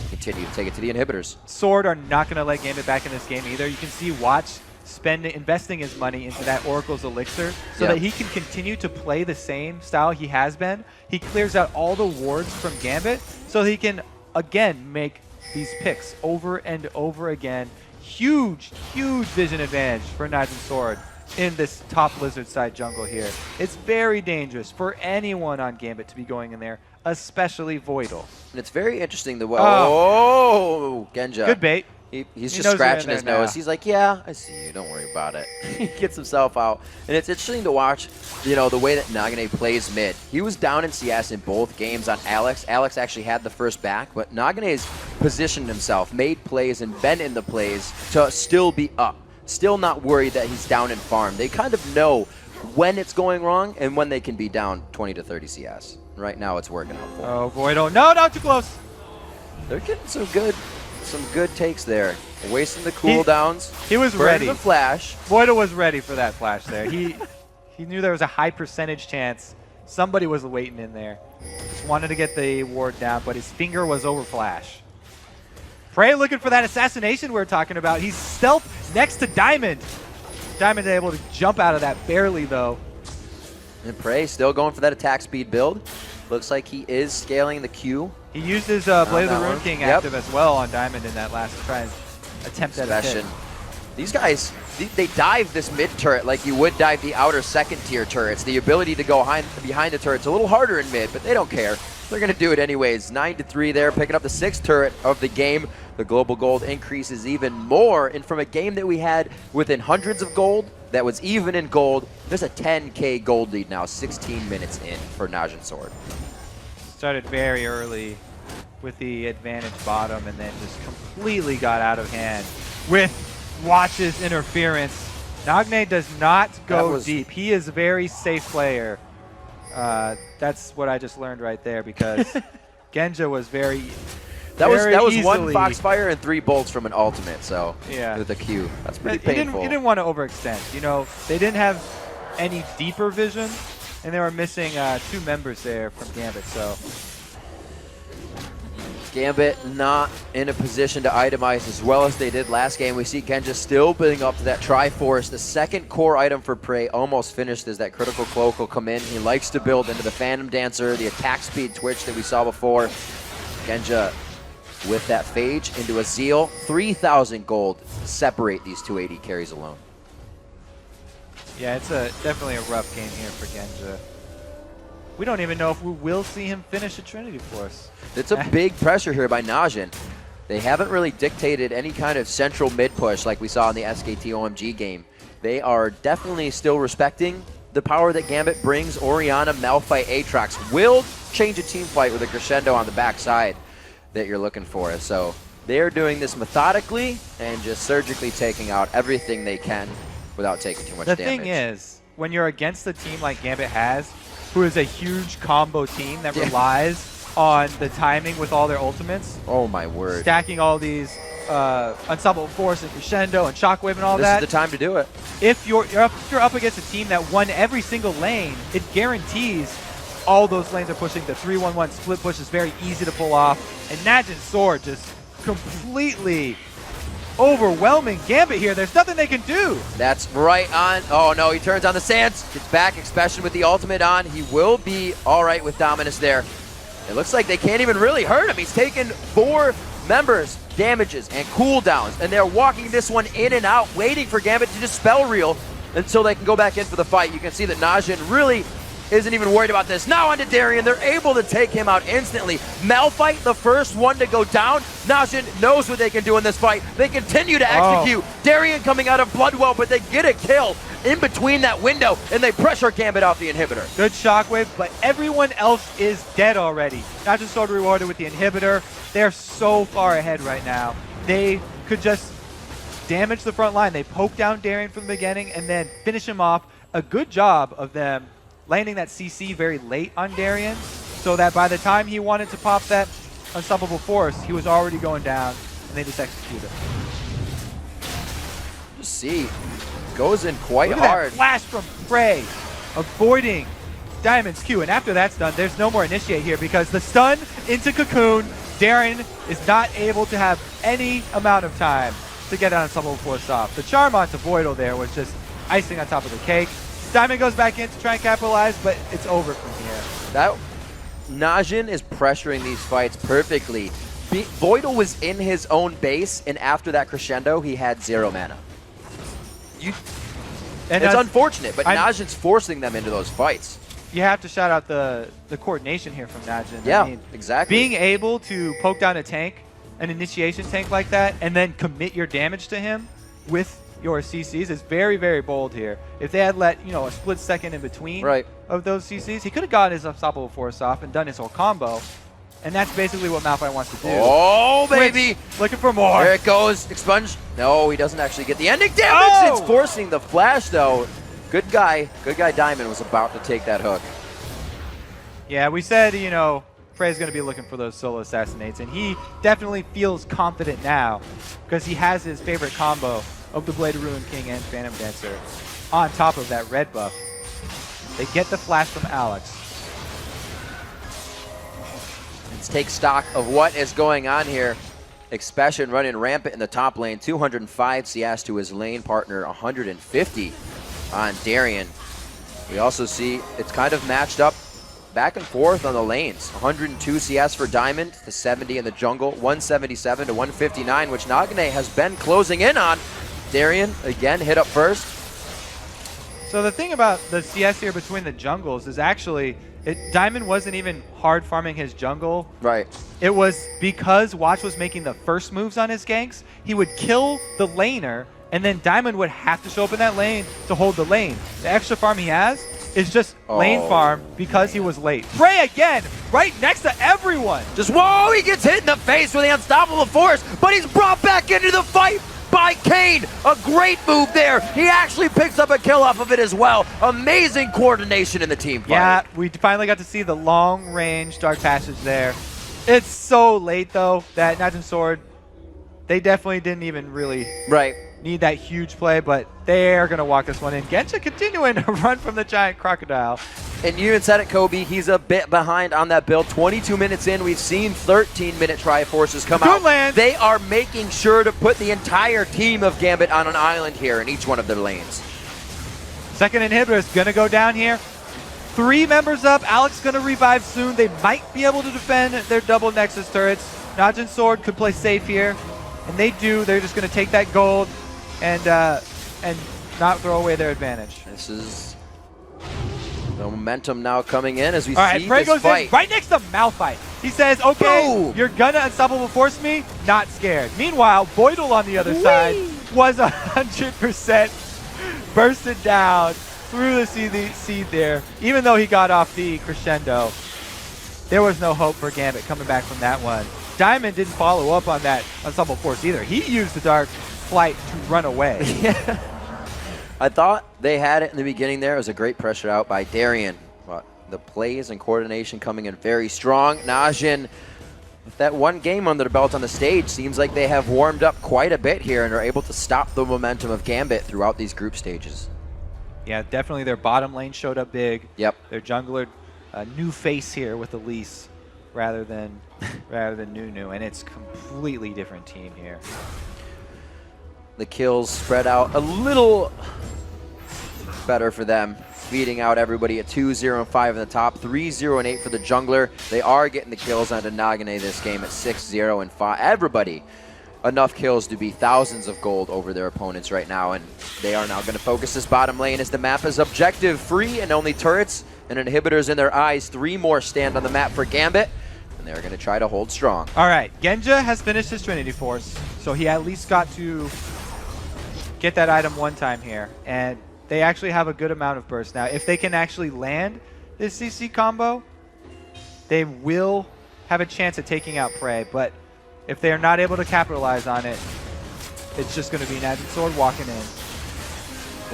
Continue to take it to the inhibitors. Sword are not going to let Gambit back in this game either. You can see Watch investing his money into that Oracle's Elixir so that he can continue to play the same style he has been. He clears out all the wards from Gambit so he can, again, make these picks over and over again. Huge, huge vision advantage for Najin Sword in this top lizard side jungle here. It's very dangerous for anyone on Gambit to be going in there, especially Voidle. And it's very interesting the way. Oh, Genja. Good bait. He's just scratching his nose. He's like, yeah, I see you. Don't worry about it. He gets himself out. And it's interesting to watch, you know, the way that Nagne plays mid. He was down in CS in both games on Alex. Alex actually had the first back, but Nagne's positioned himself, made plays, and been in the plays to still be up. Still not worried that he's down in farm. They kind of know when it's going wrong and when they can be down 20 to 30 CS. Right now, it's working out for him. Oh, Voidle. No, not too close. They're getting some good takes there. Wasting the cooldowns. He was ready. The flash. Voidle was ready for that flash there. He knew there was a high percentage chance somebody was waiting in there. Just wanted to get the ward down, but his finger was over flash. PraY looking for that assassination we were talking about. He's stealth next to Diamond. Diamond able to jump out of that barely, though. And PraY still going for that attack speed build. Looks like he is scaling the Q. He used his Blade of the Ruin King active as well on Diamond in that last try and attempt at a hit. These guys, they dive this mid turret like you would dive the outer second tier turrets. The ability to go behind the turret's a little harder in mid, but they don't care. They're going to do it anyways. 9-3 there, picking up the 6th turret of the game. The global gold increases even more. And from a game that we had within hundreds of gold, that was even in gold, there's a 10K gold lead now, 16 minutes in for Najin Sword. Started very early with the advantage bottom and then just completely got out of hand with watches interference. Nagne does not go was- deep. He is a very safe player. That's what I just learned right there because Genja was very That was one easily- Foxfire and 3 bolts from an ultimate, so Yeah. with a Q. That's pretty He painful. didn't want to overextend. You know, they didn't have any deeper vision, and they were missing 2 members there from Gambit. So Gambit not in a position to itemize as well as they did last game. We see Genja still building up to that Triforce. The second core item for PraY almost finished as that critical cloak will come in. He likes to build into the Phantom Dancer, the attack speed twitch that we saw before. Genja with that Phage into a Zeal. 3,000 gold separate these two AD carries alone. yeah, it's definitely a rough game here for Genja. We don't even know if we will see him finish a Trinity Force. It's a big pressure here by Najin. They haven't really dictated any kind of central mid push like we saw in the SKT OMG game. They are definitely still respecting the power that Gambit brings. Orianna, Malphite, Aatrox will change a team fight with a crescendo on the backside that you're looking for. So they're doing this methodically and just surgically taking out everything they can without taking too much The damage. thing is, when you're against a team like Gambit has, who is a huge combo team that relies on the timing with all their ultimates, oh my word, stacking all these Unstoppable Force and Crescendo and Shockwave and all this that. is the time to do it. If you're up against a team that won every single lane, it guarantees all those lanes are pushing. The 3-1-1 split push is very easy to pull off, and Najin's sword just completely overwhelming Gambit here. There's nothing they can do. That's right on. Oh no, he turns on the Sands. Gets back, Expession with the ultimate on. He will be all right with Dominus there. It looks like they can't even really hurt him. He's taken 4 members, damages, and cooldowns, and they're walking this one in and out, waiting for Gambit to just spell reel until they can go back in for the fight. You can see that Najin really isn't even worried about this. Now onto Darien. They're able to take him out instantly. Malphite, the first one to go down. Najin knows what they can do in this fight. They continue to execute. Darien coming out of Bloodwell, but they get a kill in between that window, and they pressure Gambit off the inhibitor. Good Shockwave, but everyone else is dead already. Najin sword rewarded with the inhibitor. They're so far ahead right now. They could just damage the front line. They poke down Darien from the beginning and then finish him off. A good job of them landing that CC very late on Darien, so that by the time he wanted to pop that Unstoppable Force, he was already going down, and they just executed. Just see, goes in quite Look at hard. that flash from PraY, avoiding Diamond's Q, and after that's done, there's no more initiate here because the stun into Cocoon, Darien is not able to have any amount of time to get that Unstoppable Force off. The charm onto Voidle there was just icing on top of the cake. Diamond goes back in to try and capitalize, but it's over from here. That Najin is pressuring these fights perfectly. Voidle was in his own base, and after that crescendo, he had 0 mana. It's unfortunate, but Najin's forcing them into those fights. You have to shout out the coordination here from Najin. Yeah, I mean, exactly. Being able to poke down a tank, an initiation tank like that, and then commit your damage to him with your CCs is very, very bold here. If they had let, a split second in between of those CCs, he could have gotten his Unstoppable Force off and done his whole combo. And that's basically what Malphite wants to do. Oh, baby! Looking for more. There it goes. Expunge. No, he doesn't actually get the ending damage. It's forcing the flash, though. Good guy Diamond was about to take that hook. Yeah, we said, PraY's going to be looking for those solo assassinates, and he definitely feels confident now because he has his favorite combo of the Blade of Ruin King and Phantom Dancer on top of that red buff. They get the flash from Alex. Let's take stock of what is going on here. Expession running rampant in the top lane. 205 CS to his lane partner, 150 on Darien. We also see it's kind of matched up back and forth on the lanes. 102 CS for Diamond to 70 in the jungle. 177 to 159, which Nagne has been closing in on. Darien, again, hit up first. So the thing about the CS here between the jungles is actually, Diamond wasn't even hard farming his jungle. Right. It was because Watch was making the first moves on his ganks, he would kill the laner, and then Diamond would have to show up in that lane to hold the lane. The extra farm he has is just lane farm because he was late. PraY again, right next to everyone. Whoa, he gets hit in the face with the Unstoppable Force, but he's brought back into the fight by by Cain. A great move there. He actually picks up a kill off of it as well. Amazing coordination in the team fight. Yeah, we finally got to see the long-range Dark Passage there. It's so late, though, that Najin Sword, they definitely didn't even really need that huge play, but they're going to walk this one in. Genja continuing to run from the giant crocodile. And you even said it, Kobe. He's a bit behind on that build. 22 minutes in, we've seen 13-minute Triforces come out. Land. They are making sure to put the entire team of Gambit on an island here in each one of their lanes. Second inhibitor is going to go down here. 3 members up. Alex going to revive soon. They might be able to defend their double Nexus turrets. Najin Sword could play safe here, and they do. They're just going to take that gold and not throw away their advantage. This is the momentum now coming in as we All right, see PraY this goes fight. in right next to Malphite. He says, okay, you're going to unstoppable force me? Not scared. Meanwhile, Voidle on the other side was 100% bursted down through the seed there. Even though he got off the crescendo, there was no hope for Gambit coming back from that one. Diamond didn't follow up on that unstoppable force either. He used the Dark Flight to run away. I thought they had it in the beginning there. It was a great pressure out by Darien. But the plays and coordination coming in very strong. Najin, with that one game under the belt on the stage, seems like they have warmed up quite a bit here and are able to stop the momentum of Gambit throughout these group stages. Yeah, definitely their bottom lane showed up big. Yep. Their jungler, a new face here with Elise rather than Nunu, and it's completely different team here. The kills spread out a little better for them, beating out everybody at 2-0-5 in the top, 3-0-8 for the jungler. They are getting the kills onto Nagne this game at 6-0-5. Everybody enough kills to be thousands of gold over their opponents right now, and they are now going to focus this bottom lane as the map is objective free and only turrets and inhibitors in their eyes. 3 more stand on the map for Gambit, and they're going to try to hold strong. All right, Genja has finished his Trinity Force, so he at least got to get that item one time here, and they actually have a good amount of burst now. If they can actually land this CC combo, they will have a chance at taking out PraY, but if they are not able to capitalize on it, it's just going to be Najin Sword walking in.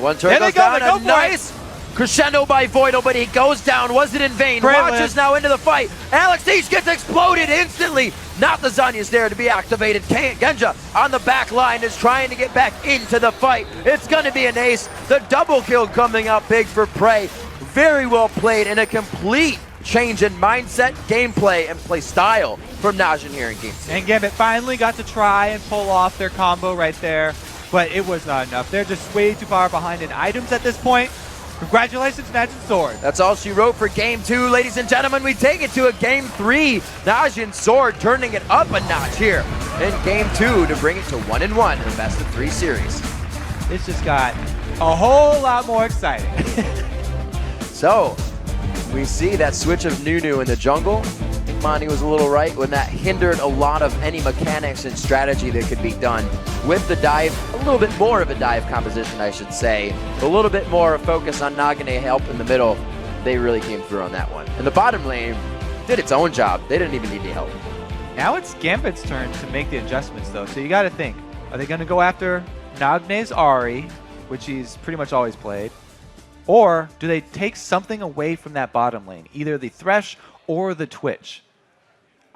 One turret goes down, a nice crescendo by Voidle, but he goes down. Was it in vain? Watches now into the fight. Alex H gets exploded instantly. Not the Zanya's there to be activated. Genja on the back line is trying to get back into the fight. It's going to be an ace. The double kill coming up big for PraY. Very well played and a complete change in mindset, gameplay, and play style from Najin here in Game 2. And Gambit finally got to try and pull off their combo right there, but it was not enough. They're just way too far behind in items at this point. Congratulations, Najin Sword. That's all she wrote for Game 2, ladies and gentlemen. We take it to a Game 3. Najin Sword turning it up a notch here in Game 2 to bring it to 1-1 in the best of 3 series. This just got a whole lot more exciting. So, we see that switch of Nunu in the jungle. Monty was a little right when that hindered a lot of any mechanics and strategy that could be done with the dive. A little bit more of a dive composition, I should say. A little bit more focus on Nagne help in the middle. They really came through on that one. And the bottom lane did its own job. They didn't even need any help. Now it's Gambit's turn to make the adjustments, though. So you got to think, are they going to go after Nagne's Ahri, which he's pretty much always played, or do they take something away from that bottom lane, either the Thresh or the Twitch?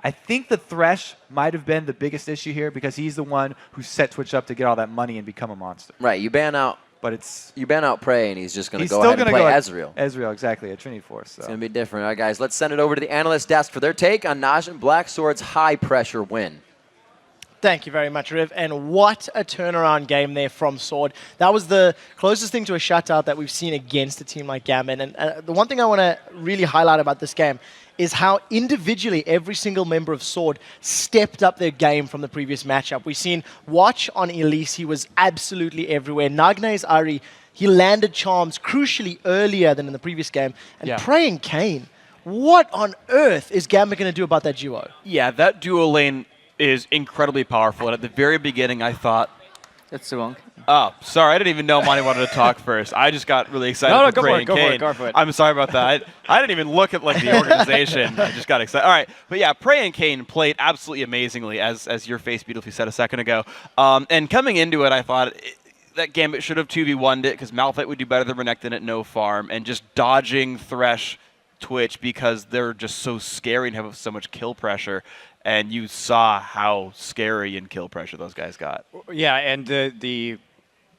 I think the Thresh might have been the biggest issue here because he's the one who set Twitch up to get all that money and become a monster. Right, you ban out PraY and he's just going to go ahead and play Ezreal. Ezreal, exactly, a Trinity Force. So. It's going to be different. All right, guys, let's send it over to the analyst desk for their take on Najin Blacksword's high-pressure win. Thank you very much, Riv. And what a turnaround game there from Sword. That was the closest thing to a shutout that we've seen against a team like Gambit. And the one thing I want to really highlight about this game is how individually every single member of Sword stepped up their game from the previous matchup. We've seen Watch on Elise. He was absolutely everywhere. Nagne's Ahri, he landed charms crucially earlier than in the previous game. And PraY and Cain, what on earth is Gambit going to do about that duo? Yeah, that duo lane is incredibly powerful. And at the very beginning, I thought, that's too long. Oh, sorry. I didn't even know Monty wanted to talk first. I just got really excited No, for go PraY for and it, go for Cain. it, go for it. I'm sorry about that. I didn't even look at like the organization. I just got excited. All right. But yeah, PraY and Cain played absolutely amazingly, as your face beautifully said a second ago. And coming into it, I thought that Gambit should have 2v1'd it because Malphite would do better than Renekton at no farm, and just dodging Thresh Twitch because they're just so scary and have so much kill pressure. And you saw how scary and kill pressure those guys got. Yeah, and the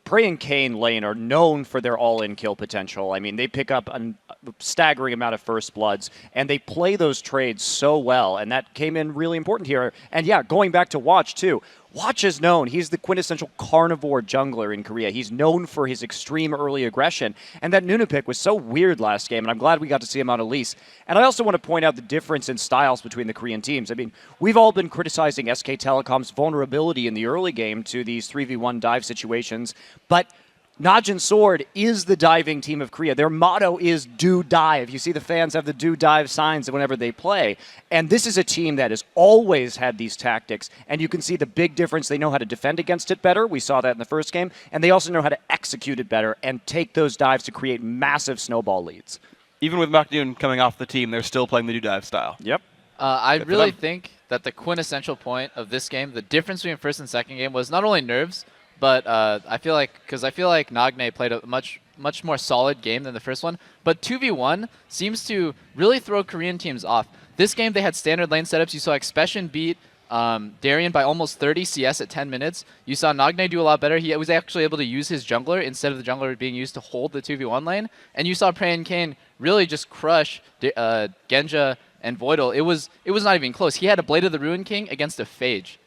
PraY and Cain lane are known for their all-in kill potential. I mean, they pick up a staggering amount of first bloods, and they play those trades so well, and that came in really important here. And yeah, going back to Watch, too. Watch is known. He's the quintessential carnivore jungler in Korea. He's known for his extreme early aggression. And that Nunu pick was so weird last game, and I'm glad we got to see him on Elise. And I also want to point out the difference in styles between the Korean teams. I mean, we've all been criticizing SK Telecom's vulnerability in the early game to these 3v1 dive situations, but Najin Sword is the diving team of Korea. Their motto is do dive. You see the fans have the do dive signs whenever they play. And this is a team that has always had these tactics. And you can see the big difference. They know how to defend against it better. We saw that in the first game. And they also know how to execute it better and take those dives to create massive snowball leads. Even with Makdoon coming off the team, they're still playing the do dive style. Yep. I really think that the quintessential point of this game, the difference between first and second game, was not only nerves, but I feel like Nagne played a much more solid game than the first one. But 2v1 seems to really throw Korean teams off. This game they had standard lane setups. You saw Expession beat Darien by almost 30 CS at 10 minutes. You saw Nagne do a lot better. He was actually able to use his jungler instead of the jungler being used to hold the 2v1 lane. And you saw PraY and Cain really just crush Genja and Voidle. It was not even close. He had a Blade of the Ruin King against a Phage.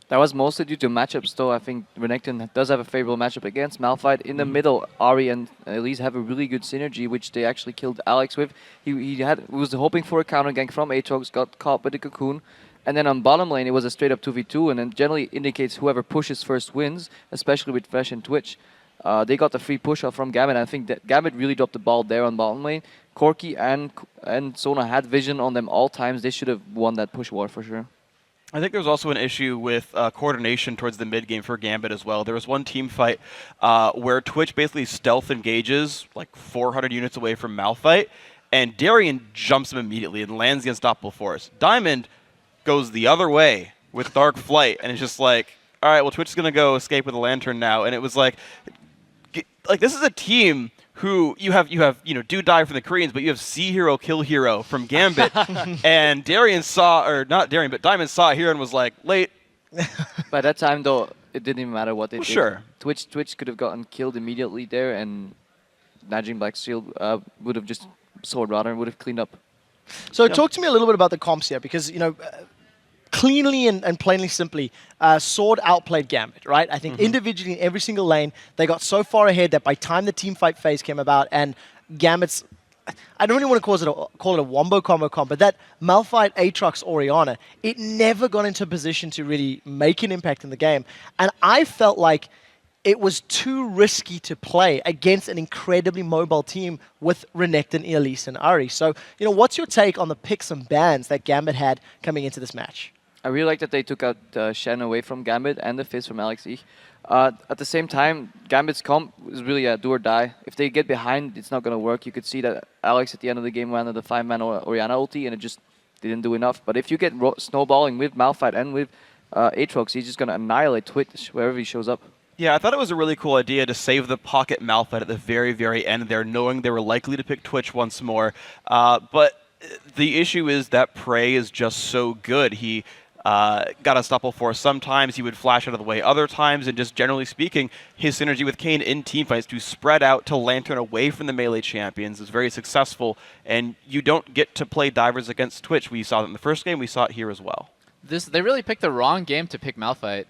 That was mostly due to matchups, though. I think Renekton does have a favorable matchup against Malphite. In the middle, Ari and Elise have a really good synergy, which they actually killed Alex with. He was hoping for a counter gank from Aatrox, got caught by the cocoon. And then on bottom lane, it was a straight up 2v2, and it generally indicates whoever pushes first wins, especially with Thresh and Twitch. They got the free push off from Gambit. I think that Gambit really dropped the ball there on bottom lane. Corki and Sona had vision on them all times. They should have won that push war for sure. I think there was also an issue with coordination towards the mid game for Gambit as well. There was one team fight where Twitch basically stealth engages like 400 units away from Malphite, and Darien jumps him immediately and lands the Unstoppable Force. Diamond goes the other way with Dark Flight, and it's just like, all right, well, Twitch is going to go escape with a lantern now. And it was like this is a team who you have do die from the Koreans, but you have see hero, kill hero from Gambit. And Darien saw, or not Darien, but Diamond saw here and was like, late. By that time, though, it didn't even matter what they did. Sure. Twitch could have gotten killed immediately there, and Najin Black's shield would have just sword rather and would have cleaned up. So talk to me a little bit about the comps here, because, cleanly and plainly simply, Sword outplayed Gambit, right? I think individually in every single lane, they got so far ahead that by time the team fight phase came about and Gambit's, I don't really want to call it a wombo combo comp, but that Malphite, Aatrox, Orianna, it never got into a position to really make an impact in the game. And I felt like it was too risky to play against an incredibly mobile team with Renekton, Elise, and Ari. So, what's your take on the picks and bans that Gambit had coming into this match? I really like that they took out Shen away from Gambit and the Fizz from Alex Ich. At the same time, Gambit's comp is really a do or die. If they get behind, it's not going to work. You could see that Alex at the end of the game ran the 5-man Orianna ulti, and it just didn't do enough. But if you get snowballing with Malphite and with Aatrox, he's just going to annihilate Twitch wherever he shows up. Yeah, I thought it was a really cool idea to save the pocket Malphite at the very, very end there, knowing they were likely to pick Twitch once more. But the issue is that PraY is just so good. He got Unstoppable Force. Sometimes he would flash out of the way. Other times, and just generally speaking, his synergy with Cain in teamfights to spread out to lantern away from the melee champions is very successful. And you don't get to play divers against Twitch. We saw that in the first game. We saw it here as well. They really picked the wrong game to pick Malphite.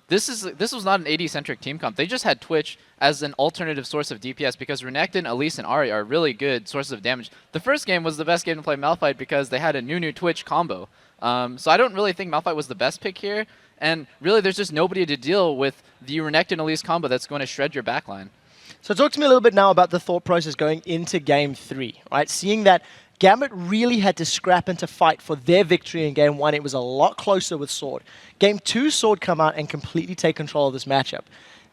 This was not an AD-centric team comp. They just had Twitch as an alternative source of DPS because Renekton, Elise, and Ari are really good sources of damage. The first game was the best game to play Malphite because they had a Nunu Twitch combo. So I don't really think Malphite was the best pick here. And really, there's just nobody to deal with the Renekton Elise combo that's going to shred your backline. So talk to me a little bit now about the thought process going into Game 3, right? Seeing that Gambit really had to scrap and to fight for their victory in Game 1. It was a lot closer with Sword. Game 2, Sword come out and completely take control of this matchup.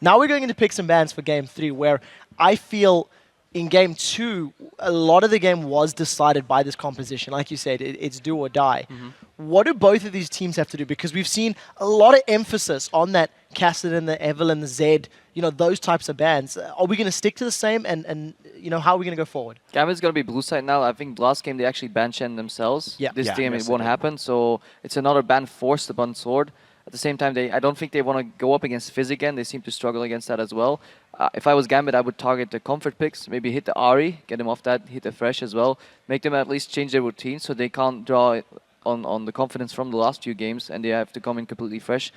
Now we're going into picks and bans for Game 3, where I feel in Game 2, a lot of the game was decided by this composition. Like you said, it's do or die. What do both of these teams have to do? Because we've seen a lot of emphasis on that Cassidy, the Evelyn, the Zed, those types of bans. Are we going to stick to the same? And how are we going to go forward? Gambit's going to be blue side now. I think last game they actually ban Shen themselves. Yeah. This Yeah, game yes, it won't happen. So it's another ban forced upon Sword. At the same time, I don't think they want to go up against Fizz again. They seem to struggle against that as well. If I was Gambit, I would target the comfort picks. Maybe hit the Ahri, get them off that, hit the Fresh as well. Make them at least change their routine so they can't draw on the confidence from the last few games and they have to come in completely fresh.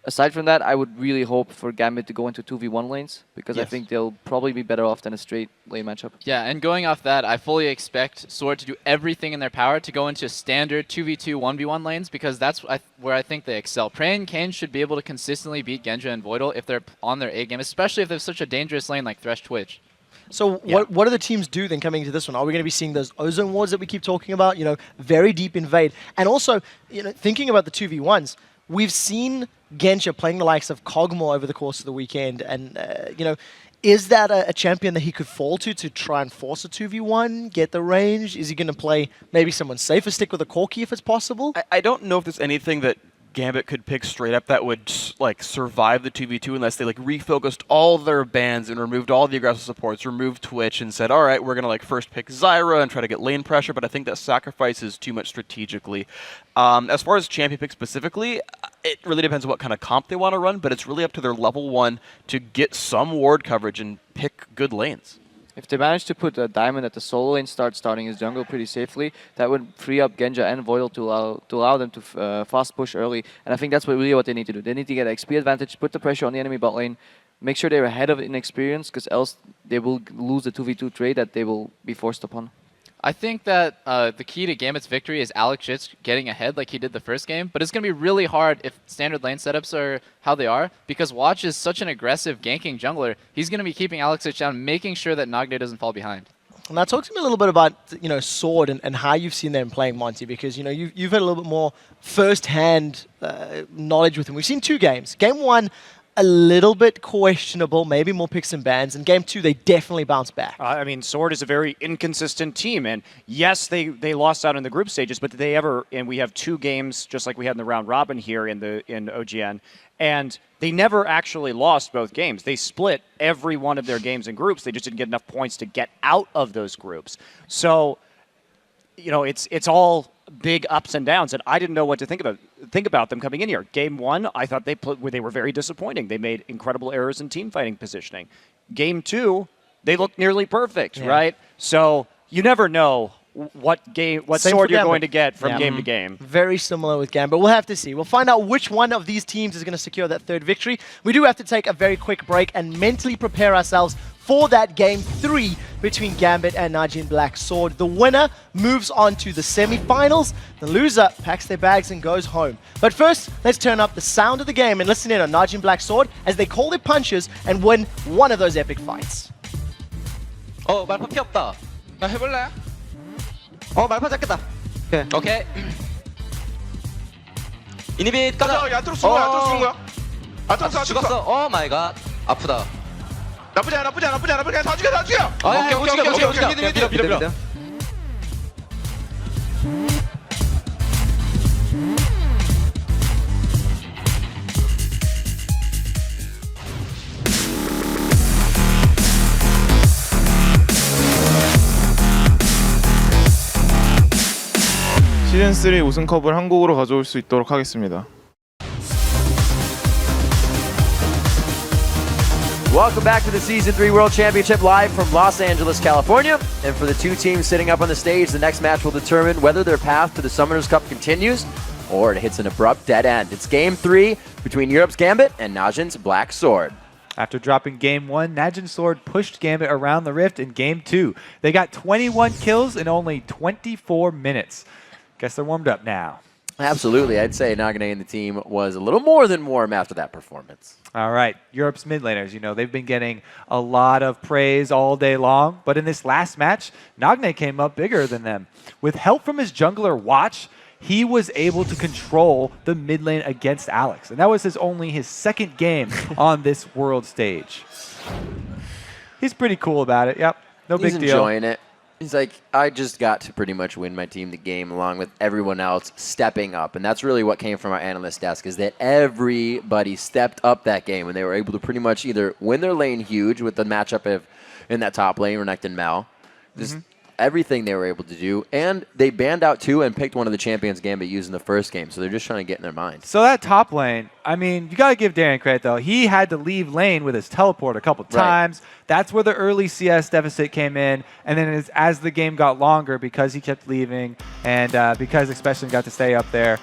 Aside from that, I would really hope for Gambit to go into 2v1 lanes because I think they'll probably be better off than a straight lane matchup. Yeah, and going off that, I fully expect Sword to do everything in their power to go into standard 2v2, 1v1 lanes because that's where I think they excel. PraY and Cain should be able to consistently beat Genja and Voidle if they're on their A game, especially if there's such a dangerous lane like Thresh Twitch. So what do the teams do then coming into this one? Are we going to be seeing those ozone wards that we keep talking about? Very deep invade. And also, thinking about the 2v1s, we've seen Genja playing the likes of Kog'Maw over the course of the weekend. And, is that a champion that he could fall to try and force a 2v1, get the range? Is he going to play maybe someone safer, stick with a Corki if it's possible? I don't know if there's anything that Gambit could pick straight up that would survive the 2v2 unless they refocused all their bans and removed all the aggressive supports, removed Twitch and said, all right, we're going to first pick Zyra and try to get lane pressure, but I think that sacrifices too much strategically. As far as champion pick specifically, it really depends on what kind of comp they want to run, but it's really up to their level 1 to get some ward coverage and pick good lanes. If they manage to put a Diamond at the solo lane, starting his jungle pretty safely, that would free up Genja and Voidle to allow them to fast push early. And I think that's really what they need to do. They need to get XP advantage, put the pressure on the enemy bot lane, make sure they're ahead of it in experience, because else they will lose the 2v2 trade that they will be forced upon. I think that the key to Gambit's victory is Alex Jitz getting ahead like he did the first game, but it's going to be really hard if standard lane setups are how they are, because Watch is such an aggressive ganking jungler. He's going to be keeping Alex Jitz down, making sure that Nagne doesn't fall behind. Now talk to me a little bit about Sword and how you've seen them playing Monty, because you've had a little bit more first-hand knowledge with him. We've seen 2 games. Game 1, a little bit questionable, maybe more picks and bans. In Game 2, they definitely bounced back. I mean, Sword is a very inconsistent team, and yes, they lost out in the group stages, but did they ever? And we have 2 games, just like we had in the round robin here in OGN, and they never actually lost both games. They split every one of their games in groups. They just didn't get enough points to get out of those groups. So, it's all big ups and downs, and I didn't know what to think about them coming in here. Game 1, I thought they were very disappointing. They made incredible errors in team fighting positioning. Game 2, they looked nearly perfect, right? So you never know what sword you're going to get from game to game. Very similar with Gambit. We'll have to see. We'll find out which one of these teams is going to secure that 3rd victory. We do have to take a very quick break and mentally prepare ourselves for that Game 3 between Gambit and Najin Black Sword. The winner moves on to the semi-finals. The loser packs their bags and goes home. But first, let's turn up the sound of the game and listen in on Najin Black Sword as they call their punches and win one of those epic fights. 말파 피 없다. 나 해볼래? 말파 잡겠다. 오케이. 이니빗 가자. 야트로 쏜 거야, 야트로 쏜 거야. 야트로 죽었어. 오 마이 갓. 아프다. 나쁘지 않아. 다 죽여. 오케이. 밀어. 시즌3 우승컵을 한국으로 가져올 수 있도록 하겠습니다. Welcome back to the Season 3 World Championship live from Los Angeles, California. And for the 2 teams sitting up on the stage, the next match will determine whether their path to the Summoners Cup continues or it hits an abrupt dead end. It's Game 3 between Europe's Gambit and Najin's Black Sword. After dropping Game 1, Najin Sword pushed Gambit around the rift in Game 2. They got 21 kills in only 24 minutes. Guess they're warmed up now. Absolutely. I'd say Nagne and the team was a little more than warm after that performance. All right, Europe's mid laners, you know, they've been getting a lot of praise all day long, but in this last match, Nagne came up bigger than them. With help from his jungler Watch, he was able to control the mid lane against Alex, and that was only his second game on this world stage. He's pretty cool about it, yep, no big deal. He's enjoying it. He's like, I just got to pretty much win my team the game along with everyone else stepping up. And that's really what came from our analyst desk, is that everybody stepped up that game and they were able to pretty much either win their lane huge with the matchup in that top lane, Renekton and Mal. Just everything they were able to do. And they banned out 2 and picked one of the champions Gambit used in the first game. So they're just trying to get in their mind. So that top lane, I mean, you got to give Darien credit, though. He had to leave lane with his teleport a couple times. That's where the early CS deficit came in. And then as the game got longer, because he kept leaving and because Expession got to stay up there,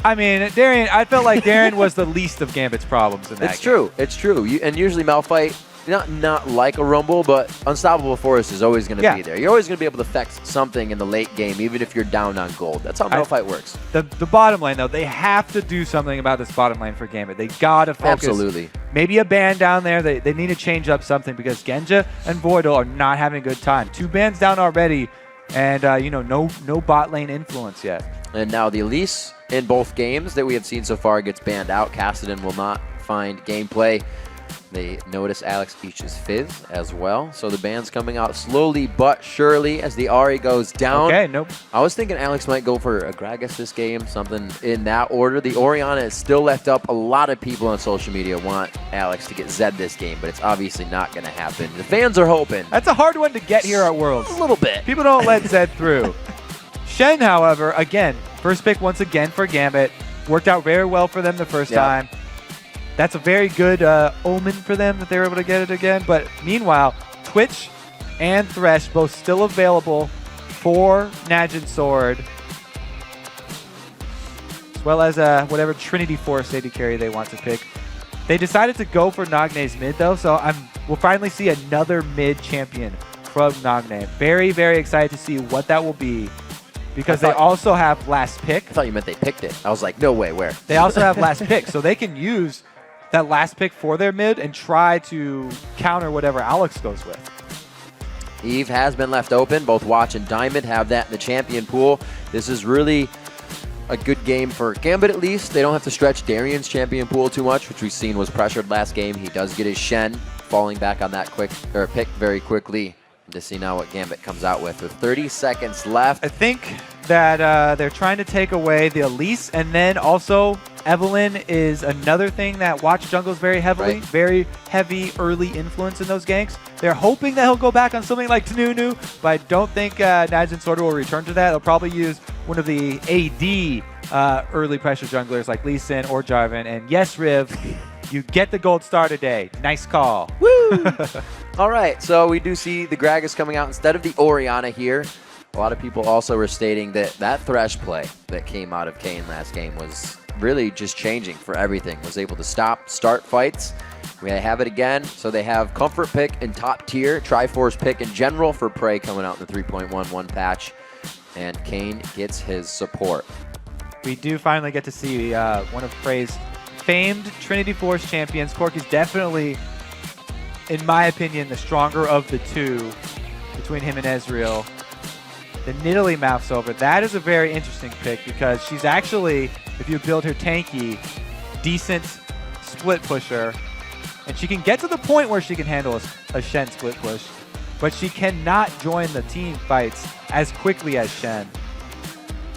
I mean, Darien, I felt like Darien was the least of Gambit's problems in that game. It's true. It's true. And usually Malphite, not like a Rumble, but Unstoppable Forest is always going to be there. You're always going to be able to affect something in the late game, even if you're down on gold. That's how Malphite works. The bottom lane, though, they have to do something about this bottom lane for Gambit. They got to focus. Absolutely. Maybe a ban down there. They need to change up something because Genja and Voidle are not having a good time. 2 bans down already, and you know, no bot lane influence yet. And now the Elise in both games that we have seen so far gets banned out. Cassidy will not find gameplay. They notice Alex Beach's Fizz as well. So the ban's coming out slowly but surely as the Ahri goes down. Okay, nope. I was thinking Alex might go for a Gragas this game, something in that order. The Orianna is still left up. A lot of people on social media want Alex to get Zed this game, but it's obviously not going to happen. The fans are hoping. That's a hard one to get here at Worlds. A little bit. People don't let Zed through. Shen, however, again, first pick once again for Gambit. Worked out very well for them the first time. That's a very good omen for them that they were able to get it again. But meanwhile, Twitch and Thresh both still available for Najin Sword, as well as whatever Trinity Force AD carry they want to pick. They decided to go for Nagne's mid, though, so we'll finally see another mid champion from Nagne. Very, very excited to see what that will be, because they also have last pick. I thought you meant they picked it. I was like, no way, where? They also have last pick, so they can use that last pick for their mid and try to counter whatever Alex goes with. Eve has been left open. Both Watch and Diamond have that in the champion pool. This is really a good game for Gambit, at least. They don't have to stretch Darien's champion pool too much, which we've seen was pressured last game. He does get his Shen, falling back on that pick very quickly. To see now what Gambit comes out with 30 seconds left. I think that they're trying to take away the Elise, and then also Evelyn is another thing that Watch jungles very heavily, very heavy early influence in those ganks. They're hoping that he'll go back on something like Tanunu, but I don't think Najin Sword will return to that. They'll probably use one of the AD early pressure junglers like Lee Sin or Jarvan, and yes, Riv, you get the gold star today. Nice call. Woo! All right, so we do see the Gragas coming out instead of the Orianna here. A lot of people also were stating that Thresh play that came out of Cain last game was really just changing for everything. Was able to start fights. We have it again. So they have Comfort pick and top tier, Triforce pick in general for PraY coming out in the 3.11 patch. And Cain gets his support. We do finally get to see one of PraY's famed Trinity Force champions. Corky's definitely, in my opinion, the stronger of the two between him and Ezreal. The Nidalee mouths over. That is a very interesting pick because she's actually, if you build her tanky, decent split pusher. And she can get to the point where she can handle a Shen split push, but she cannot join the team fights as quickly as Shen.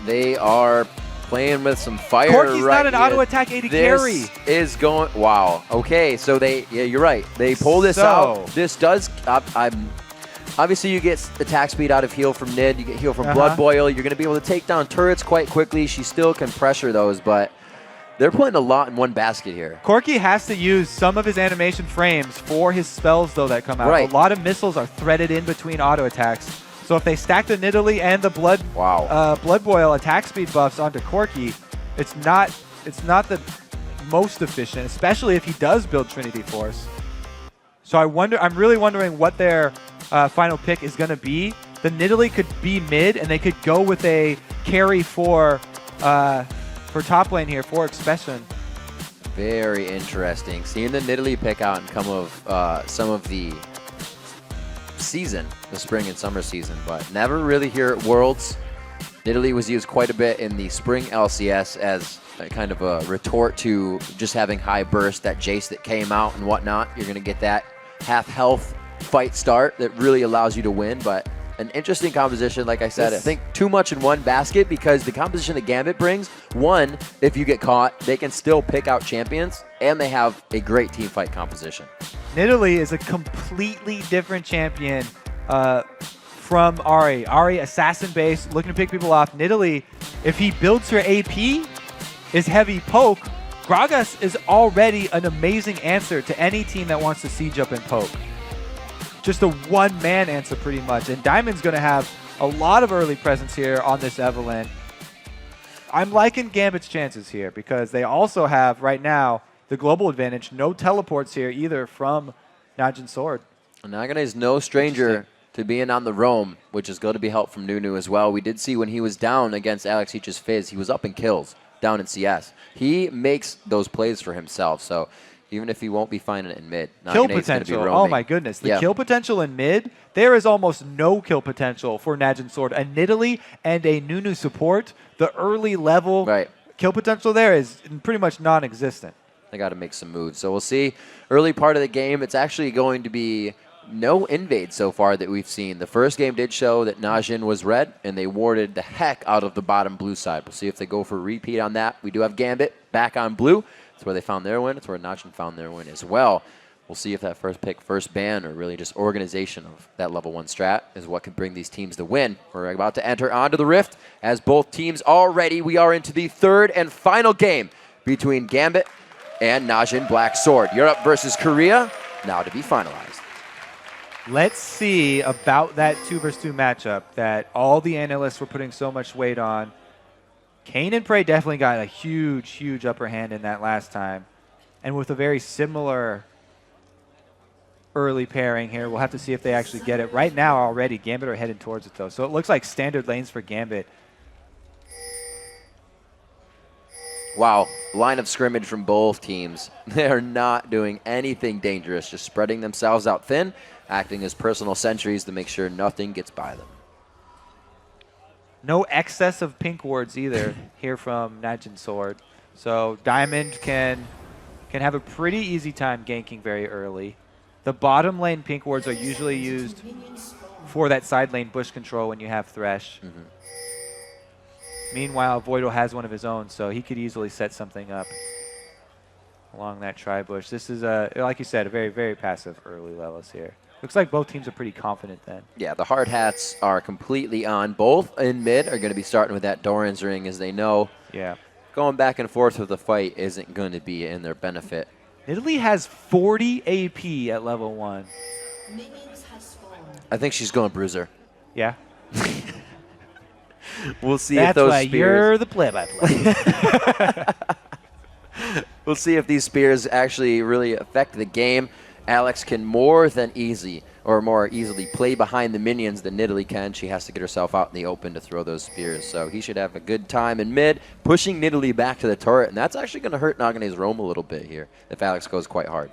They are playing with some fire. Corky's right not an here. auto attack AD carry. This is going. Wow. Okay, so yeah, you're right. They pull this out. This does. Obviously, you get attack speed out of heal from Nid. You get heal from Blood Boil. You're going to be able to take down turrets quite quickly. She still can pressure those, but they're putting a lot in one basket here. Corky has to use some of his animation frames for his spells, though, that come out. Right. A lot of missiles are threaded in between auto attacks. So if they stack the Nidalee and the Blood Boil attack speed buffs onto Corky, it's not the most efficient, especially if he does build Trinity Force. So I'm really wondering what their final pick is going to be. The Nidalee could be mid, and they could go with a carry for top lane here for Expession. Very interesting. Seeing the Nidalee pick out and come of some of the season, the spring and summer season, but never really here at Worlds. Nidalee was used quite a bit in the spring LCS as a kind of a retort to just having high burst, that Jace that came out and whatnot. You're going to get that half health fight start that really allows you to win, but an interesting composition, like I said. I think too much in one basket because the composition that Gambit brings, one, if you get caught, they can still pick out champions, and they have a great team fight composition. Nidalee is a completely different champion from Ahri. Ahri, assassin base, looking to pick people off. Nidalee, if he builds her AP, is heavy poke. Gragas is already an amazing answer to any team that wants to siege up and poke. Just a one-man answer pretty much. And Diamond's going to have a lot of early presence here on this Evelynn. I'm liking Gambit's chances here because they also have, right now, the global advantage. No teleports here either from Najin Sword. Nagne is no stranger to being on the roam, which is going to be help from Nunu as well. We did see when he was down against Alex Heach's Fizz, he was up in kills down in CS. He makes those plays for himself, so even if he won't be finding it in mid, kill potential. Oh my goodness. The kill potential in mid, there is almost no kill potential for Najin Sword. A Nidalee and a Nunu support, the early level kill potential there is pretty much non-existent. They got to make some moves. So we'll see. Early part of the game, it's actually going to be no invade so far that we've seen. The first game did show that Najin was red, and they warded the heck out of the bottom blue side. We'll see if they go for a repeat on that. We do have Gambit back on blue. That's where they found their win. That's where Najin found their win as well. We'll see if that first pick, first ban, or really just organization of that level 1 strat is what could bring these teams to win. We're about to enter onto the Rift as both teams are ready. We are into the third and final game between Gambit and Najin Black Sword. Europe versus Korea, now to be finalized. Let's see about that 2-versus-2 matchup that all the analysts were putting so much weight on. Cain and PraY definitely got a huge, huge upper hand in that last time. And with a very similar early pairing here, we'll have to see if they actually get it. Right now already, Gambit are heading towards it though. So it looks like standard lanes for Gambit. Wow, line of scrimmage from both teams. They are not doing anything dangerous, just spreading themselves out thin, acting as personal sentries to make sure nothing gets by them. No excess of pink wards either here from Najin Sword. So Diamond can have a pretty easy time ganking very early. The bottom lane pink wards are usually used for that side lane bush control when you have Thresh. Meanwhile, Voidle has one of his own, so he could easily set something up along that tri-bush. This is, like you said, a very, very passive early levels here. Looks like both teams are pretty confident then. Yeah, the hard hats are completely on. Both in mid are going to be starting with that Doran's ring, as they know. Yeah. Going back and forth with the fight isn't going to be in their benefit. Italy has 40 AP at level 1. I think she's going Bruiser. Yeah. We'll see That's if those why spears... you're the play-by-play. We'll see if these spears actually really affect the game. Alex can more easily play behind the minions than Nidalee can. She has to get herself out in the open to throw those spears. So he should have a good time in mid, pushing Nidalee back to the turret, and that's actually going to hurt Nagne's roam a little bit here if Alex goes quite hard.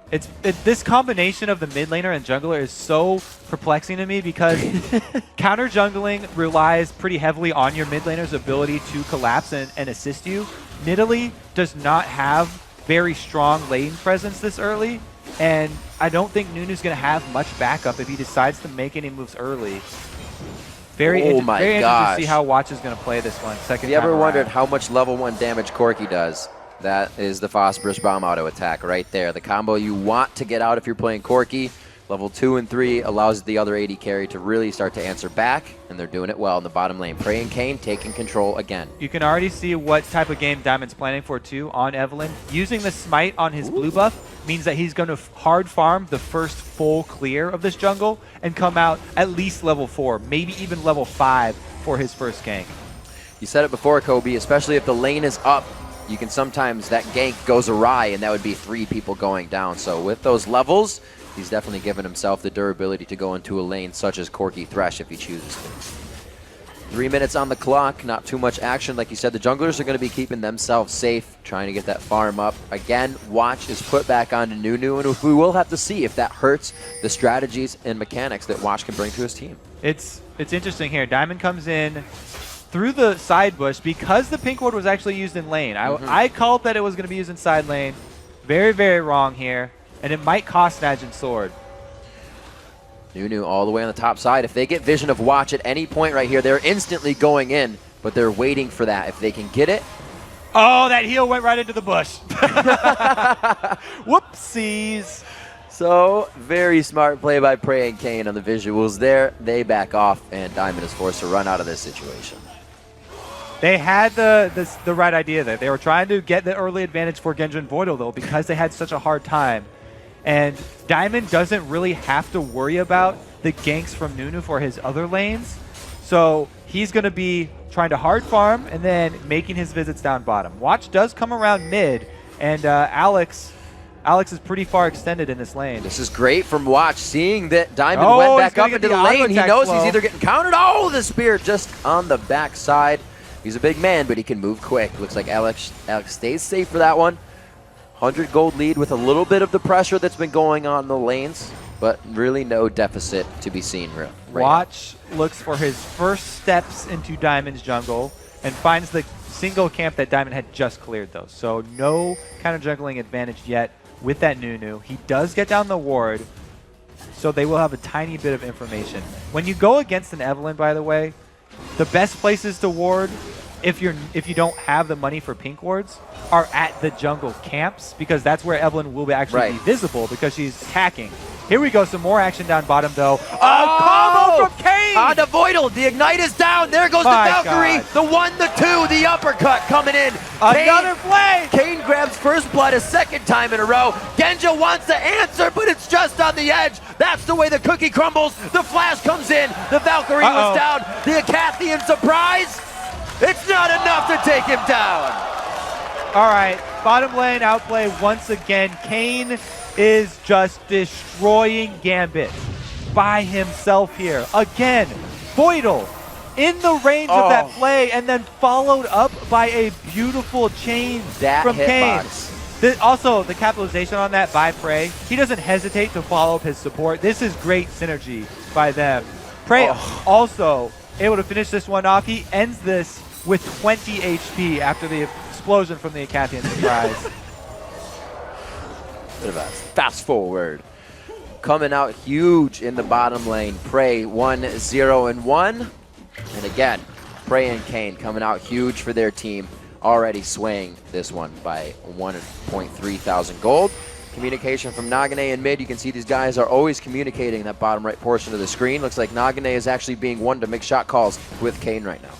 This combination of the mid laner and jungler is so perplexing to me because counter jungling relies pretty heavily on your mid laner's ability to collapse and assist you. Nidalee does not have very strong lane presence this early, and I don't think Nunu's going to have much backup if he decides to make any moves early. Very interesting to see how Watch is going to play this one. Have you ever wondered how much level 1 damage Corki does? That is the Phosphorus Bomb auto attack right there. The combo you want to get out if you're playing Corki. Level 2 and 3 allows the other AD carry to really start to answer back, and they're doing it well in the bottom lane. PraY and Cain taking control again. You can already see what type of game Diamond's planning for too on Evelynn. Using the smite on his blue buff means that he's going to hard farm the first full clear of this jungle and come out at least level 4, maybe even level 5 for his first gank. You said it before, Kobe, especially if the lane is up, you can sometimes, that gank goes awry, and that would be 3 people going down. So with those levels, he's definitely given himself the durability to go into a lane such as Corki Thresh if he chooses to. 3 minutes on the clock, not too much action. Like you said, the junglers are going to be keeping themselves safe, trying to get that farm up. Again, Watch is put back onto Nunu, and we will have to see if that hurts the strategies and mechanics that Watch can bring to his team. It's interesting here. Diamond comes in through the side bush because the pink ward was actually used in lane. I called that it was going to be used in side lane. Very, very wrong here, and it might cost Najin's sword. Nunu all the way on the top side. If they get vision of Watch at any point right here, they're instantly going in, but they're waiting for that. If they can get it. Oh, that heal went right into the bush. Whoopsies. So, very smart play by PraY and Cain on the visuals there. They back off, and Diamond is forced to run out of this situation. They had the right idea there. They were trying to get the early advantage for Genja and Voidle, though, because they had such a hard time. And Diamond doesn't really have to worry about the ganks from Nunu for his other lanes. So he's going to be trying to hard farm and then making his visits down bottom. Watch does come around mid, and Alex is pretty far extended in this lane. This is great from Watch, seeing that Diamond went back up into the lane. He knows he's either getting countered. Oh, the spear just on the backside. He's a big man, but he can move quick. Looks like Alex stays safe for that one. 100 gold lead with a little bit of the pressure that's been going on in the lanes, but really no deficit to be seen right Watch looks for his first steps into Diamond's jungle and finds the single camp that Diamond had just cleared, though. So no counter jungling advantage yet with that Nunu. He does get down the ward, so they will have a tiny bit of information. When you go against an Evelynn, by the way, the best places to ward, if you don't have the money for pink wards, are at the jungle camps, because that's where Evelynn will actually be visible because she's attacking. Here we go, some more action down bottom though. Combo from Cain! On to Voidle, the Ignite is down. There goes the Valkyrie, the 1, the 2, the uppercut coming in. Another play! Cain grabs first blood a second time in a row. Genja wants to answer, but it's just on the edge. That's the way the cookie crumbles. The flash comes in. The Valkyrie was down. The Acathian surprise. It's not enough to take him down. All right, bottom lane outplay once again. Cain is just destroying Gambit by himself here. Again, Voidle in the range of that play and then followed up by a beautiful chain from Cain. Also, the capitalization on that by PraY. He doesn't hesitate to follow up his support. This is great synergy by them. PraY also able to finish this one off. He ends this with 20 HP after the explosion from the Acathian surprise. Bit of a fast forward. Coming out huge in the bottom lane. PraY 1-0-1. And again, PraY and Cain coming out huge for their team. Already swaying this one by 1.3 thousand gold. Communication from Nagne in mid. You can see these guys are always communicating in that bottom right portion of the screen. Looks like Nagne is actually being one to make shot calls with Cain right now.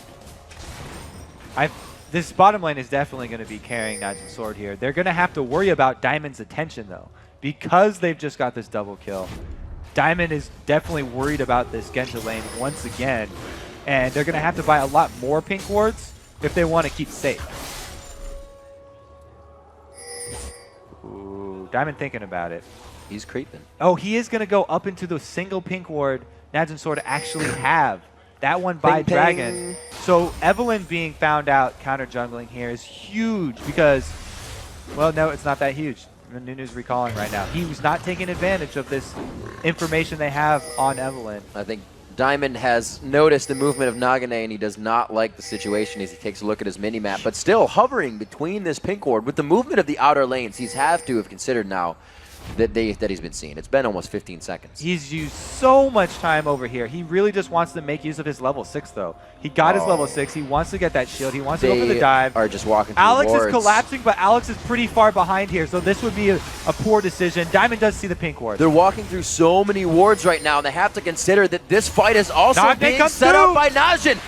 This bottom lane is definitely going to be carrying Najin's sword here. They're going to have to worry about Diamond's attention, though, because they've just got this double kill. Diamond is definitely worried about this Genja lane once again, and they're going to have to buy a lot more pink wards if they want to keep safe. Ooh, Diamond thinking about it. He's creeping. Oh, he is going to go up into the single pink ward Najin's sword actually have. That one by Dragon. So Evelynn being found out counter jungling here is huge because, well, no, it's not that huge. Nunu's recalling right now. He was not taking advantage of this information they have on Evelynn. I think Diamond has noticed the movement of Nagne, and he does not like the situation as he takes a look at his mini-map. But still hovering between this pink ward with the movement of the outer lanes, he's have to have considered now that he's been seeing. It's been almost 15 seconds. He's used so much time over here. He really just wants to make use of his level 6, though. He got his level 6. He wants to get that shield. He wants to go for the dive. Are just walking through Alex wards. is collapsing, but Alex is pretty far behind here, so this would be a poor decision. Diamond does see the pink ward. They're walking through so many wards right now, and they have to consider that this fight is also being set up by Najin.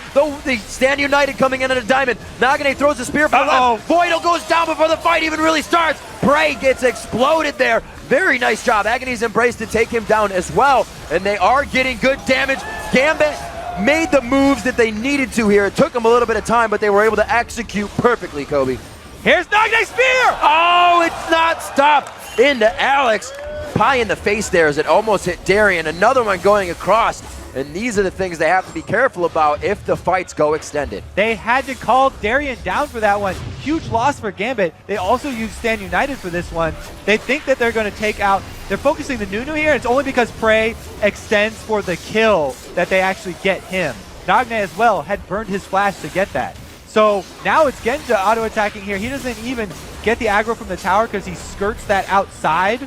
They stand united coming in at a Diamond. Nagne throws a spear for the left. Voidle goes down before the fight even really starts. PraY gets exploded there. Very nice job. Agony's Embrace to take him down as well. And they are getting good damage. Gambit made the moves that they needed to here. It took them a little bit of time, but they were able to execute perfectly, Kobe. Here's Nagne's spear! Oh, it's not stopped. Into Alex. Pie in the face there as it almost hit Darien. Another one going across. And these are the things they have to be careful about if the fights go extended. They had to call Darien down for that one. Huge loss for Gambit. They also used Stand United for this one. They think that they're going to take out... They're focusing the Nunu here. It's only because PraY extends for the kill that they actually get him. Nagne as well had burned his flash to get that. So now it's Genja auto-attacking here. He doesn't even get the aggro from the tower because he skirts that outside.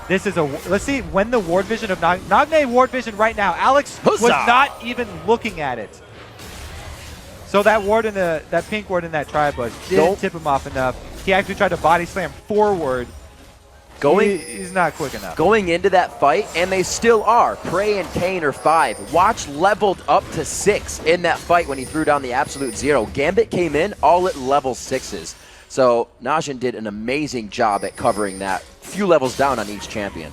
This is a... Let's see when the ward vision of Nagne ward vision right now. Alex was not even looking at it. So that ward in that pink ward in that tri-bush didn't tip him off enough. He actually tried to body slam forward. He's not quick enough. Going into that fight, and they still are. PraY and Cain are 5. Watch leveled up to 6 in that fight when he threw down the absolute 0. Gambit came in all at level 6s. So Najin did an amazing job at covering that. Few levels down on each champion.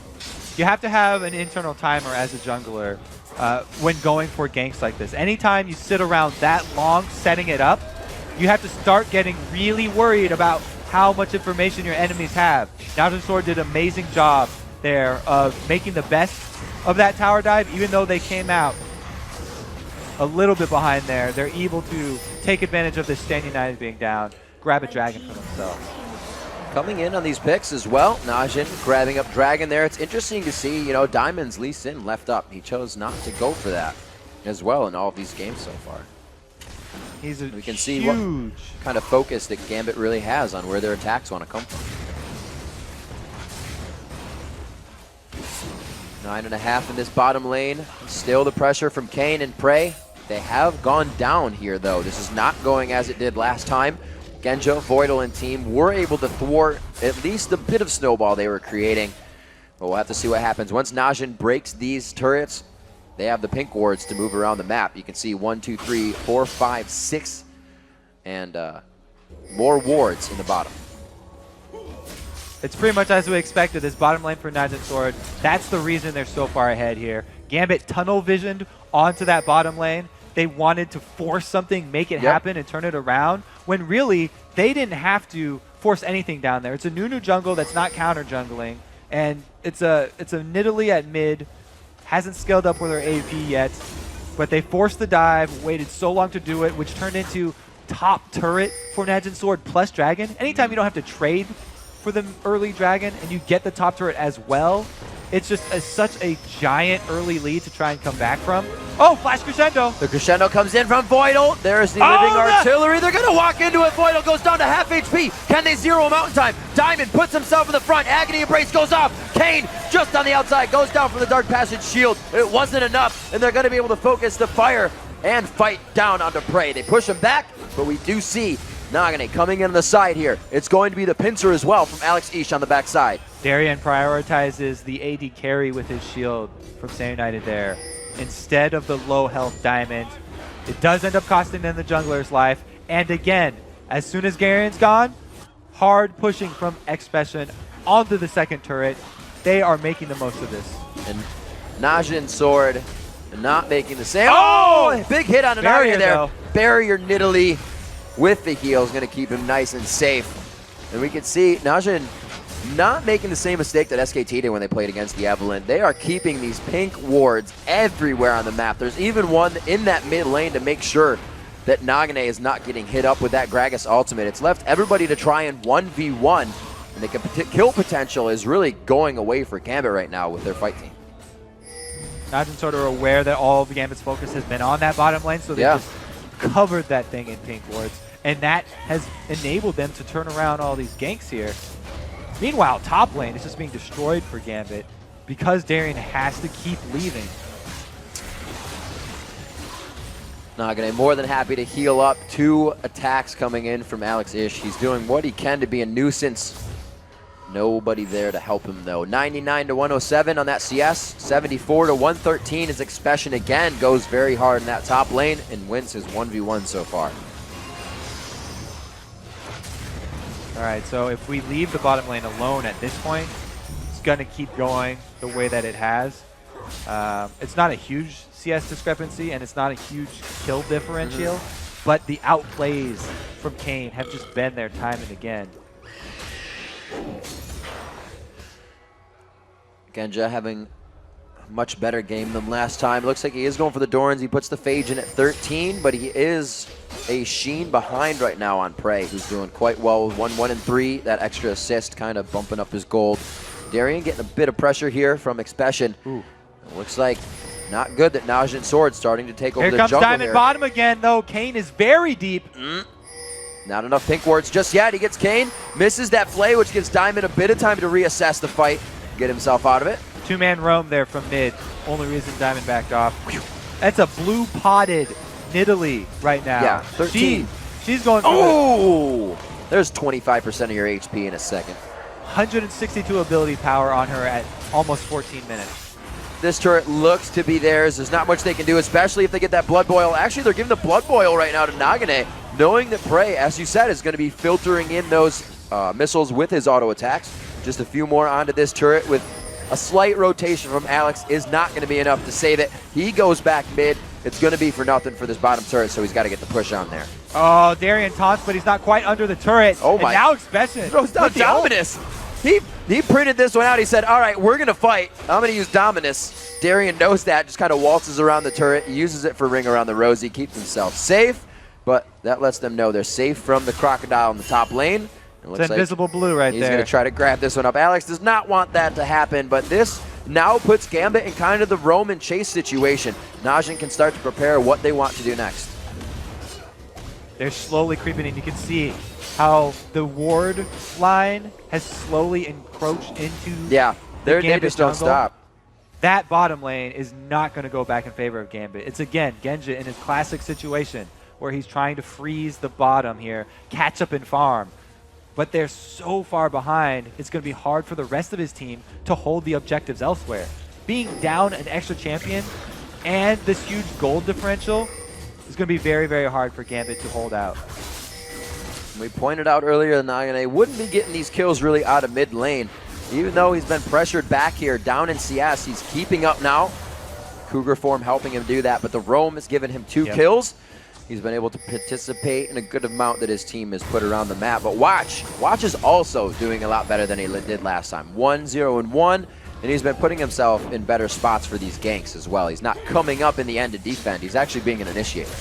You have to have an internal timer as a jungler when going for ganks like this. Anytime you sit around that long setting it up, you have to start getting really worried about how much information your enemies have. Najin Sword did an amazing job there of making the best of that tower dive, even though they came out a little bit behind there. They're able to take advantage of this Stand United being down, grab a dragon for themselves. Coming in on these picks as well, Najin grabbing up Dragon there. It's interesting to see, you know, Diamond's Lee Sin left up. He chose not to go for that as well in all of these games so far. We can see what kind of focus that Gambit really has on where their attacks want to come from. 9.5 in this bottom lane. Still the pressure from Cain and PraY. They have gone down here, though. This is not going as it did last time. Genja, Voidle, and team were able to thwart at least a bit of snowball they were creating. But we'll have to see what happens. Once Najin breaks these turrets, they have the pink wards to move around the map. You can see 1, 2, 3, 4, 5, 6, and more wards in the bottom. It's pretty much as we expected. This bottom lane for Najin Sword, that's the reason they're so far ahead here. Gambit tunnel visioned onto that bottom lane. They wanted to force something, make it happen, and turn it around, when really they didn't have to force anything down there. It's a Nunu jungle that's not counter jungling, and it's a Nidalee at mid. Hasn't scaled up with her AP yet, but they forced the dive, waited so long to do it, which turned into top turret for Najin Sword plus Dragon. Anytime you don't have to trade for the early Dragon and you get the top turret as well, it's just such a giant early lead to try and come back from. Oh, flash crescendo. The crescendo comes in from Voidle. There's the living artillery. They're going to walk into it. Voidle goes down to half HP. Can they zero him out in time? Diamond puts himself in the front. Agony Embrace goes off. Cain just on the outside goes down for the Dark Passage shield. It wasn't enough, and they're going to be able to focus the fire and fight down onto PraY. They push him back, but we do see Nagne coming in on the side here. It's going to be the pincer as well from Alex Ish on the backside. Darien prioritizes the AD carry with his shield from Stand United there, instead of the low health Diamond. It does end up costing them the jungler's life. And again, as soon as Darien's gone, hard pushing from Expession onto the second turret. They are making the most of this. And Najin Sword not making the same. Oh! Big hit on an area there. Though. Barrier Nidalee with the heal is going to keep him nice and safe. And we can see Najin not making the same mistake that SKT did when they played against the Evelyn. They are keeping these pink wards everywhere on the map. There's even one in that mid lane to make sure that Nagne is not getting hit up with that Gragas ultimate. It's left everybody to try and 1v1, and the kill potential is really going away for Gambit right now with their fight team. Najin sort of aware that all of Gambit's focus has been on that bottom lane, so they just covered that thing in pink wards, and that has enabled them to turn around all these ganks here. Meanwhile, top lane is just being destroyed for Gambit because Darien has to keep leaving. Nagne more than happy to heal up. 2 attacks coming in from Alex Ish. He's doing what he can to be a nuisance. Nobody there to help him, though. 99 to 107 on that CS. 74 to 113 as Expession again goes very hard in that top lane and wins his 1v1 so far. All right, so if we leave the bottom lane alone at this point, it's going to keep going the way that it has. It's not a huge CS discrepancy, and it's not a huge kill differential, but the outplays from Cain have just been there time and again. Genja having much better game than last time. Looks like he is going for the Dorans. He puts the Phage in at 13, but he is a sheen behind right now on PraY, who's doing quite well with 1, 1, and 3. That extra assist kind of bumping up his gold. Darien getting a bit of pressure here from Expession. Looks like not good that Najin Sword starting to take over the jungle here. Here comes Diamond bottom again, though. Cain is very deep. Not enough pink wards just yet. He gets Cain, misses that play, which gives Diamond a bit of time to reassess the fight, get himself out of it. Two-man roam there from mid. Only reason Diamond backed off. That's a blue-potted Nidalee right now. Yeah, 13. She's going through Oh! There's 25% of your HP in a second. 162 ability power on her at almost 14 minutes. This turret looks to be theirs. There's not much they can do, especially if they get that Blood Boil. Actually, they're giving the Blood Boil right now to Nagne, knowing that PraY, as you said, is going to be filtering in those missiles with his auto attacks. Just a few more onto this turret with a slight rotation from Alex is not going to be enough to save it. He goes back mid. It's going to be for nothing for this bottom turret, so he's got to get the push on there. Oh, Darien taunts, but he's not quite under the turret. Oh my! And now Expession throws down Dominus. He printed this one out. He said, all right, we're going to fight. I'm going to use Dominus. Darien knows that, just kind of waltzes around the turret. He uses it for ring around the rosy, keeps himself safe, but that lets them know they're safe from the crocodile in the top lane. It's invisible blue right there. He's going to try to grab this one up. Alex does not want that to happen, but this now puts Gambit in kind of the roam and chase situation. Najin can start to prepare what they want to do next. They're slowly creeping in. You can see how the ward line has slowly encroached into they just don't stop. That bottom lane is not going to go back in favor of Gambit. It's, again, Genja in his classic situation where he's trying to freeze the bottom here, catch up and farm. But they're so far behind, it's going to be hard for the rest of his team to hold the objectives elsewhere. Being down an extra champion and this huge gold differential is going to be very, very hard for Gambit to hold out. We pointed out earlier that Nagne wouldn't be getting these kills really out of mid lane. Even though he's been pressured back here, down in CS, he's keeping up now. Cougar form helping him do that, but the roam has given him 2 kills. He's been able to participate in a good amount that his team has put around the map. But Watch is also doing a lot better than he did last time. 1-0-1, and he's been putting himself in better spots for these ganks as well. He's not coming up in the end to defend. He's actually being an initiator.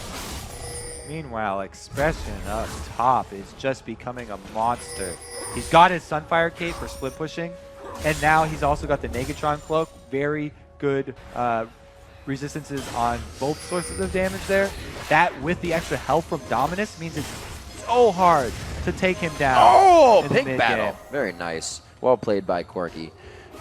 Meanwhile, Expession up top is just becoming a monster. He's got his Sunfire Cape for split pushing, and now he's also got the Negatron Cloak. Very good resistances on both sources of damage there. That with the extra health from Dominus means it's so hard to take him down. Oh, pink battle. Very nice. Well played by Corky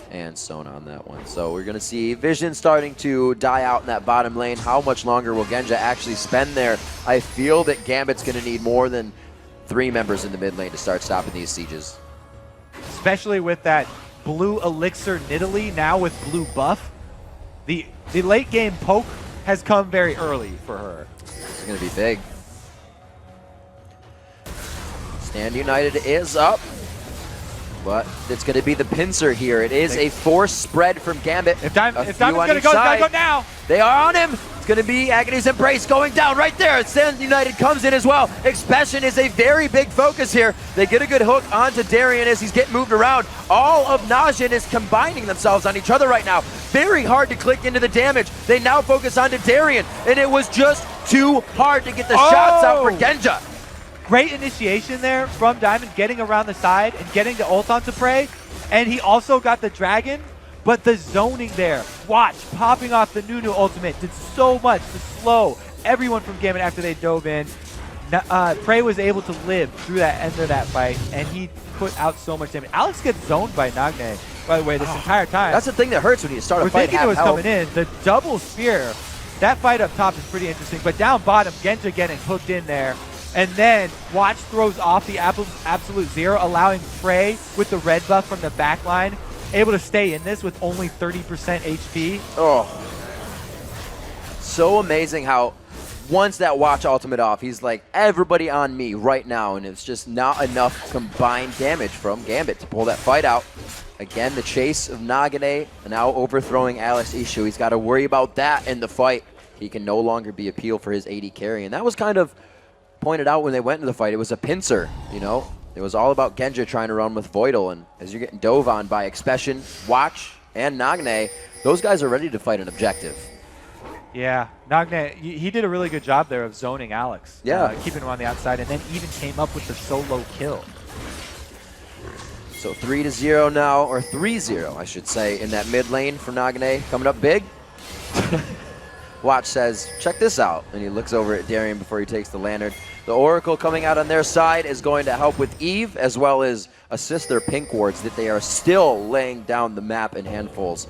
and Sona on that one. So we're going to see Vision starting to die out in that bottom lane. How much longer will Genja actually spend there? I feel that Gambit's going to need more than 3 members in the mid lane to start stopping these sieges. Especially with that blue elixir Nidalee now with blue buff. The late game poke has come very early for her. It's going to be big. Stand United is up, but it's going to be the pincer here. It is a forced spread from Gambit. If Diamond's going to go, he's got to go now. They are on him. It's going to be Agony's Embrace going down right there. Stand United comes in as well. Expession is a very big focus here. They get a good hook onto Darien as he's getting moved around. All of Najin is combining themselves on each other right now. Very hard to click into the damage. They now focus onto Darien, and it was just too hard to get the shots out for Genja. Great initiation there from Diamond, getting around the side and getting the ult onto PraY. And he also got the dragon, but the zoning there. Watch, popping off the Nunu ultimate did so much to slow everyone from Gambit after they dove in. PraY was able to live through that end of that fight, and he put out so much damage. Alex gets zoned by Nagne, by the way, this entire time. That's the thing that hurts when you start a fight thinking it was coming in. The double spear, that fight up top is pretty interesting, but down bottom, Genja getting hooked in there. And then Watch throws off the absolute zero, allowing PraY with the red buff from the back line, able to stay in this with only 30% HP. Oh, so amazing how once that Watch ultimate off, he's like, everybody on me right now, and it's just not enough combined damage from Gambit to pull that fight out. Again, the chase of Nagne, now overthrowing Alex Ishu. He's got to worry about that in the fight. He can no longer be appeal for his AD carry, and that was kind of pointed out when they went into the fight. It was a pincer, you know? It was all about Genja trying to run with Voidle, and as you're getting dove on by Expession, Watch, and Nagne, those guys are ready to fight an objective. Yeah, Nagne, he did a really good job there of zoning Alex. Yeah. Keeping him on the outside, and then even came up with the solo kill. So 3-0 now, or 3-0, I should say, in that mid lane for Nagne. Coming up big. Watch says, check this out. And he looks over at Darien before he takes the lantern. The Oracle coming out on their side is going to help with Eve, as well as assist their pink wards that they are still laying down the map in handfuls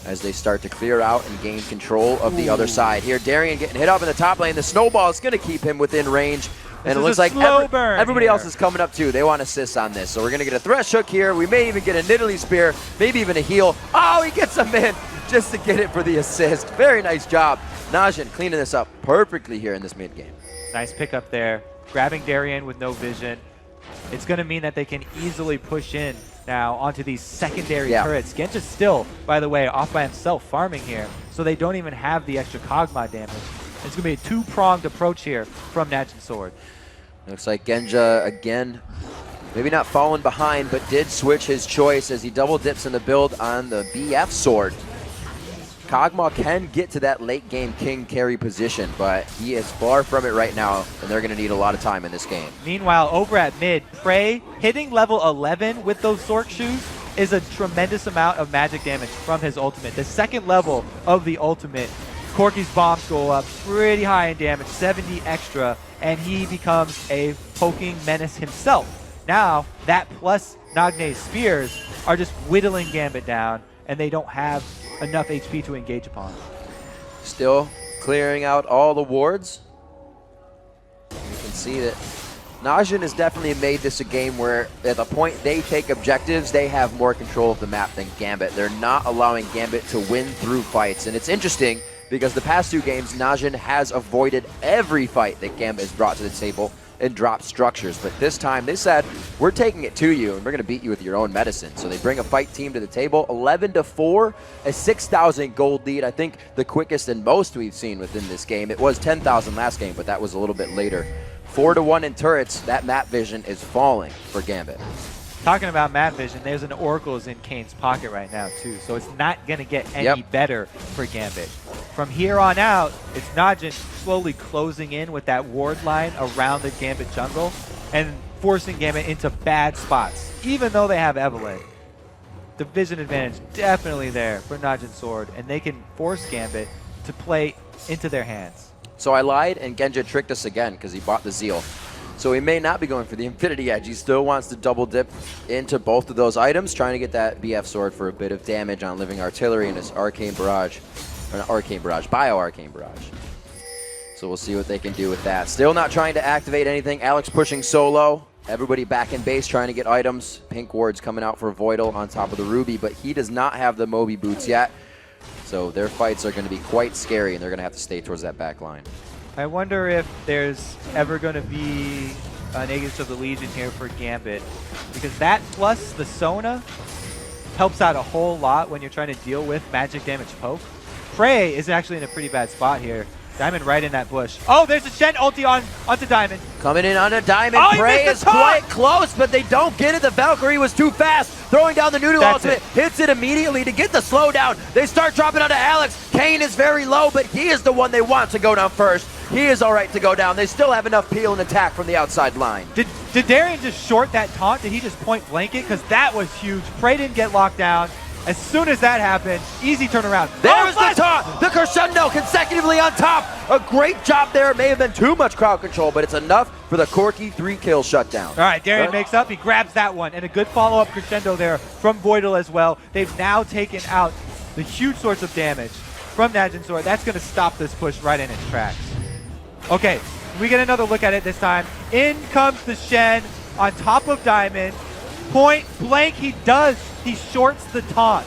as they start to clear out and gain control of the other side. Here, Darien getting hit up in the top lane. The snowball is going to keep him within range. And it looks like everybody else is coming up too. They want assists on this. So we're going to get a Thresh Hook here. We may even get a Nidalee Spear, maybe even a heal. Oh, he gets him in just to get it for the assist. Very nice job. Najin cleaning this up perfectly here in this mid game. Nice pickup there. Grabbing Darien with no vision. It's going to mean that they can easily push in now onto these secondary turrets. Genja's still, by the way, off by himself farming here, so they don't even have the extra Kog'Maw damage. It's going to be a two-pronged approach here from Najin Sword. Looks like Genja, again, maybe not falling behind, but did switch his choice as he double dips in the build on the BF Sword. Kog'Maw can get to that late game king carry position, but he is far from it right now, and they're going to need a lot of time in this game. Meanwhile, over at mid, PraY hitting level 11 with those Sork shoes is a tremendous amount of magic damage from his ultimate. The second level of the ultimate, Corki's bombs go up pretty high in damage, 70 extra, and he becomes a poking menace himself. Now, that plus Nagne's spears are just whittling Gambit down, and they don't have enough HP to engage upon. Still clearing out all the wards. You can see that Najin has definitely made this a game where at the point they take objectives, they have more control of the map than Gambit. They're not allowing Gambit to win through fights. And it's interesting because the past two games, Najin has avoided every fight that Gambit has brought to the table and dropped structures. But this time they said, we're taking it to you and we're going to beat you with your own medicine. So they bring a fight team to the table, 11-4, a 6,000 gold lead. I think the quickest and most we've seen within this game. It was 10,000 last game, but that was a little bit later. 4-1 in turrets. That map vision is falling for Gambit. Talking about map vision, there's an Oracle's in Cain's pocket right now too, so it's not going to get any better for Gambit. From here on out, it's Najin slowly closing in with that ward line around the Gambit jungle and forcing Gambit into bad spots. Even though they have Evelyn, the vision advantage definitely there for Najin Sword, and they can force Gambit to play into their hands. So I lied, and Genja tricked us again because he bought the Zeal. So he may not be going for the Infinity Edge. He still wants to double dip into both of those items, trying to get that BF Sword for a bit of damage on Living Artillery and his Arcane Barrage. Or not Arcane Barrage, Bio-Arcane Barrage. So we'll see what they can do with that. Still not trying to activate anything. Alex pushing solo. Everybody back in base trying to get items. Pink Ward's coming out for Voidle on top of the Ruby, but he does not have the Moby boots yet. So their fights are going to be quite scary, and they're going to have to stay towards that back line. I wonder if there's ever going to be an Aegis of the Legion here for Gambit, because that plus the Sona helps out a whole lot when you're trying to deal with magic damage poke. PraY is actually in a pretty bad spot here. Diamond right in that bush. Oh, there's a Shen ulti onto Diamond. Coming in onto Diamond. Oh, PraY is quite close, but they don't get it. The Valkyrie was too fast. Throwing down the Noodle ultimate. Hits it immediately to get the slowdown. They start dropping onto Alex. Cain is very low, but he is the one they want to go down first. He is all right to go down. They still have enough peel and attack from the outside line. Did Darien just short that taunt? Did he just point blank it? Because that was huge. PraY didn't get locked down. As soon as that happened, easy turnaround. There's the taunt! The crescendo consecutively on top. A great job there. It may have been too much crowd control, but it's enough for the Corki 3-kill shutdown. All right, Darien makes up. He grabs that one. And a good follow-up crescendo there from Voidle as well. They've now taken out the huge source of damage from Najin Sword. That's going to stop this push right in its tracks. Okay, we get another look at it this time. In comes the Shen on top of Diamond. Point blank, he shorts the taunt.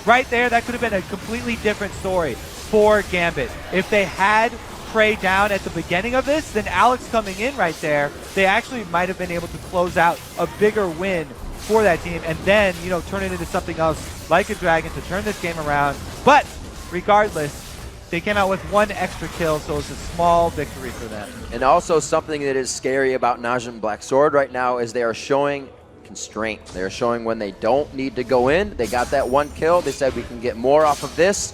Right there, that could have been a completely different story for Gambit. If they had PraY down at the beginning of this, then Alex coming in right there, they actually might have been able to close out a bigger win for that team and then, you know, turn it into something else like a Dragon to turn this game around. But regardless, they came out with one extra kill, so it's a small victory for them. And also something that is scary about Najin Black Sword right now is they are showing constraint. They're showing when they don't need to go in. They got that 1 kill. They said we can get more off of this,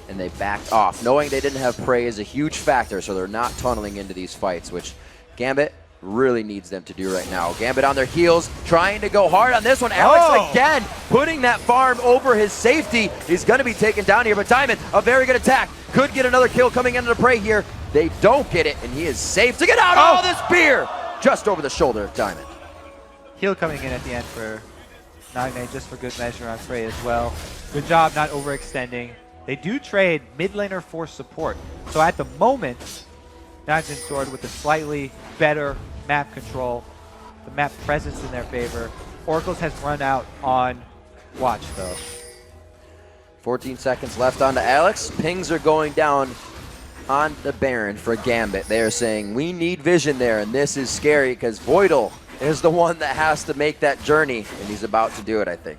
and they backed off. Knowing they didn't have PraY is a huge factor, so they're not tunneling into these fights, which Gambit really needs them to do right now. Gambit on their heels, trying to go hard on this one. Alex again putting that farm over his safety. He's going to be taken down here, but Diamond, a very good attack. Could get another kill coming into the PraY here. They don't get it, and he is safe to get out. Oh, this spear! Just over the shoulder of Diamond. Heal coming in at the end for Nagne, just for good measure on PraY as well. Good job not overextending. They do trade mid laner for support. So at the moment, Najin Sword with a slightly better map control, the map presence in their favor. Oracles has run out on Watch though. 14 seconds left on to Alex. Pings are going down on the Baron for Gambit. They are saying we need vision there, and this is scary because Voidle is the one that has to make that journey, and he's about to do it, I think.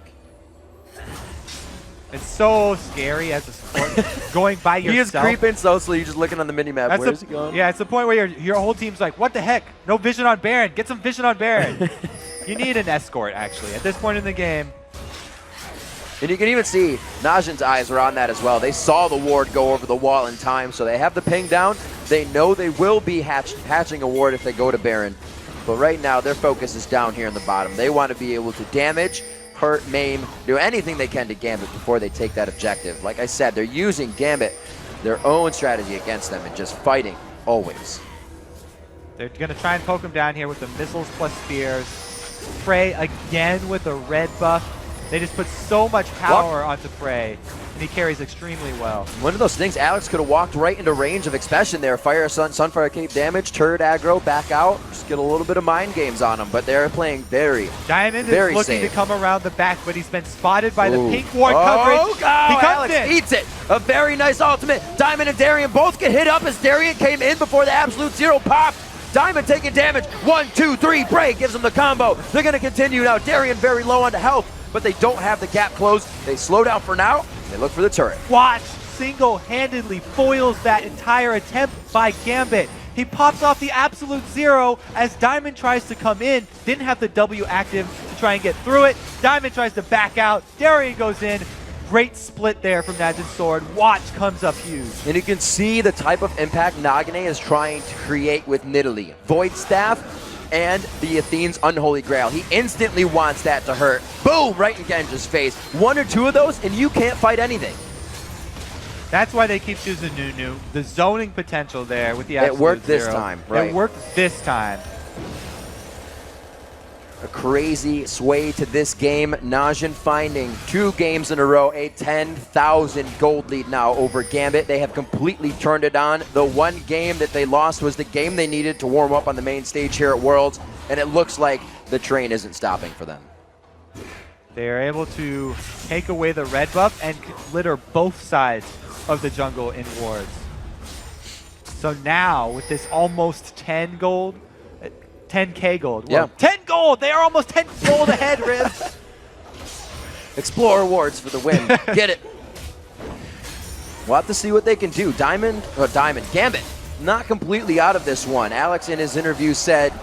It's so scary as a support going by yourself. He is creeping so slowly. You're just looking on the minimap. Where's he going? Yeah, it's the point where your whole team's like, what the heck? No vision on Baron. Get some vision on Baron. You need an escort, actually, at this point in the game. And you can even see Najin's eyes are on that as well. They saw the ward go over the wall in time, so they have the ping down. They know they will be hatching a ward if they go to Baron. But right now, their focus is down here in the bottom. They want to be able to damage, hurt, maim, do anything they can to Gambit before they take that objective. Like I said, they're using Gambit, their own strategy against them, and just fighting always. They're going to try and poke him down here with the missiles plus spears. PraY again with a red buff. They just put so much power onto PraY, and he carries extremely well. One of those things, Alex could have walked right into range of Expession there. Fire, Sunfire Cape damage, turret aggro, back out. Just get a little bit of mind games on him, but they're playing very Diamond very is looking safe to come around the back, but he's been spotted by the pink ward coverage. Oh, he comes Alex in. eats it. A very nice ultimate. Diamond and Darien both get hit up as Darien came in before the absolute zero pop. Diamond taking damage. 1, 2, 3. PraY gives them the combo. They're going to continue now. Darien very low on the health, but they don't have the gap closed. They slow down for now. They look for the turret. Watch single-handedly foils that entire attempt by Gambit. He pops off the absolute zero as Diamond tries to come in. Didn't have the W active to try and get through it. Diamond tries to back out. Darien goes in. Great split there from Najin Sword. Watch comes up huge. And you can see the type of impact Nagne is trying to create with Nidalee. Void Staff and the Athene's Unholy Grail. He instantly wants that to hurt. Boom! Right in Genja's face. 1 or 2 of those, and you can't fight anything. That's why they keep choosing Nunu. The zoning potential there with the absolute It worked this zero. time, right. It worked this time. A crazy sway to this game. Najin finding 2 games in a row, a 10,000 gold lead now over Gambit. They have completely turned it on. The one game that they lost was the game they needed to warm up on the main stage here at Worlds, and it looks like the train isn't stopping for them. They are able to take away the red buff and litter both sides of the jungle in wards. So now, with this almost 10 gold, 10k gold. Well, 10 gold! They are almost 10 gold ahead, Rib. Explore awards for the win. Get it. We'll have to see what they can do. Gambit, not completely out of this one. Alex in his interview said,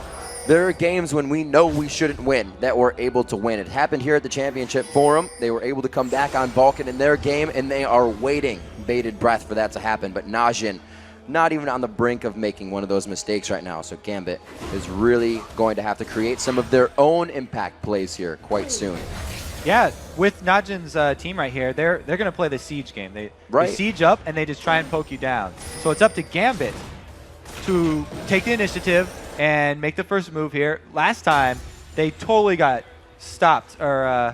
there are games when we know we shouldn't win that we're able to win. It happened here at the Championship Forum. They were able to come back on Vulcan in their game, and they are waiting bated breath for that to happen. But Najin, not even on the brink of making one of those mistakes right now. So Gambit is really going to have to create some of their own impact plays here quite soon. Yeah, with Najin's team right here, they're going to play the siege game. They siege up and they just try and poke you down. So it's up to Gambit to take the initiative and make the first move here. Last time, they totally got stopped by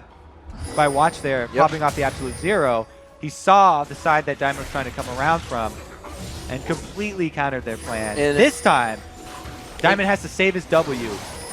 Watch there, popping off the absolute zero. He saw the side that Diamond was trying to come around from and completely countered their plan. And this time, Diamond has to save his W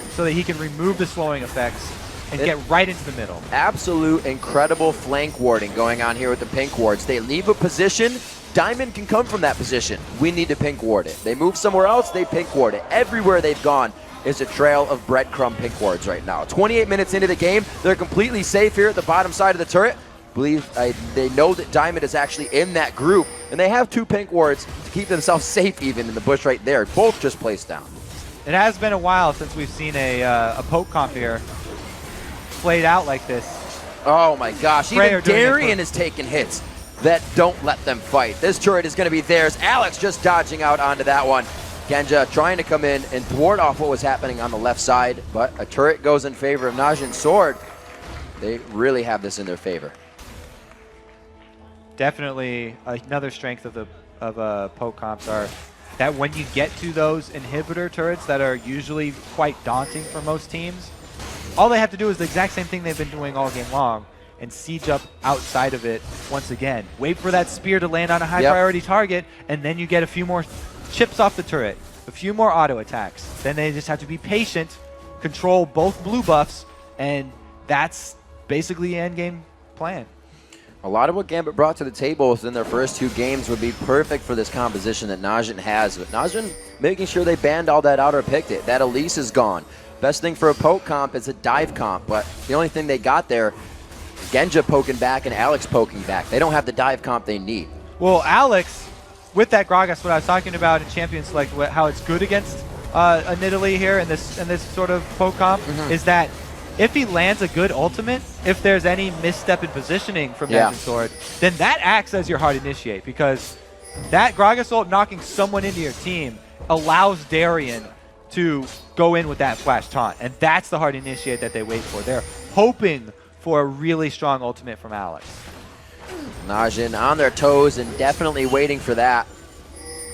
so that he can remove the slowing effects and get right into the middle. Absolute incredible flank warding going on here with the pink wards. They leave a position, Diamond can come from that position. We need to pink ward it. They move somewhere else, they pink ward it. Everywhere they've gone is a trail of breadcrumb pink wards right now. 28 minutes into the game, they're completely safe here at the bottom side of the turret. They know that Diamond is actually in that group, and they have 2 pink wards to keep themselves safe even in the bush right there. Both just placed down. It has been a while since we've seen a poke comp here. played out like this. Oh my gosh, PraY even Darien is taking hits that don't let them fight. This turret is going to be theirs. Alex just dodging out onto that one. Genja trying to come in and thwart off what was happening on the left side, but a turret goes in favor of Najin's sword. They really have this in their favor. Definitely another strength of poke comps are that when you get to those inhibitor turrets that are usually quite daunting for most teams, all they have to do is the exact same thing they've been doing all game long and siege up outside of it once again. Wait for that spear to land on a high priority target, and then you get a few more chips off the turret, a few more auto attacks. Then they just have to be patient, control both blue buffs, and that's basically the end game plan. A lot of what Gambit brought to the table within their first 2 games would be perfect for this composition that Najin has. But Najin making sure they banned all that outer picked it. That Elise is gone. Best thing for a poke comp is a dive comp, but the only thing they got there, Genja poking back and Alex poking back. They don't have the dive comp they need. Well, Alex, with that Gragas, what I was talking about in Champions Select, how it's good against a Nidalee here in this sort of poke comp, is that if he lands a good ultimate, if there's any misstep in positioning from Najin's sword, then that acts as your hard initiate, because that Gragas ult knocking someone into your team allows Darien to go in with that flash taunt, and that's the hard initiate that they wait for. They're hoping for a really strong ultimate from Alex. Najin on their toes and definitely waiting for that.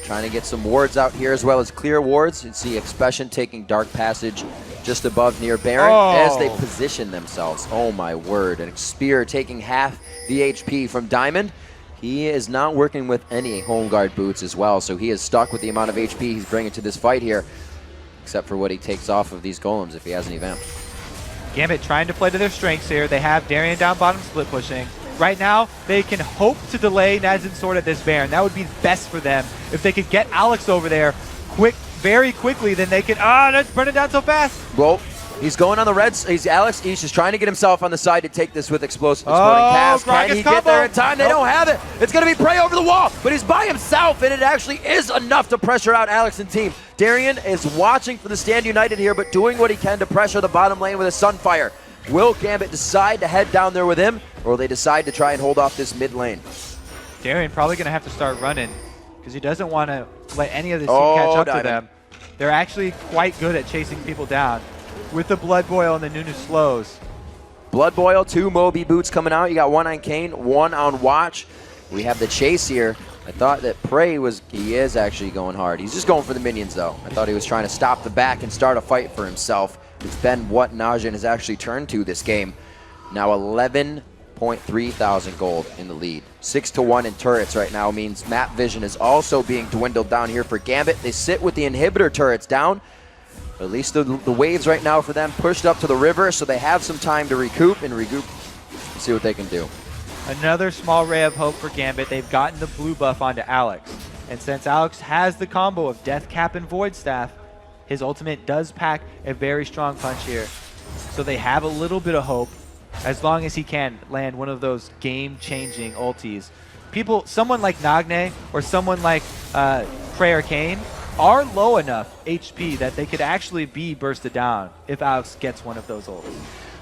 Trying to get some wards out here as well as clear wards. You see Expession taking Dark Passage just above near Baron as they position themselves. Oh my word, and Spear taking half the HP from Diamond. He is not working with any home guard boots as well, so he is stuck with the amount of HP he's bringing to this fight here, except for what he takes off of these golems if he has any vamp. Gambit trying to play to their strengths here. They have Darien down bottom split pushing. Right now, they can hope to delay Najin's sword at this Baron. That would be best for them. If they could get Alex over there very quickly, then they can... that's burning down so fast. Well, he's going on the reds. He's Alex. He's just trying to get himself on the side to take this with explosive exploding cast. Can he get there in time? They don't have it. It's going to be PraY over the wall, but he's by himself, and it actually is enough to pressure out Alex and team. Darien is watching for the Stand United here, but doing what he can to pressure the bottom lane with a Sunfire. Will Gambit decide to head down there with him, or will they decide to try and hold off this mid lane? Darien probably going to have to start running because he doesn't want to let any of this team catch up to them. They're actually quite good at chasing people down with the Blood Boil and the Nunu slows. Blood Boil, 2 Moby boots coming out. You got 1 on Cain, 1 on Watch. We have the chase here. I thought that PraY he is actually going hard. He's just going for the minions though. I thought he was trying to stop the back and start a fight for himself. It's been what Najin has actually turned to this game. Now 11.3 thousand gold in the lead. 6-1 in turrets right now means map vision is also being dwindled down here for Gambit. They sit with the inhibitor turrets down. But at least the waves right now for them pushed up to the river, so they have some time to recoup and see what they can do. Another small ray of hope for Gambit. They've gotten the blue buff onto Alex. And since Alex has the combo of Death Cap and Void Staff, his ultimate does pack a very strong punch here. So they have a little bit of hope as long as he can land one of those game-changing ultis. Someone like Nagne or someone like PraY or Cain are low enough HP that they could actually be bursted down if Alex gets one of those ults.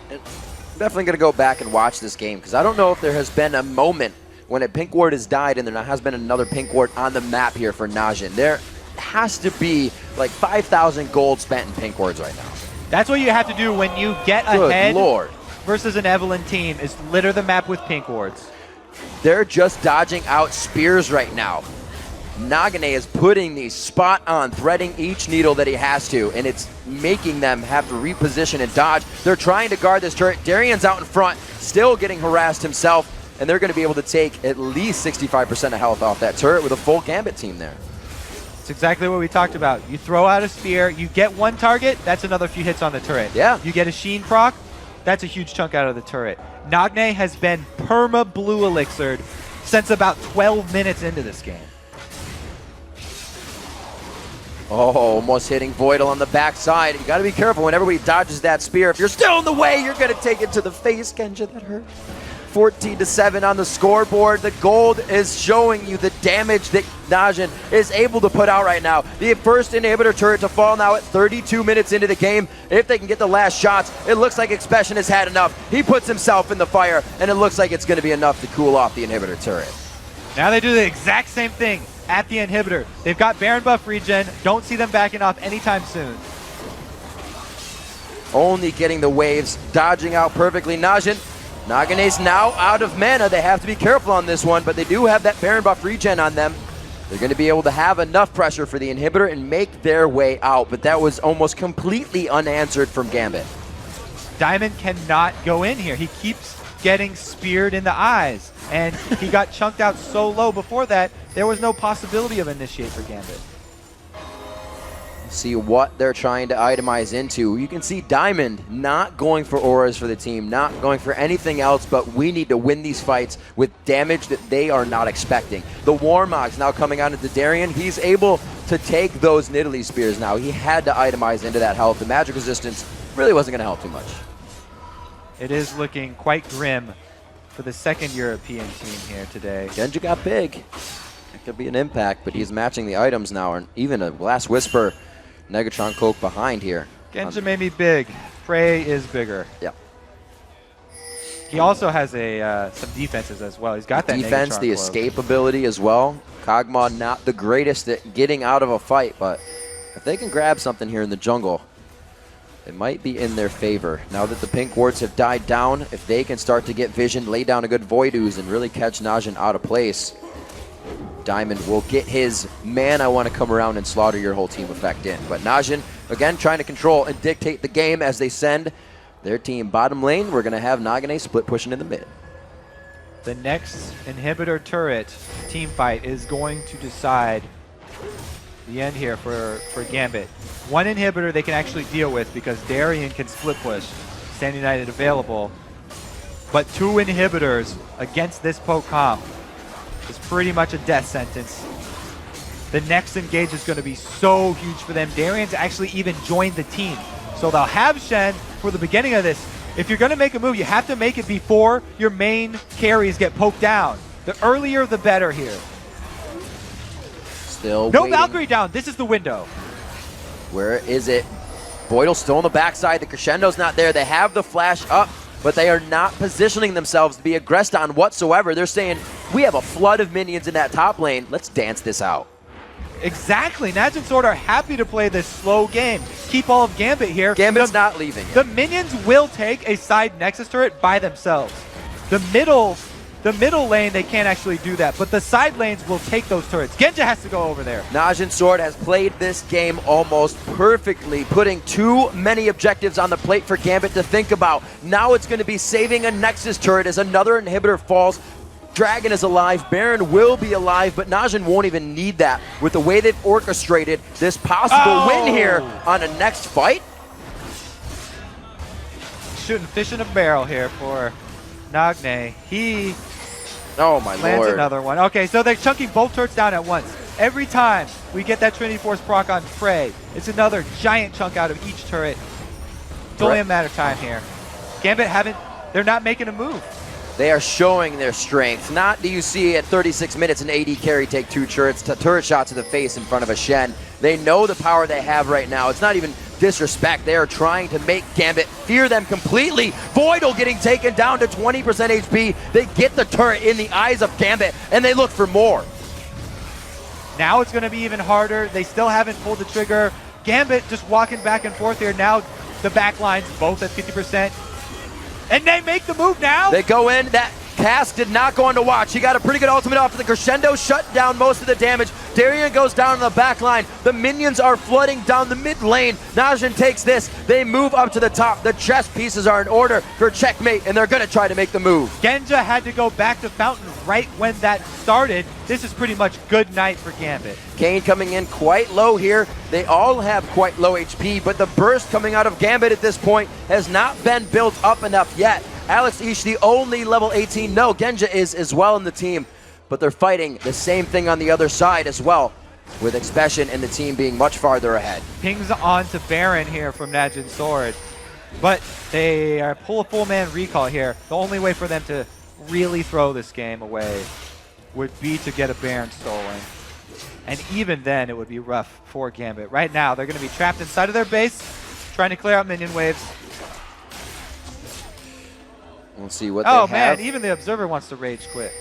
I'm definitely going to go back and watch this game because I don't know if there has been a moment when a pink ward has died and there has been another pink ward on the map here for Najin. There has to be like 5,000 gold spent in pink wards right now. That's what you have to do when you get ahead versus an Evelyn team, is litter the map with pink wards. They're just dodging out spears right now. Nagne is putting these spot on, threading each needle that he has to, and it's making them have to reposition and dodge. They're trying to guard this turret. Darien's out in front, still getting harassed himself, and they're going to be able to take at least 65% of health off that turret with a full Gambit team there. It's exactly what we talked about. You throw out a spear, you get one target, that's another few hits on the turret. Yeah. You get a Sheen proc, that's a huge chunk out of the turret. Nagne has been perma-blue elixired since about 12 minutes into this game. Oh, almost hitting Voidle on the backside. You got to be careful whenever he dodges that spear. If you're still in the way, you're going to take it to the face. Genja, that hurt. 14-7 on the scoreboard. The gold is showing you the damage that Najin is able to put out right now. The first inhibitor turret to fall now at 32 minutes into the game. If they can get the last shots, it looks like Expession has had enough. He puts himself in the fire, and it looks like it's going to be enough to cool off the inhibitor turret. Now they do the exact same thing at the inhibitor. They've got Baron buff regen. Don't see them backing off anytime soon. Only getting the waves, dodging out perfectly. Najin. Nagne's now out of mana. They have to be careful on this one, but they do have that Baron buff regen on them. They're going to be able to have enough pressure for the inhibitor and make their way out, but that was almost completely unanswered from Gambit. Diamond cannot go in here. He keeps getting speared in the eyes, and he got chunked out so low before that, there was no possibility of initiate for Gambit. See what they're trying to itemize into. You can see Diamond not going for auras for the team, not going for anything else, but we need to win these fights with damage that they are not expecting. The Warmog's now coming out into Darien. He's able to take those Nidalee Spears now. He had to itemize into that health. The magic resistance really wasn't going to help too much. It is looking quite grim for the second European team here today. Genja got big. It could be an impact, but he's matching the items now, and even a Last Whisper Negatron Cloak behind here. Genja may be big. PraY is bigger. Yeah. He also has some defenses as well. He's got that defense, Negatron the Cloak. escape ability as well. Kog'Maw not the greatest at getting out of a fight, but if they can grab something here in the jungle, it might be in their favor. Now that the pink wards have died down, if they can start to get vision, lay down a good Void Ooze, and really catch Najin out of place, Diamond will get his man, I want to come around and slaughter your whole team effect in. But Najin, again, trying to control and dictate the game as they send their team bottom lane. We're going to have Nagne split pushing in the mid. The next inhibitor turret team fight is going to decide the end here for Gambit. One inhibitor they can actually deal with because Darien can split push, Stand United available. But two inhibitors against this poke comp is pretty much a death sentence. The next engage is going to be so huge for them. Darien's actually even joined the team. So they'll have Shen for the beginning of this. If you're going to make a move, you have to make it before your main carries get poked down. The earlier, the better here. Still no waiting. Valkyrie down. This is the window. Where is it? Voidle still on the backside. The crescendo's not there. They have the flash up, but they are not positioning themselves to be aggressed on whatsoever. They're saying, we have a flood of minions in that top lane. Let's dance this out. Exactly. Najin Sword are happy to play this slow game. Keep all of Gambit here. Gambit's not leaving. The minions will take a side Nexus turret by themselves. The middle lane, they can't actually do that, but the side lanes will take those turrets. Genja has to go over there. Najin Sword has played this game almost perfectly, putting too many objectives on the plate for Gambit to think about. Now it's going to be saving a Nexus turret as another inhibitor falls. Dragon is alive, Baron will be alive, but Najin won't even need that with the way they've orchestrated this possible win here on a next fight. Shooting fish in a barrel here for Nagne. He oh my lands lord. another one. Okay, so they're chunking both turrets down at once. Every time we get that Trinity Force proc on PraY, it's another giant chunk out of each turret. It's only a matter of time here. Gambit they're not making a move. They are showing their strength. Not do you see at 36 minutes an AD carry take two turret shots to the face in front of a Shen. They know the power they have right now. It's not even disrespect. They are trying to make Gambit fear them completely. Voidle getting taken down to 20% HP. They get the turret in the eyes of Gambit, and they look for more. Now it's going to be even harder. They still haven't pulled the trigger. Gambit just walking back and forth here. Now the back lines both at 50%. And they make the move now. They go in. That Cask did not go on to watch. He got a pretty good ultimate off the crescendo, shut down most of the damage. Darien goes down on the back line. The minions are flooding down the mid lane. Najin takes this. They move up to the top. The chess pieces are in order for checkmate, and they're going to try to make the move. Genja had to go back to Fountain right when that started. This is pretty much good night for Gambit. Cain coming in quite low here. They all have quite low HP, but the burst coming out of Gambit at this point has not been built up enough yet. Alex Ish, the only level 18. No, Genja is as well in the team, but they're fighting the same thing on the other side as well, with Expession and the team being much farther ahead. Pings on to Baron here from Najin Sword, but they pull a full man recall here. The only way for them to really throw this game away would be to get a Baron stolen. And even then, it would be rough for Gambit. Right now, they're going to be trapped inside of their base, trying to clear out minion waves. We'll see what they Oh, have. man, even the Observer wants to rage quit.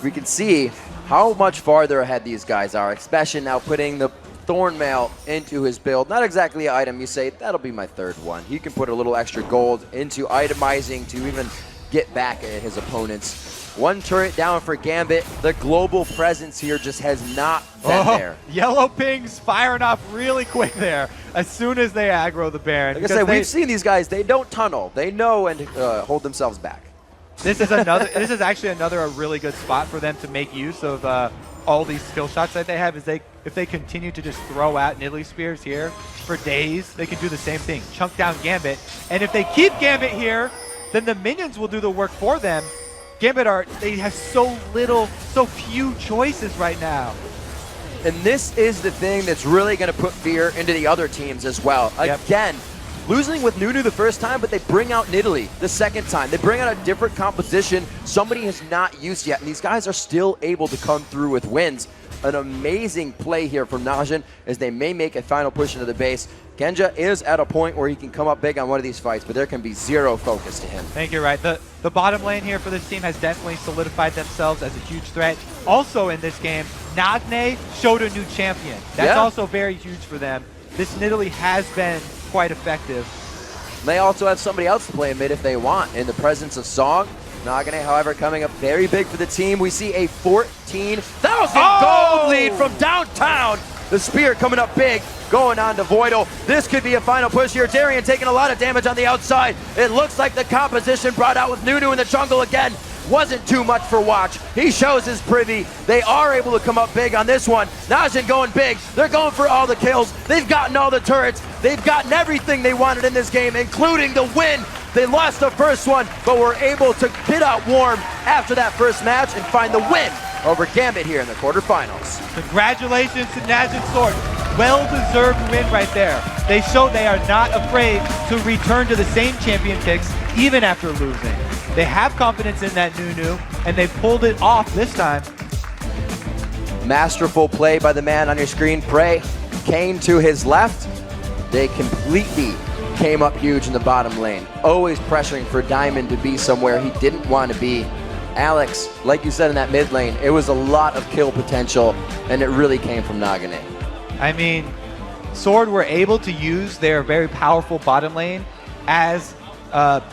We can see how much farther ahead these guys are. Expession now putting the Thornmail into his build. Not exactly an item. You say, that'll be my third one. He can put a little extra gold into itemizing to even get back at his opponents. One turret down for Gambit. The global presence here just has not been there. Yellow pings firing off really quick there as soon as they aggro the Baron. Like I said, we've seen these guys. They don't tunnel. They know and hold themselves back. This is actually another really good spot for them to make use of all these skill shots that they have. If they continue to just throw out Nidalee Spears here for days, they can do the same thing. Chunk down Gambit. And if they keep Gambit here, then the minions will do the work for them. Gambit they have so few choices right now. And this is the thing that's really going to put fear into the other teams as well. Yep. Again, losing with Nunu the first time, but they bring out Nidalee the second time. They bring out a different composition somebody has not used yet, and these guys are still able to come through with wins. An amazing play here from Najin as they may make a final push into the base. Genja is at a point where he can come up big on one of these fights, but there can be zero focus to him. I think you're right. The bottom lane here for this team has definitely solidified themselves as a huge threat. Also in this game, Nagne showed a new champion. That's also very huge for them. This Nidalee has been quite effective. They also have somebody else to play mid if they want in the presence of Song. Nagne, however, coming up very big for the team. We see a 14,000 gold lead from downtown. The spear coming up big, going on to Voidle. This could be a final push here. Darien taking a lot of damage on the outside. It looks like the composition brought out with Nunu in the jungle again wasn't too much for Watch. He shows his privy. They are able to come up big on this one. Najin going big. They're going for all the kills. They've gotten all the turrets. They've gotten everything they wanted in this game, including the win. They lost the first one, but were able to get out warm after that first match and find the win over Gambit here in the quarterfinals. Congratulations to Najin Sword. Well-deserved win right there. They showed they are not afraid to return to the same champion picks even after losing. They have confidence in that Nunu, and they pulled it off this time. Masterful play by the man on your screen, PraY. Cain to his left. They completely came up huge in the bottom lane. Always pressuring for Diamond to be somewhere he didn't want to be. Alex, like you said in that mid lane, it was a lot of kill potential, and it really came from Nagne. I mean, Sword were able to use their very powerful bottom lane as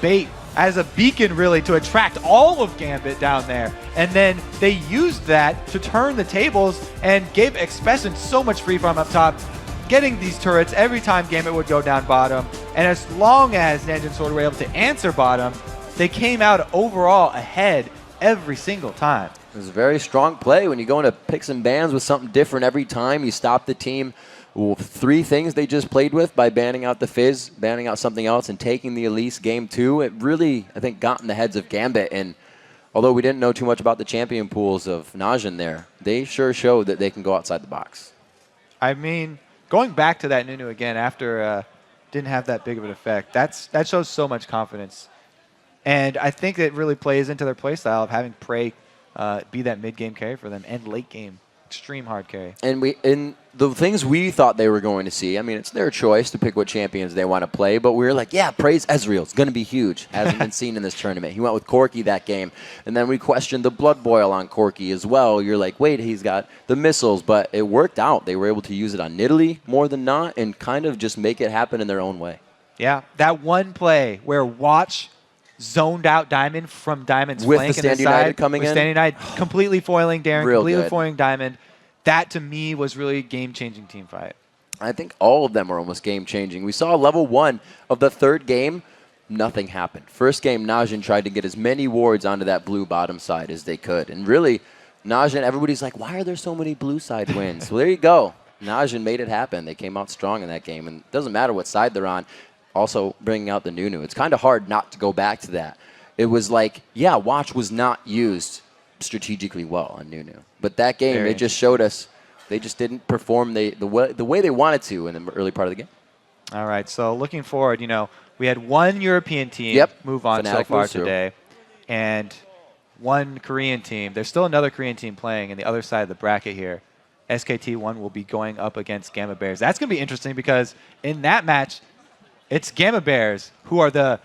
bait, as a beacon really to attract all of Gambit down there. And then they used that to turn the tables and gave Expession so much free farm up top, getting these turrets every time Gambit would go down bottom. And as long as Najin Sword were able to answer bottom, they came out overall ahead every single time. It was a very strong play when you go into picks and bans with something different every time. You stop the team. Three things they just played with by banning out the Fizz, banning out something else, and taking the Elise game 2. It really, I think, got in the heads of Gambit. And although we didn't know too much about the champion pools of Najin there, they sure showed that they can go outside the box. I mean, going back to that Nunu again after didn't have that big of an effect, that shows so much confidence. And I think it really plays into their playstyle of having PraY be that mid-game carry for them and late-game extreme hard carry. And the things we thought they were going to see, I mean, it's their choice to pick what champions they want to play, but we were like, yeah, PraY's Ezreal's going to be huge. Hasn't been seen in this tournament. He went with Corki that game, and then we questioned the Blood Boil on Corki as well. You're like, wait, he's got the missiles, but it worked out. They were able to use it on Nidalee more than not and kind of just make it happen in their own way. Yeah, that one play where Watch zoned out Diamond from Diamond's with flank the Stand in the side, United coming with in. Stand United completely foiling Darien, Real completely good. foiling Diamond. That, to me, was really a game-changing team fight. I think all of them were almost game-changing. We saw level 1 of the third game. Nothing happened. First game, Najin tried to get as many wards onto that blue bottom side as they could. And really, Najin, everybody's like, why are there so many blue side wins? Well, there you go. Najin made it happen. They came out strong in that game. And it doesn't matter what side they're on. Also, bringing out the Nunu. It's kind of hard not to go back to that. It was like, yeah, Watch was not used strategically well on Nunu. But that game, it just showed us they just didn't perform the way they wanted to in the early part of the game. All right, so looking forward, you know, we had one European team move on so far today. and one Korean team. There's still another Korean team playing in the other side of the bracket here. SKT1 will be going up against Gamma Bears. That's going to be interesting because in that match, it's Gamma Bears who are the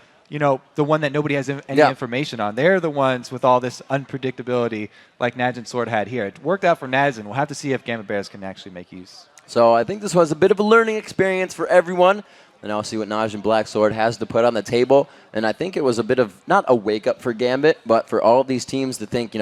one that nobody has any information on. They're the ones with all this unpredictability like Najin Sword had here. It worked out for Najin. We'll have to see if Gamma Bears can actually make use. So I think this was a bit of a learning experience for everyone. And I'll see what Najin Black Sword has to put on the table. And I think it was a bit of, not a wake-up for Gambit, but for all of these teams to think,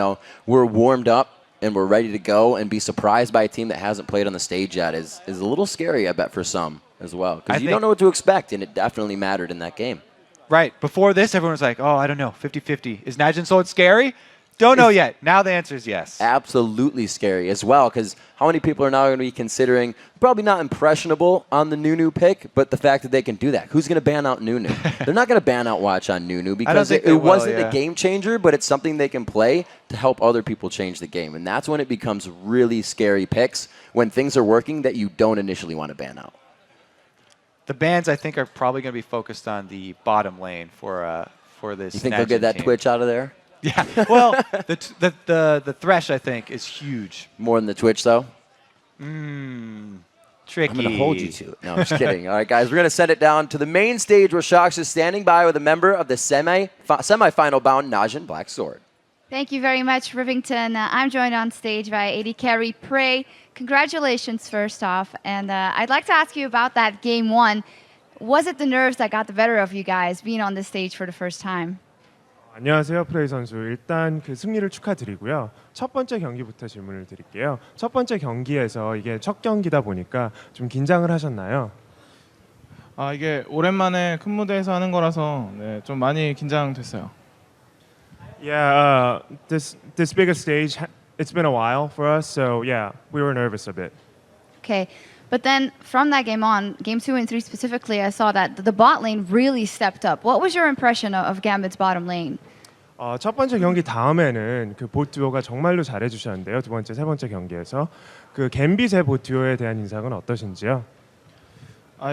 we're warmed up and we're ready to go, and be surprised by a team that hasn't played on the stage yet is a little scary, I bet, for some as well. Because you don't know what to expect, and it definitely mattered in that game. Right. Before this, everyone was like, oh, I don't know, 50-50. Is Najin Sword scary? Don't know yet. Now the answer is yes. Absolutely scary as well, because how many people are now going to be considering, probably not impressionable on the Nunu pick, but the fact that they can do that. Who's going to ban out Nunu? They're not going to ban out Watch on Nunu because it wasn't a game changer, but it's something they can play to help other people change the game. And that's when it becomes really scary picks, when things are working that you don't initially want to ban out. The bans, I think, are probably going to be focused on the bottom lane for this. You think they'll get that team. Twitch out of there? Yeah. Well, the Thresh, I think, is huge. More than the Twitch, though? Tricky. I'm going to hold you to it. No, I'm just kidding. All right, guys, we're going to send it down to the main stage where Shox is standing by with a member of the semi-final bound Najin Black Sword. Thank you very much, Rivington. I'm joined on stage by AD carry PraY. Congratulations, first off. And I'd like to ask you about that game one. Was it the nerves that got the better of you guys being on this stage for the first time? 안녕하세요, 프레이 선수. 일단 그 승리를 축하드리고요. 첫 번째 경기부터 질문을 드릴게요. 첫 번째 경기에서 이게 첫 경기다 보니까 좀 긴장을 하셨나요? 이게 오랜만에 큰 무대에서 하는 거라서 좀 많이 긴장됐어요. Yeah, this biggest stage, it's been a while for us, so yeah, we were nervous a bit. Okay. But then from that game on, game 2 and 3 specifically, I saw that the bot lane really stepped up. What was your impression of Gambit's bottom lane? 첫 번째 경기 다음에는 그 봇 듀오가 정말로 잘해주셨는데요. 두 번째, 세 번째 경기에서 그 갬빗의 봇 듀오에 대한 인상은 어떠신지요?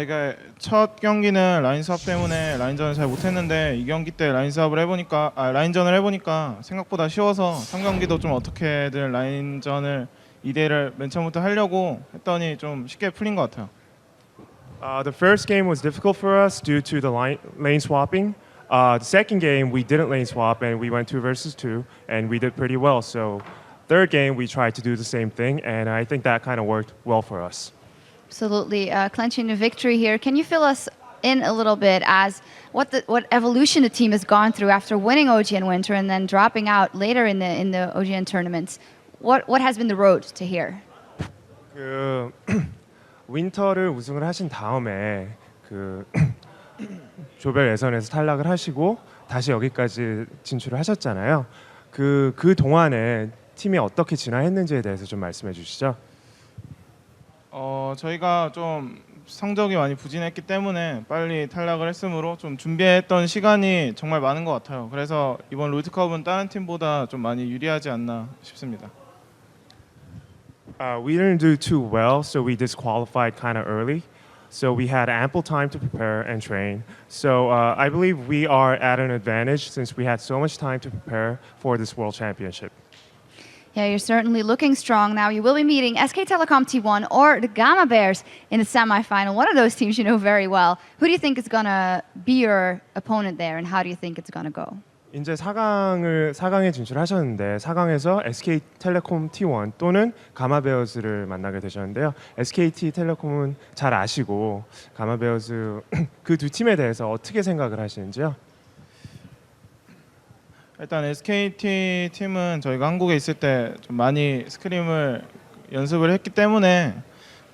이게 첫 경기는 라인 수업 때문에 라인전을 잘 못했는데 이 경기 때 라인전을 해보니까 생각보다 쉬워서 3경기도 좀 어떻게든 라인전을 2대를 맨 처음부터 하려고 했더니 좀 쉽게 풀린 것 같아요. The first game was difficult for us due to the lane swapping. The second game we didn't lane swap and we went 2 versus 2 and we did pretty well. So third game we tried to do the same thing and I think that kind of worked well for us. Absolutely, clenching a victory here. Can you fill us in a little bit as what evolution the team has gone through after winning OGN Winter and then dropping out later in the OGN tournaments? What has been the road to here? 그 윈터를 우승을 하신 다음에 그 조별 예선에서 탈락을 하시고 다시 여기까지 진출을 하셨잖아요. 그 동안에 팀이 어떻게 진화했는지에 대해서 좀 말씀해 주시죠. 저희가 좀 성적이 많이 부진했기 때문에 빨리 탈락을 했으므로 좀 준비했던 시간이 정말 많은 것 같아요. 그래서 이번 롤드컵은 다른 팀보다 좀 많이 유리하지 않나 싶습니다. We didn't do too well, so we disqualified kind of early. So we had ample time to prepare and train. So I believe we are at an advantage since we had so much time to prepare for this World Championship. Yeah, you're certainly looking strong now. You will be meeting SK Telecom T1 or the Gamma Bears in the semifinal. One of those teams you know very well. Who do you think is going to be your opponent there, and how do you think it's going to go? 이제 4강에 진출하셨는데 4강에서 SK텔레콤 T1 또는 가마베어즈를 만나게 되셨는데요. SK텔레콤은 잘 아시고 가마베어즈 그 두 팀에 대해서 어떻게 생각을 하시는지요? 일단 SKT 팀은 저희가 한국에 있을 때 좀 많이 스크림을 연습을 했기 때문에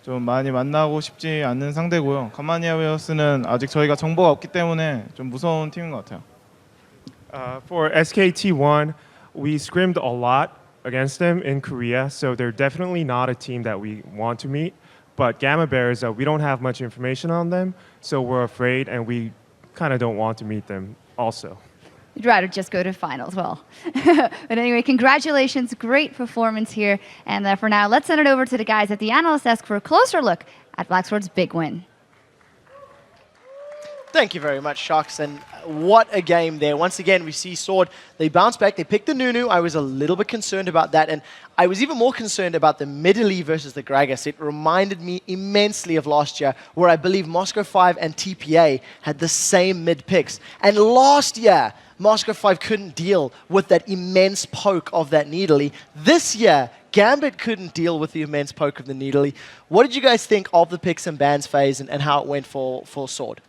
좀 많이 만나고 싶지 않는 상대고요. 가마니아 베어스는 아직 저희가 정보가 없기 때문에 좀 무서운 팀인 것 같아요. For SKT1, we scrimmed a lot against them in Korea, so they're definitely not a team that we want to meet. But Gamma Bears, we don't have much information on them, so we're afraid and we kind of don't want to meet them also. You'd rather just go to finals. Well, but anyway, congratulations. Great performance here. And for now, let's send it over to the guys at the analyst desk for a closer look at Black Sword's big win. Thank you very much, Sharks. And what a game there. Once again, we see Sword. They bounce back. They pick the Nunu. I was a little bit concerned about that. And I was even more concerned about the Middle versus the Gragas. It reminded me immensely of last year, where I believe Moscow 5 and TPA had the same mid picks. And last year, Moscow 5 couldn't deal with that immense poke of that Needly. This year, Gambit couldn't deal with the immense poke of the Needly. What did you guys think of the picks and bans phase and how it went for Sword?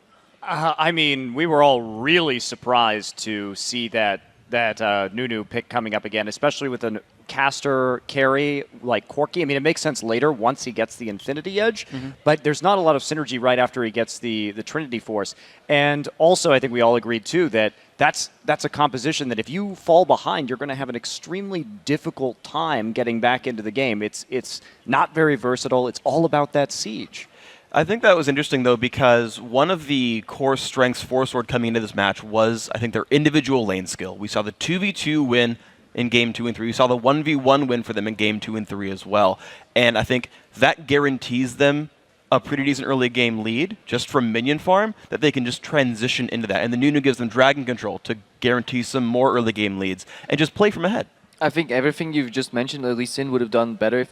I mean, we were all really surprised to see that Nunu pick coming up again, especially with a caster carry like Corki. I mean, it makes sense later once he gets the Infinity Edge, but there's not a lot of synergy right after he gets the Trinity Force. And also, I think we all agreed too that that's a composition that if you fall behind, you're going to have an extremely difficult time getting back into the game. It's not very versatile. It's all about that siege. I think that was interesting, though, because one of the core strengths for Sword coming into this match was, I think, their individual lane skill. We saw the 2v2 win in Game 2 and 3. We saw the 1v1 win for them in Game 2 and 3 as well. And I think that guarantees them a pretty decent early game lead, just from minion farm, that they can just transition into that. And the Nunu gives them Dragon Control to guarantee some more early game leads, and just play from ahead. I think everything you've just mentioned, Lee Sin would have done better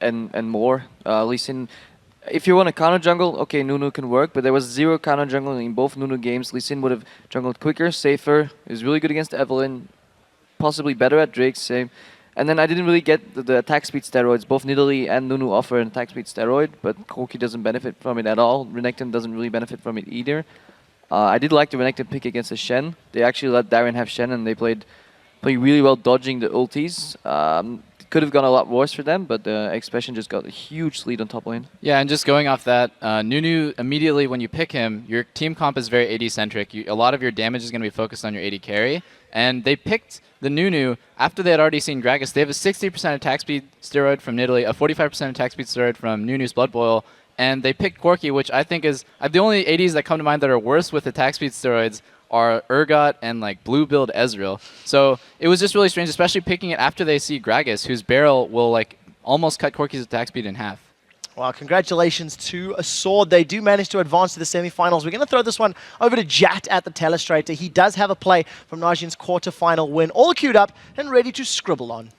and more. Lee Sin... If you want a counter jungle, okay, Nunu can work, but there was zero counter jungle in both Nunu games. Lee Sin would have jungled quicker, safer. He was really good against Evelynn, possibly better at Drake, same. And then I didn't really get the attack speed steroids. Both Nidalee and Nunu offer an attack speed steroid, but Corki doesn't benefit from it at all. Renekton doesn't really benefit from it either. I did like the Renekton pick against the Shen. They actually let Darien have Shen, and they played really well dodging the ultis. Could have gone a lot worse for them, but Expession just got a huge lead on top lane. Yeah, and just going off that, Nunu, immediately when you pick him, your team comp is very AD-centric. A lot of your damage is going to be focused on your AD carry. And they picked the Nunu after they had already seen Gragas. They have a 60% attack speed steroid from Nidalee, a 45% attack speed steroid from Nunu's Blood Boil, and they picked Corki, which I think is... the only ADs that come to mind that are worse with attack speed steroids are Urgot and like blue build Ezreal. So it was just really strange, especially picking it after they see Gragas, whose barrel will like almost cut Corki's attack speed in half. Well, congratulations to Sword. They do manage to advance to the semifinals. We're going to throw this one over to Jat at the telestrator. He does have a play from Najin's quarterfinal win, all queued up and ready to scribble on.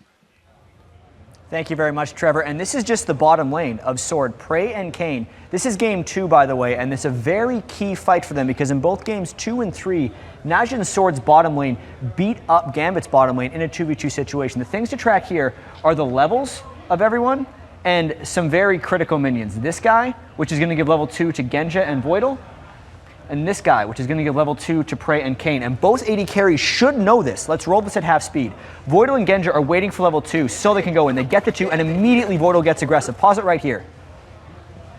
Thank you very much, Trevor. And this is just the bottom lane of Sword, PraY and Cain. This is game 2, by the way, and it's a very key fight for them because in both games 2 and 3, Najin and Sword's bottom lane beat up Gambit's bottom lane in a 2v2 situation. The things to track here are the levels of everyone and some very critical minions. This guy, which is going to give level 2 to Genja and Voidle, and this guy, which is going to give level 2 to PraY and Cain. And both AD carries should know this. Let's roll this at half speed. Voidle and Genja are waiting for level 2 so they can go in. They get the 2, and immediately Voidle gets aggressive. Pause it right here.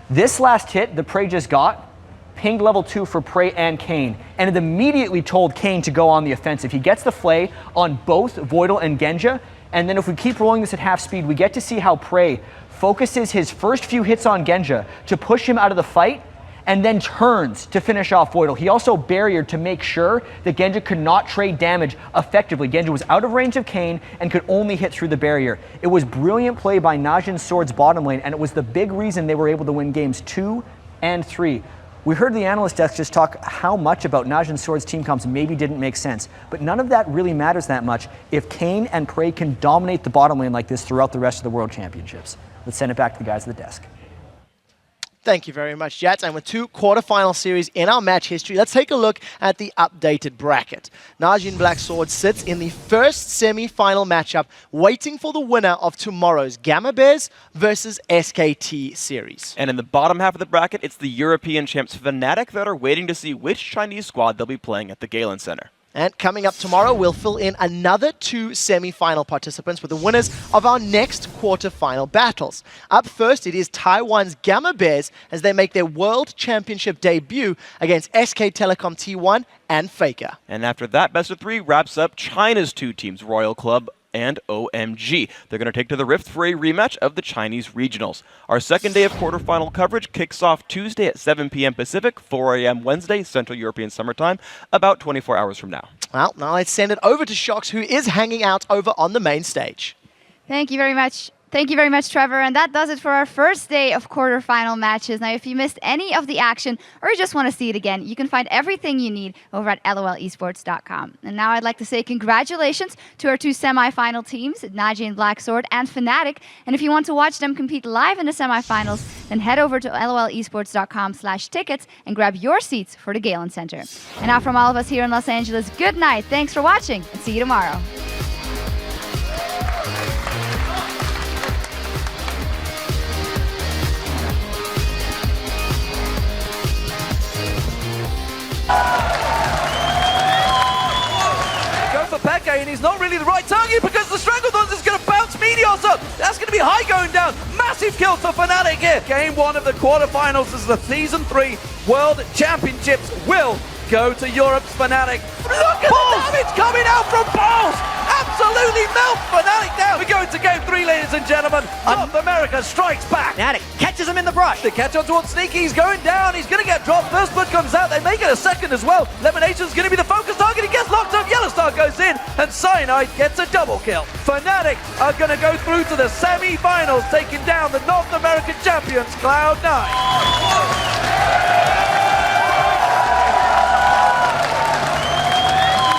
This last hit the PraY just got pinged level 2 for PraY and Cain, and it immediately told Cain to go on the offensive. He gets the flay on both Voidle and Genja, and then if we keep rolling this at half speed, we get to see how PraY focuses his first few hits on Genja to push him out of the fight, and then turns to finish off Voidle. He also barriered to make sure that Genja could not trade damage effectively. Genja was out of range of Cain and could only hit through the barrier. It was brilliant play by Najin Sword's bottom lane, and it was the big reason they were able to win games 2 and 3. We heard the analyst desk just talk how much about Najin Sword's team comps maybe didn't make sense, but none of that really matters that much if Cain and PraY can dominate the bottom lane like this throughout the rest of the World Championships. Let's send it back to the guys at the desk. Thank you very much, Jats. And with 2 quarterfinal series in our match history, let's take a look at the updated bracket. Najin Black Sword sits in the first semi-final matchup, waiting for the winner of tomorrow's Gamma Bears versus SKT series. And in the bottom half of the bracket, it's the European champs Fnatic that are waiting to see which Chinese squad they'll be playing at the Galen Center. And coming up tomorrow, we'll fill in another 2 semi-final participants with the winners of our next quarter-final battles. Up first, it is Taiwan's Gamma Bears as they make their World Championship debut against SK Telecom T1 and Faker. And after that, best of 3 wraps up China's 2 teams, Royal Club and OMG. They're going to take to the Rift for a rematch of the Chinese regionals. Our second day of quarterfinal coverage kicks off Tuesday at 7 p.m. Pacific, 4 a.m. Wednesday, Central European Summer Time, about 24 hours from now. Well, now let's send it over to Shox, who is hanging out over on the main stage. Thank you very much, Thank you very much, Trevor. And that does it for our first day of quarterfinal matches. Now, if you missed any of the action or you just want to see it again, you can find everything you need over at lolesports.com. And now I'd like to say congratulations to our two semifinal teams, Najin Black Sword and Fnatic. And if you want to watch them compete live in the semifinals, then head over to lolesports.com/tickets and grab your seats for the Galen Center. And now from all of us here in Los Angeles, good night. Thanks for watching and see you tomorrow. Go for PraY, and he's not really the right target because the Stranglethorns is going to bounce Meteors up. That's going to be high going down. Massive kill for Fnatic here. Game 1 of the quarterfinals as the Season 3 World Championships will go to Europe's Fnatic. Look at the damage coming out from Balls! Absolutely melt Fnatic down. We're going to Game 3, ladies and gentlemen. North America strikes back. Fnatic catches him in the brush. The catch on towards Sneaky. He's going down. He's going to get dropped. First blood comes out. They make it a second as well. Lemination's going to be the focus target. He gets locked up. Yellowstar goes in. And Cyanide gets a double kill. Fnatic are going to go through to the semi-finals, taking down the North American champions, Cloud9.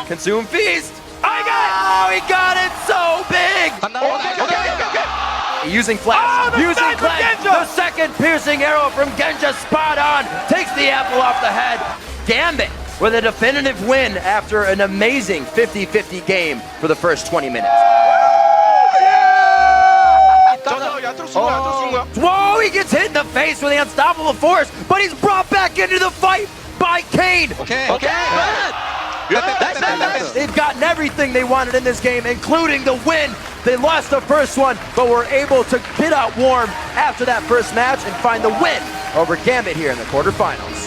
Consume Feast. Oh, he got it so big! Using Flash, using Flash, the second piercing arrow from Genja, spot on, takes the apple off the head. Gambit with a definitive win after an amazing 50-50 game for the first 20 minutes. Whoa, he gets hit in the face with the unstoppable force, but he's brought back into the fight by Cain. Okay. They've gotten everything they wanted in this game, including the win. They lost the first one, but were able to get out warm after that first match and find the win over Gambit here in the quarterfinals.